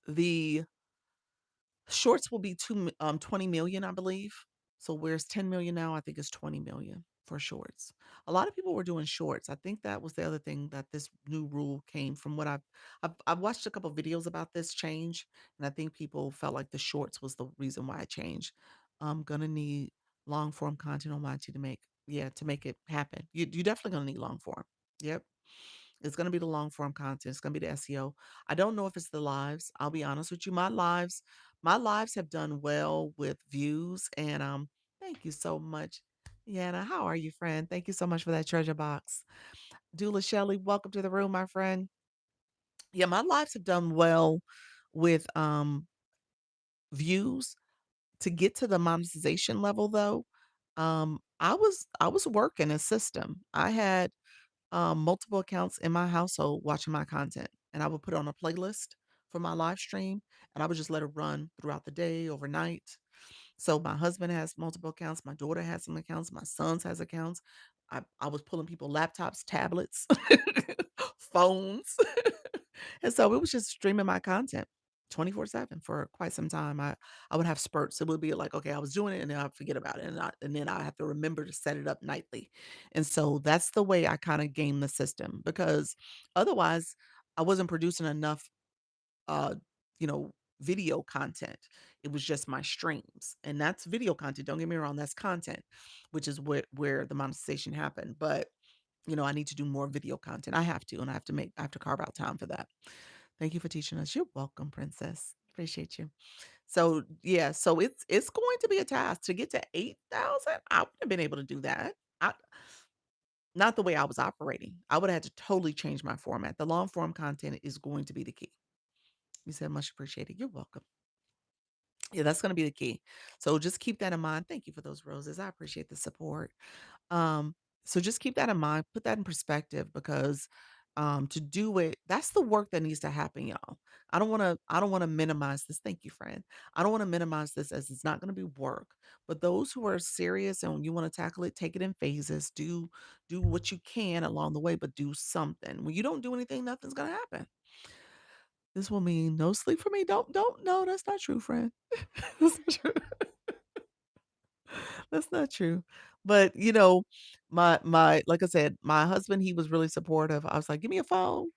the shorts will be 20 million, I believe. So where's 10 million now, I think it's 20 million for shorts. A lot of people were doing shorts. I think that was the other thing that this new rule came from. What I've watched a couple videos about this change, and I think people felt like the shorts was the reason why it changed. I'm gonna need long form content on YT to make it happen. You definitely gonna need long form. Yep. It's gonna be the long form content. It's gonna be the SEO. I don't know if it's the lives. I'll be honest with you. My lives have done well with views, and thank you so much. Yana, how are you, friend? Thank you so much for that treasure box. Dula Shelley, welcome to the room, my friend. Yeah, my lives have done well with views. To get to the monetization level though, I was working a system. I had multiple accounts in my household watching my content. And I would put it on a playlist for my live stream and I would just let it run throughout the day, overnight. So my husband has multiple accounts, my daughter has some accounts, my sons has accounts. I was pulling people laptops, tablets, phones. And so it was just streaming my content 24/7 for quite some time. I would have spurts. It would be like, okay, I was doing it and then I'd forget about it. And then I have to remember to set it up nightly. And so that's the way I kind of game the system because otherwise I wasn't producing enough uh, you know, video content. It was just my streams. And that's video content. Don't get me wrong, that's content, which is where the monetization happened. But I need to do more video content. I have to, and I have to carve out time for that. Thank you for teaching us. You're welcome, princess. Appreciate you. So, yeah, so it's going to be a task to get to 8,000. I wouldn't have been able to do that. I Not the way I was operating. I would have had to totally change my format. The long form content is going to be the key. You said much appreciated. You're welcome. Yeah, that's gonna be the key. So just keep that in mind. Thank you for those roses. I appreciate the support. Um, so just keep that in mind, put that in perspective because to do it, that's the work that needs to happen, y'all. I don't want to minimize this. Thank you, friend. I don't want to minimize this as it's not going to be work. But those who are serious and you want to tackle it, take it in phases. Do what you can along the way, but do something. When you don't do anything, nothing's gonna happen. This will mean no sleep for me. Don't no, that's not true, friend. That's not true. That's not true. But, my like I said, my husband, he was really supportive. I was like, "Give me a phone.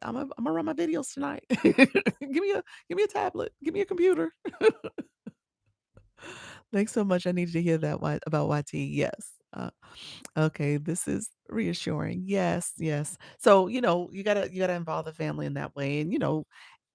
Imma run my videos tonight. Give me a tablet. Give me a computer." Thanks so much. I needed to hear that about YT. Yes. Okay, this is reassuring. Yes, yes. So, you gotta involve the family in that way, and,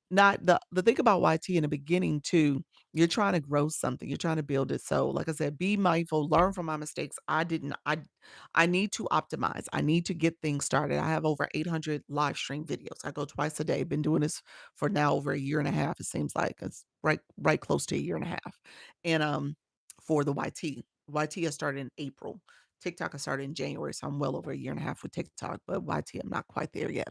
not the thing about YT in the beginning too, you're trying to grow something, you're trying to build it, so, like I said, be mindful, learn from my mistakes. I need to optimize, I need to get things started. I have over 800 live stream videos. I go twice a day, been doing this for now over a year and a half, it seems like. It's right close to a year and a half, and, for the YT. YT I started in April. TikTok I started in January, so I'm well over a year and a half with TikTok, but YT, I'm not quite there yet.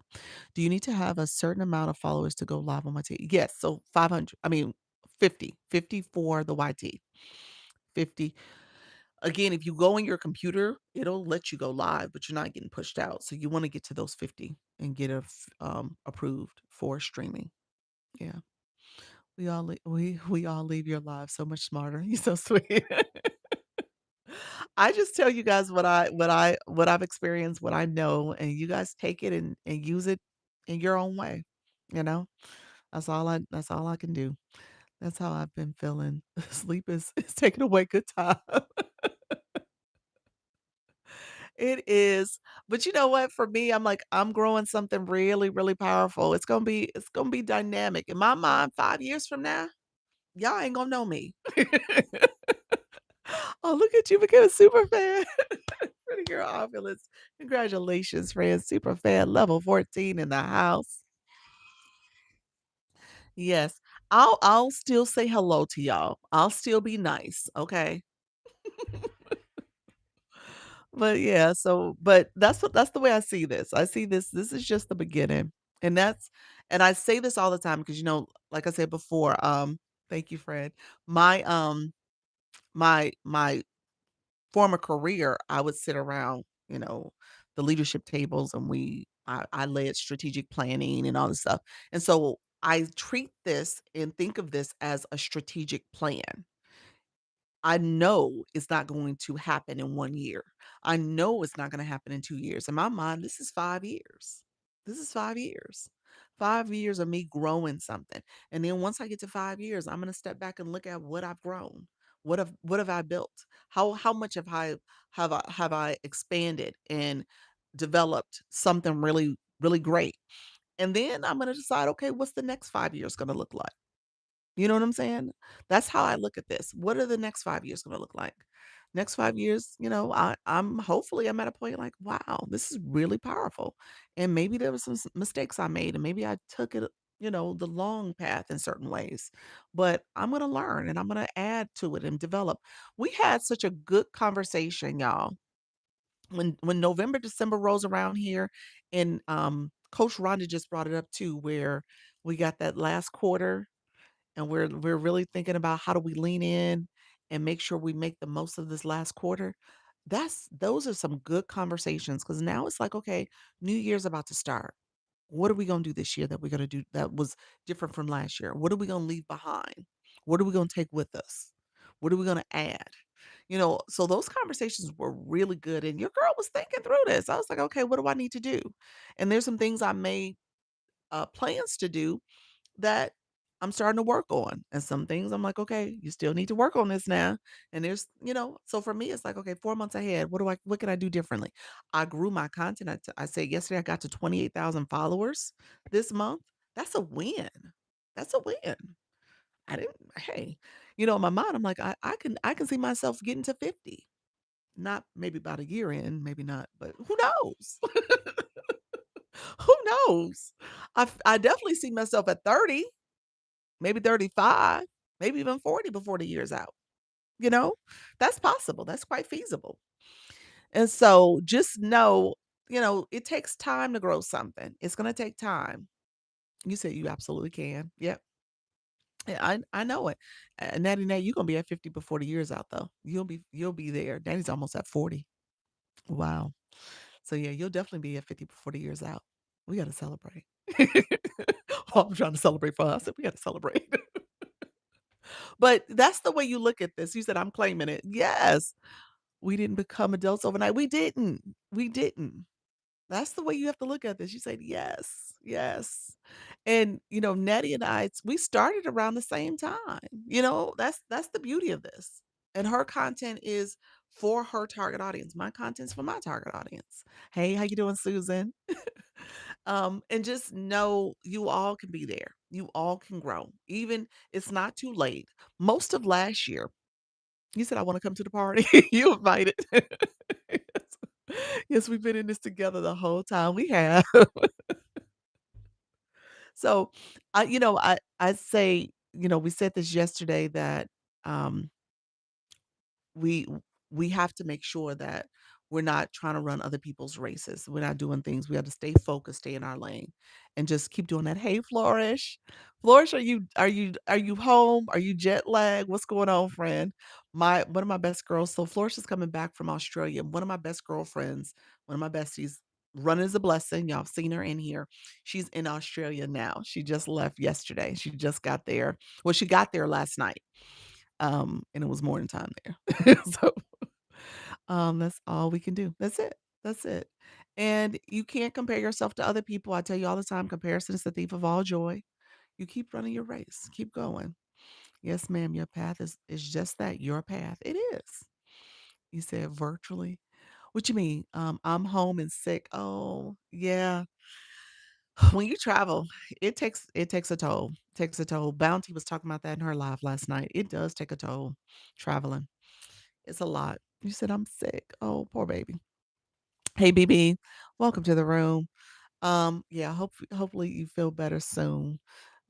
Do you need to have a certain amount of followers to go live on my T? Yes, so 500, I mean, 50 for the YT, 50. Again, if you go on your computer, it'll let you go live, but you're not getting pushed out. So you wanna get to those 50 and get approved for streaming. Yeah. We all leave your lives so much smarter. You're so sweet. I just tell you guys what I've experienced, what I know, and you guys take it and use it in your own way, you know? That's all I can do. That's how I've been feeling. Sleep is taking away good time. It is. But you know what? For me, I'm like, I'm growing something really, really powerful. It's gonna be dynamic. In my mind, 5 years from now, y'all ain't gonna know me. Oh, look at you became a super fan. Pretty girl opulence. Congratulations, friend. Super fan level 14 in the house. Yes. I'll still say hello to y'all. I'll still be nice, okay? But yeah, but that's the way I see this. I see this is just the beginning. And I say this all the time because like I said before, thank you, Fred. My my former career, I would sit around, the leadership tables and I led strategic planning and all this stuff. And so I treat this and think of this as a strategic plan. I know it's not going to happen in 1 year. I know it's not gonna happen in 2 years. In my mind, this is 5 years. This is 5 years. 5 years of me growing something, and then once I get to 5 years, I'm gonna step back and look at what I've grown. What have I built? How much have I expanded and developed something really, really great? And then I'm gonna decide, "Okay, what's the next 5 years gonna look like?" You know what I'm saying? That's how I look at this. What are the next 5 years gonna look like? Next 5 years, I'm at a point like, wow, this is really powerful. And maybe there were some mistakes I made, and maybe I took it, the long path in certain ways. But I'm gonna learn and I'm gonna add to it and develop. We had such a good conversation, y'all. When November, December rolls around here, and Coach Rhonda just brought it up too, where we got that last quarter and we're really thinking about how do we lean in and make sure we make the most of this last quarter. Those are some good conversations because now it's like, okay, New Year's about to start. What are we gonna do this year that we're gonna do that was different from last year? What are we gonna leave behind? What are we gonna take with us? What are we gonna add? So those conversations were really good. And your girl was thinking through this. I was like, okay, what do I need to do? And there's some things I made plans to do that I'm starting to work on. And some things I'm like, okay, you still need to work on this now. And so for me, it's like, okay, 4 months ahead, what can I do differently? I grew my content. I said yesterday I got to 28,000 followers this month. That's a win. That's a win. I didn't hey, in my mind, I'm like, I can see myself getting to 50. Not maybe about a year in, maybe not, but who knows? Who knows? I definitely see myself at 30, maybe 35, maybe even 40 before the year's out, you know? That's possible, that's quite feasible. And so just know, it takes time to grow something. It's gonna take time. You said you absolutely can. Yep. Yeah, I know it. Natty Nat, you're gonna be at 50 before the year's out though. You'll be there. Danny's almost at 40. Wow. So yeah, you'll definitely be at 50 before the year's out. We gotta celebrate. Oh, I'm trying to celebrate for us. We gotta celebrate. But that's the way you look at this. You said I'm claiming it. Yes. We didn't become adults overnight. We didn't. We didn't. That's the way you have to look at this. You said, "Yes, yes." And, Nettie and I, we started around the same time. That's the beauty of this. And her content is for her target audience. My content's for my target audience. Hey, how you doing, Susan? And just know you all can be there. You all can grow. Even it's not too late. Most of last year, you said, "I wanna come to the party." You invited. Yes. Yes, we've been in this together the whole time. We have. So, I say, we said this yesterday that, um we we have to make sure that we're not trying to run other people's races. We're not doing things. We have to stay focused, stay in our lane, and just keep doing that. Hey, Flourish. Flourish, are you home? Are you jet lagged? What's going on, friend? My One of my best girls. So Flourish is coming back from Australia. One of my best girlfriends, one of my besties, running is a blessing. Y'all have seen her in here. She's in Australia now. She just left yesterday. She just got there. Well, she got there last night. And it was morning time there. So, that's all we can do. That's it. That's it. And you can't compare yourself to other people. I tell you all the time, comparison is the thief of all joy. You keep running your race. Keep going. Yes, ma'am. Your path is just that, your path. It is. You said virtually. What you mean? I'm home and sick. Oh, yeah. When you travel, it takes a toll. Takes a toll. Bounty was talking about that in her live last night. It does take a toll traveling. It's a lot. You said, "I'm sick." Oh, poor baby. Hey, BB, welcome to the room. Yeah, hopefully you feel better soon.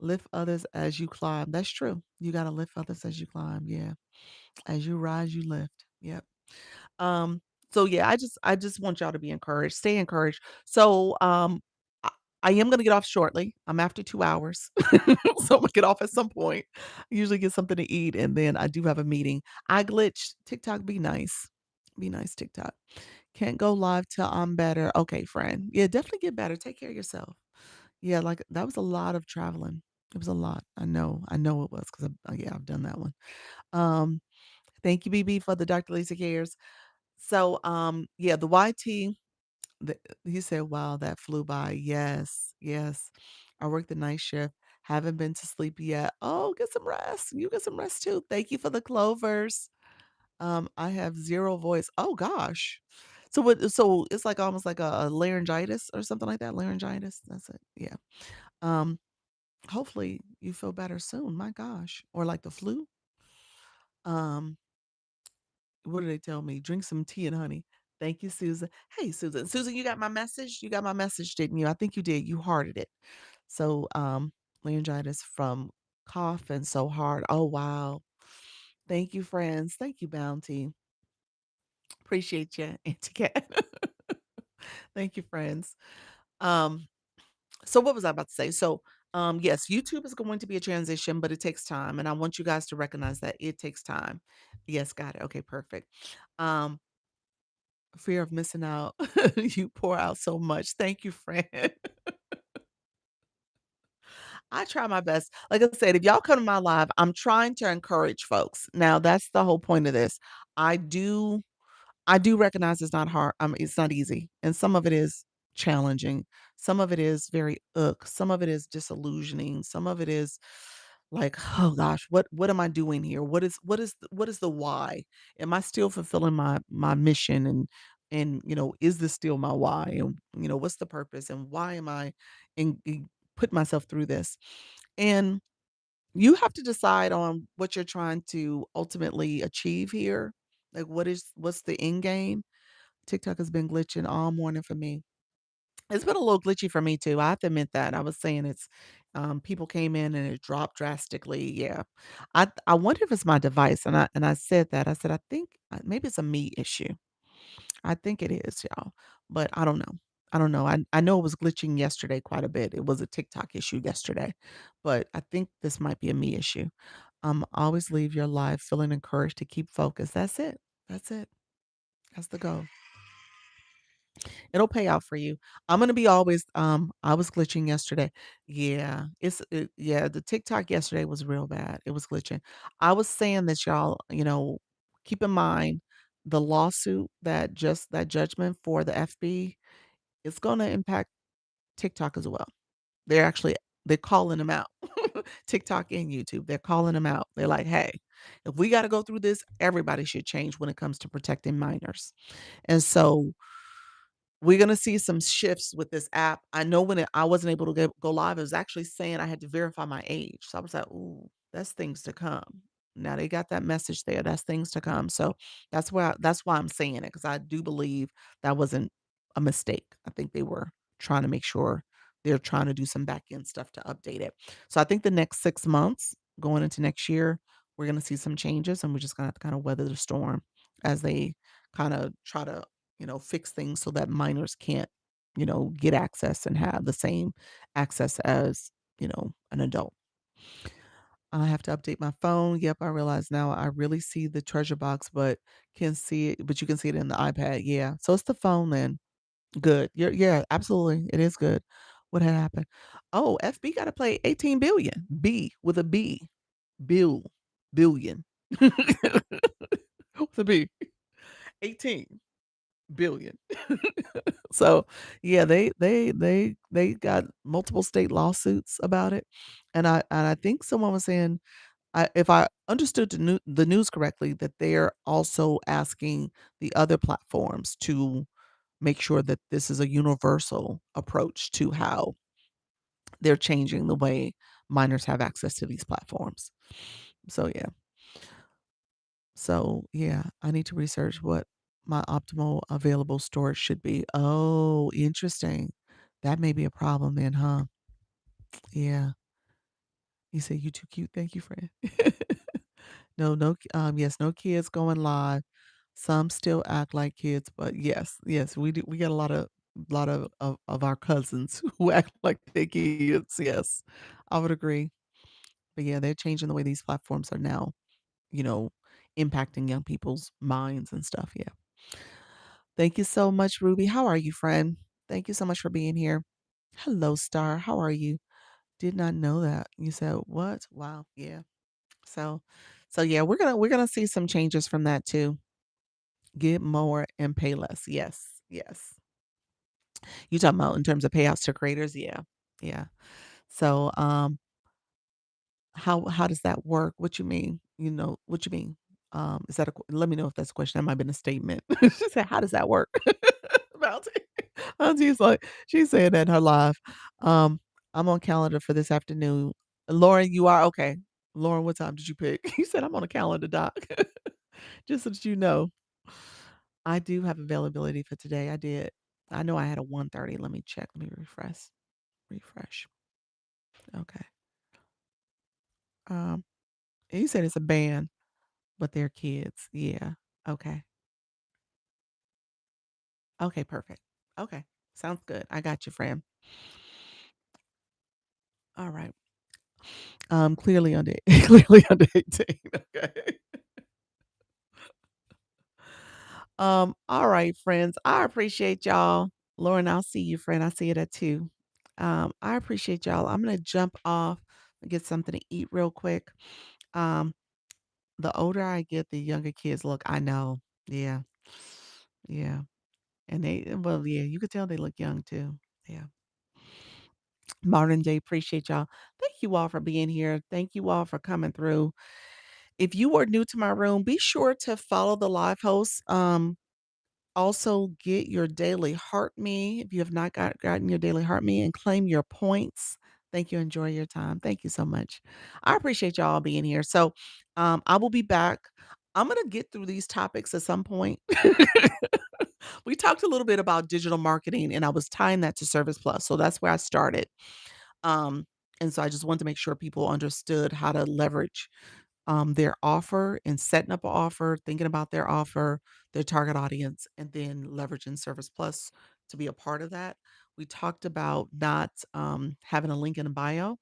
Lift others as you climb. That's true. You gotta lift others as you climb. Yeah. As you rise, you lift. Yep. Um, so yeah, I just want y'all to be encouraged. Stay encouraged. So I, I am gonna get off shortly. I'm after 2 hours. So I'm gonna get off at some point. I usually get something to eat and then I do have a meeting. I glitched. TikTok, be nice. Be nice, TikTok. Can't go live till I'm better. Okay, friend. Yeah, definitely get better. Take care of yourself. Yeah, like that was a lot of traveling. It was a lot. I know it was because yeah, I've done that one. Um, thank you, BB, for the Dr. Lisa cares. So, yeah, the YT, he said, "Wow, that flew by." Yes, yes. I work the night shift. Haven't been to sleep yet. Oh, get some rest. You get some rest too. Thank you for the clovers. I have 0 voice. Oh gosh. So it's like almost like a laryngitis or something like that. Laryngitis. That's it. Yeah. Um, hopefully you feel better soon. My gosh. Or like the flu. Um, What do they tell me? Drink some tea and honey. Thank you, Susan. Hey, Susan. Susan, you got my message? You got my message, didn't you? I think you did. You hearted it. So, laryngitis from coughing so hard. Oh, wow. Thank you, friends. Thank you, Bounty. Appreciate you, Auntie Cat. Thank you, friends. Um, so what was I about to say? So, yes, YouTube is going to be a transition, but it takes time, and I want you guys to recognize that it takes time. Yes, got it. Okay, perfect. Um, Fear of missing out. You pour out so much. Thank you, friend. I try my best. Like I said, if y'all come to my live, I'm trying to encourage folks. Now, that's the whole point of this. I do I do recognize it's not hard. It's not easy, and some of it is challenging. Some of it is very some of it is disillusioning. Some of it is like, oh gosh, what am I doing here? What is the why? Am I still fulfilling my mission? And is this still my why? And what's the purpose? And why am I in putting myself through this? And You have to decide on what you're trying to ultimately achieve here. Like, what's the end game? TikTok has been glitching all morning for me. It's been a little glitchy for me too. I have to admit that. I was saying people came in and it dropped drastically. Yeah. I wonder if it's my device. And I said that. I said, I think maybe it's a me issue. I think it is, y'all. But I don't know. I don't know. I know it was glitching yesterday quite a bit. It was a TikTok issue yesterday. But I think this might be a me issue. Always leave your life feeling encouraged to keep focused. That's it. That's it. That's the goal. It'll pay out for you. I'm gonna be always I was glitching yesterday. Yeah, the TikTok yesterday was real bad. It was glitching. I was saying that y'all, keep in mind the lawsuit that judgment for the FB is gonna impact TikTok as well. They're calling them out. TikTok and YouTube. They're calling them out. They're like, hey, if we gotta go through this, everybody should change when it comes to protecting minors. And so we're gonna see some shifts with this app. I know I wasn't able to go live, it was actually saying I had to verify my age. So I was like, "Ooh, that's things to come." Now they got that message there. That's things to come. So that's why I'm saying it because I do believe that wasn't a mistake. I think they were trying to make sure they're trying to do some back end stuff to update it. So I think the next 6 months going into next year, we're gonna see some changes and we're just gonna have to kind of weather the storm as they kind of try to fix things so that minors can't, get access and have the same access as, an adult. I have to update my phone. Yep, I realize now I really see the treasure box, but you can see it in the iPad. Yeah. So it's the phone then. Good. Yeah, absolutely. It is good. What had happened? Oh, FB got to play 18 billion. B with a B. Bill. Billion. with a B. 18 billion. So, yeah, they got multiple state lawsuits about it, and I think someone was saying, if I understood the news correctly, that they're also asking the other platforms to make sure that this is a universal approach to how they're changing the way minors have access to these platforms. So, yeah. So, yeah, I need to research what my optimal available storage should be. Oh, interesting. That may be a problem then, huh? Yeah. You say you too cute. Thank you, friend. Yes, no kids going live. Some still act like kids, but yes, we do. We got a lot of our cousins who act like they kids. Yes, I would agree. But yeah, they're changing the way these platforms are now, you know, impacting young people's minds and stuff. Yeah. Thank you so much, Ruby. How are you, friend? Thank you so much for being here. Hello, Star. How are you? Did not know that. You said what? Wow. Yeah. So so yeah, we're gonna see some changes from that too. Get more and pay less. Yes. Yes. You talking about in terms of payouts to creators? Yeah. Yeah. So how does that work? What you mean? What you mean? Is that let me know if that's a question. That might have been a statement. She said, how does that work? Bounty. Auntie's like, she's saying that in her live. Um, I'm on calendar for this afternoon. Lauren, you are okay. Lauren, what time did you pick? You said I'm on a calendar, doc. Just so that you know. I do have availability for today. I did. I know I had a 1:30. Let me check. Let me refresh. Refresh. Okay. Um, and you said it's a band, but they're kids. Yeah. Okay. Okay, perfect. Okay. Sounds good. I got you, friend. All right. Clearly under clearly under 18. Okay. All right, friends. I appreciate y'all. Lauren, I'll see you, friend. I see it at 2. I appreciate y'all. I'm gonna jump off and get something to eat real quick. Um, the older I get, the younger kids look. I know. Yeah. Yeah. And yeah, you could tell they look young too. Yeah. Modern day, appreciate y'all. Thank you all for being here. Thank you all for coming through. If you are new to my room, be sure to follow the live host. Also get your daily heart me if you have not gotten your daily heart me and claim your points. Thank you. Enjoy your time. Thank you so much. I appreciate y'all being here. So, I will be back. I'm gonna get through these topics at some point. We talked a little bit about digital marketing, and I was tying that to Service Plus, so that's where I started. Um, and so I just wanted to make sure people understood how to leverage their offer and setting up an offer, thinking about their offer, their target audience, and then leveraging Service Plus to be a part of that. We talked about not having a link in a bio.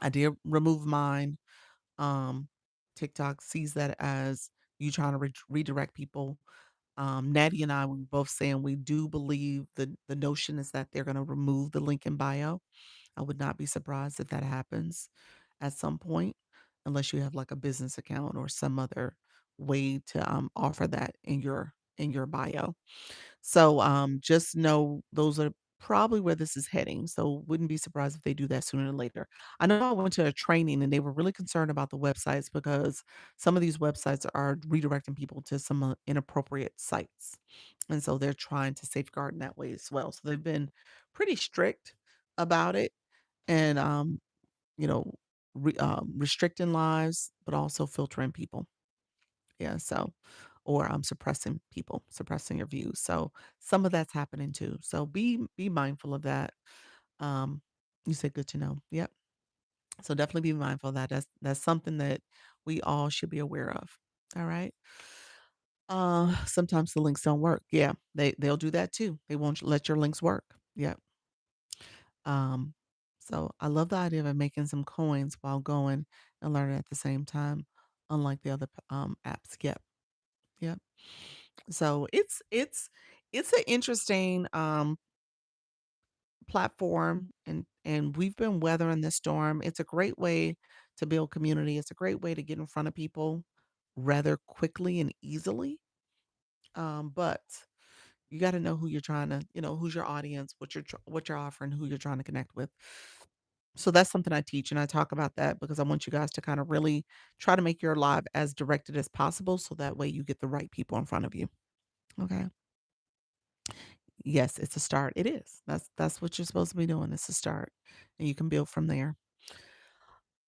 I did remove mine. Um, TikTok sees that as you trying to redirect people. Natty and I, we were both saying we do believe the notion is that they're going to remove the link in bio. I would not be surprised if that happens at some point, unless you have like a business account or some other way to offer that in your bio. So just know those are probably where this is heading. So wouldn't be surprised if they do that sooner or later. I know I went to a training and they were really concerned about the websites because some of these websites are redirecting people to some inappropriate sites. And so they're trying to safeguard in that way as well. So they've been pretty strict about it and you know, restricting lives, but also filtering people. Yeah, so or suppressing people, suppressing your views. So some of that's happening too. So be mindful of that. Um, you said good to know. Yep. So definitely be mindful of that. That's something that we all should be aware of. All right. Sometimes the links don't work. Yeah, they'll do that too. They won't let your links work. Yep. Um, so I love the idea of making some coins while going and learning at the same time, unlike the other apps. Yep. Yep. So it's an interesting platform and we've been weathering this storm. It's a great way to build community. It's a great way to get in front of people rather quickly and easily. But you got to know who you're trying to, who's your audience, what you're offering, who you're trying to connect with. So that's something I teach and I talk about that because I want you guys to kind of really try to make your live as directed as possible so that way you get the right people in front of you. Okay. Yes, it's a start. It is. That's what you're supposed to be doing. It's a start. And you can build from there.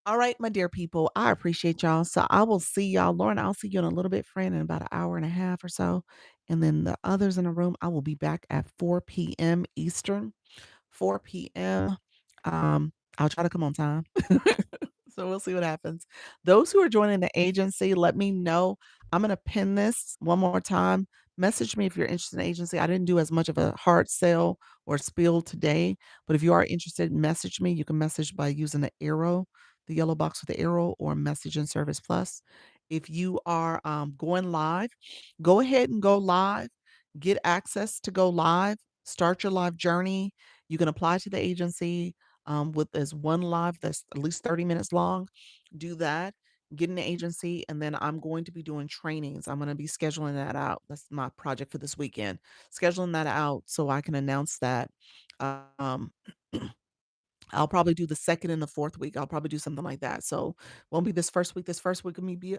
All right, my dear people. I appreciate y'all. So I will see y'all. Lauren, I'll see you in a little bit, friend, in about an hour and a half or so. And then the others in the room, I will be back at 4 p.m. Eastern. 4 PM. I'll try to come on time. So we'll see what happens. Those who are joining the agency, let me know. I'm gonna pin this one more time. Message me if you're interested in agency. I didn't do as much of a hard sell or spiel today, but if you are interested, message me. You can message by using the arrow, the yellow box with the arrow, or message in Service Plus. If you are going live, go ahead and go live. Get access to go live. Start your live journey. You can apply to the agency with as one live that's at least 30 minutes long. Do that, get in the agency, and then I'm going to be doing trainings. I'm going to be scheduling that out. That's my project for this weekend. Scheduling that out so I can announce that. Um, I'll probably do the second and the fourth week. I'll probably do something like that. So won't be this first week. This first week of me be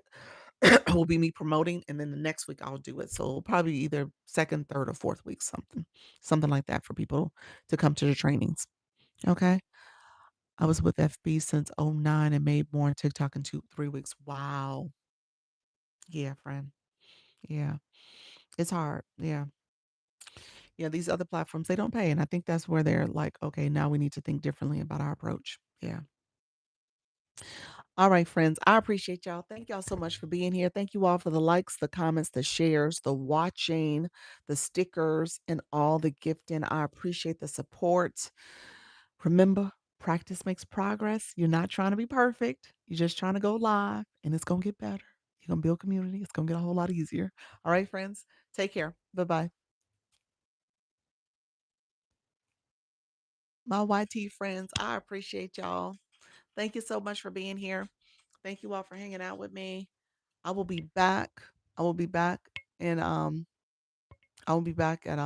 will be me promoting, and then the next week I'll do it. So probably either second, third, or fourth week, something like that for people to come to the trainings. Okay. I was with FB since '09 and made more on TikTok in 3 weeks. Wow. Yeah, friend. Yeah. It's hard. Yeah. Yeah, these other platforms, they don't pay, and I think that's where they're like, "Okay, now we need to think differently about our approach." Yeah. All right, friends, I appreciate y'all. Thank y'all so much for being here. Thank you all for the likes, the comments, the shares, the watching, the stickers, and all the gifting. I appreciate the support. Remember, practice makes progress. You're not trying to be perfect. You're just trying to go live, and it's going to get better. You're going to build community. It's going to get a whole lot easier. All right, friends, take care. Bye bye. My YT friends, I appreciate y'all. Thank you so much for being here. Thank you all for hanging out with me. I will be back. I will be back and I will be back at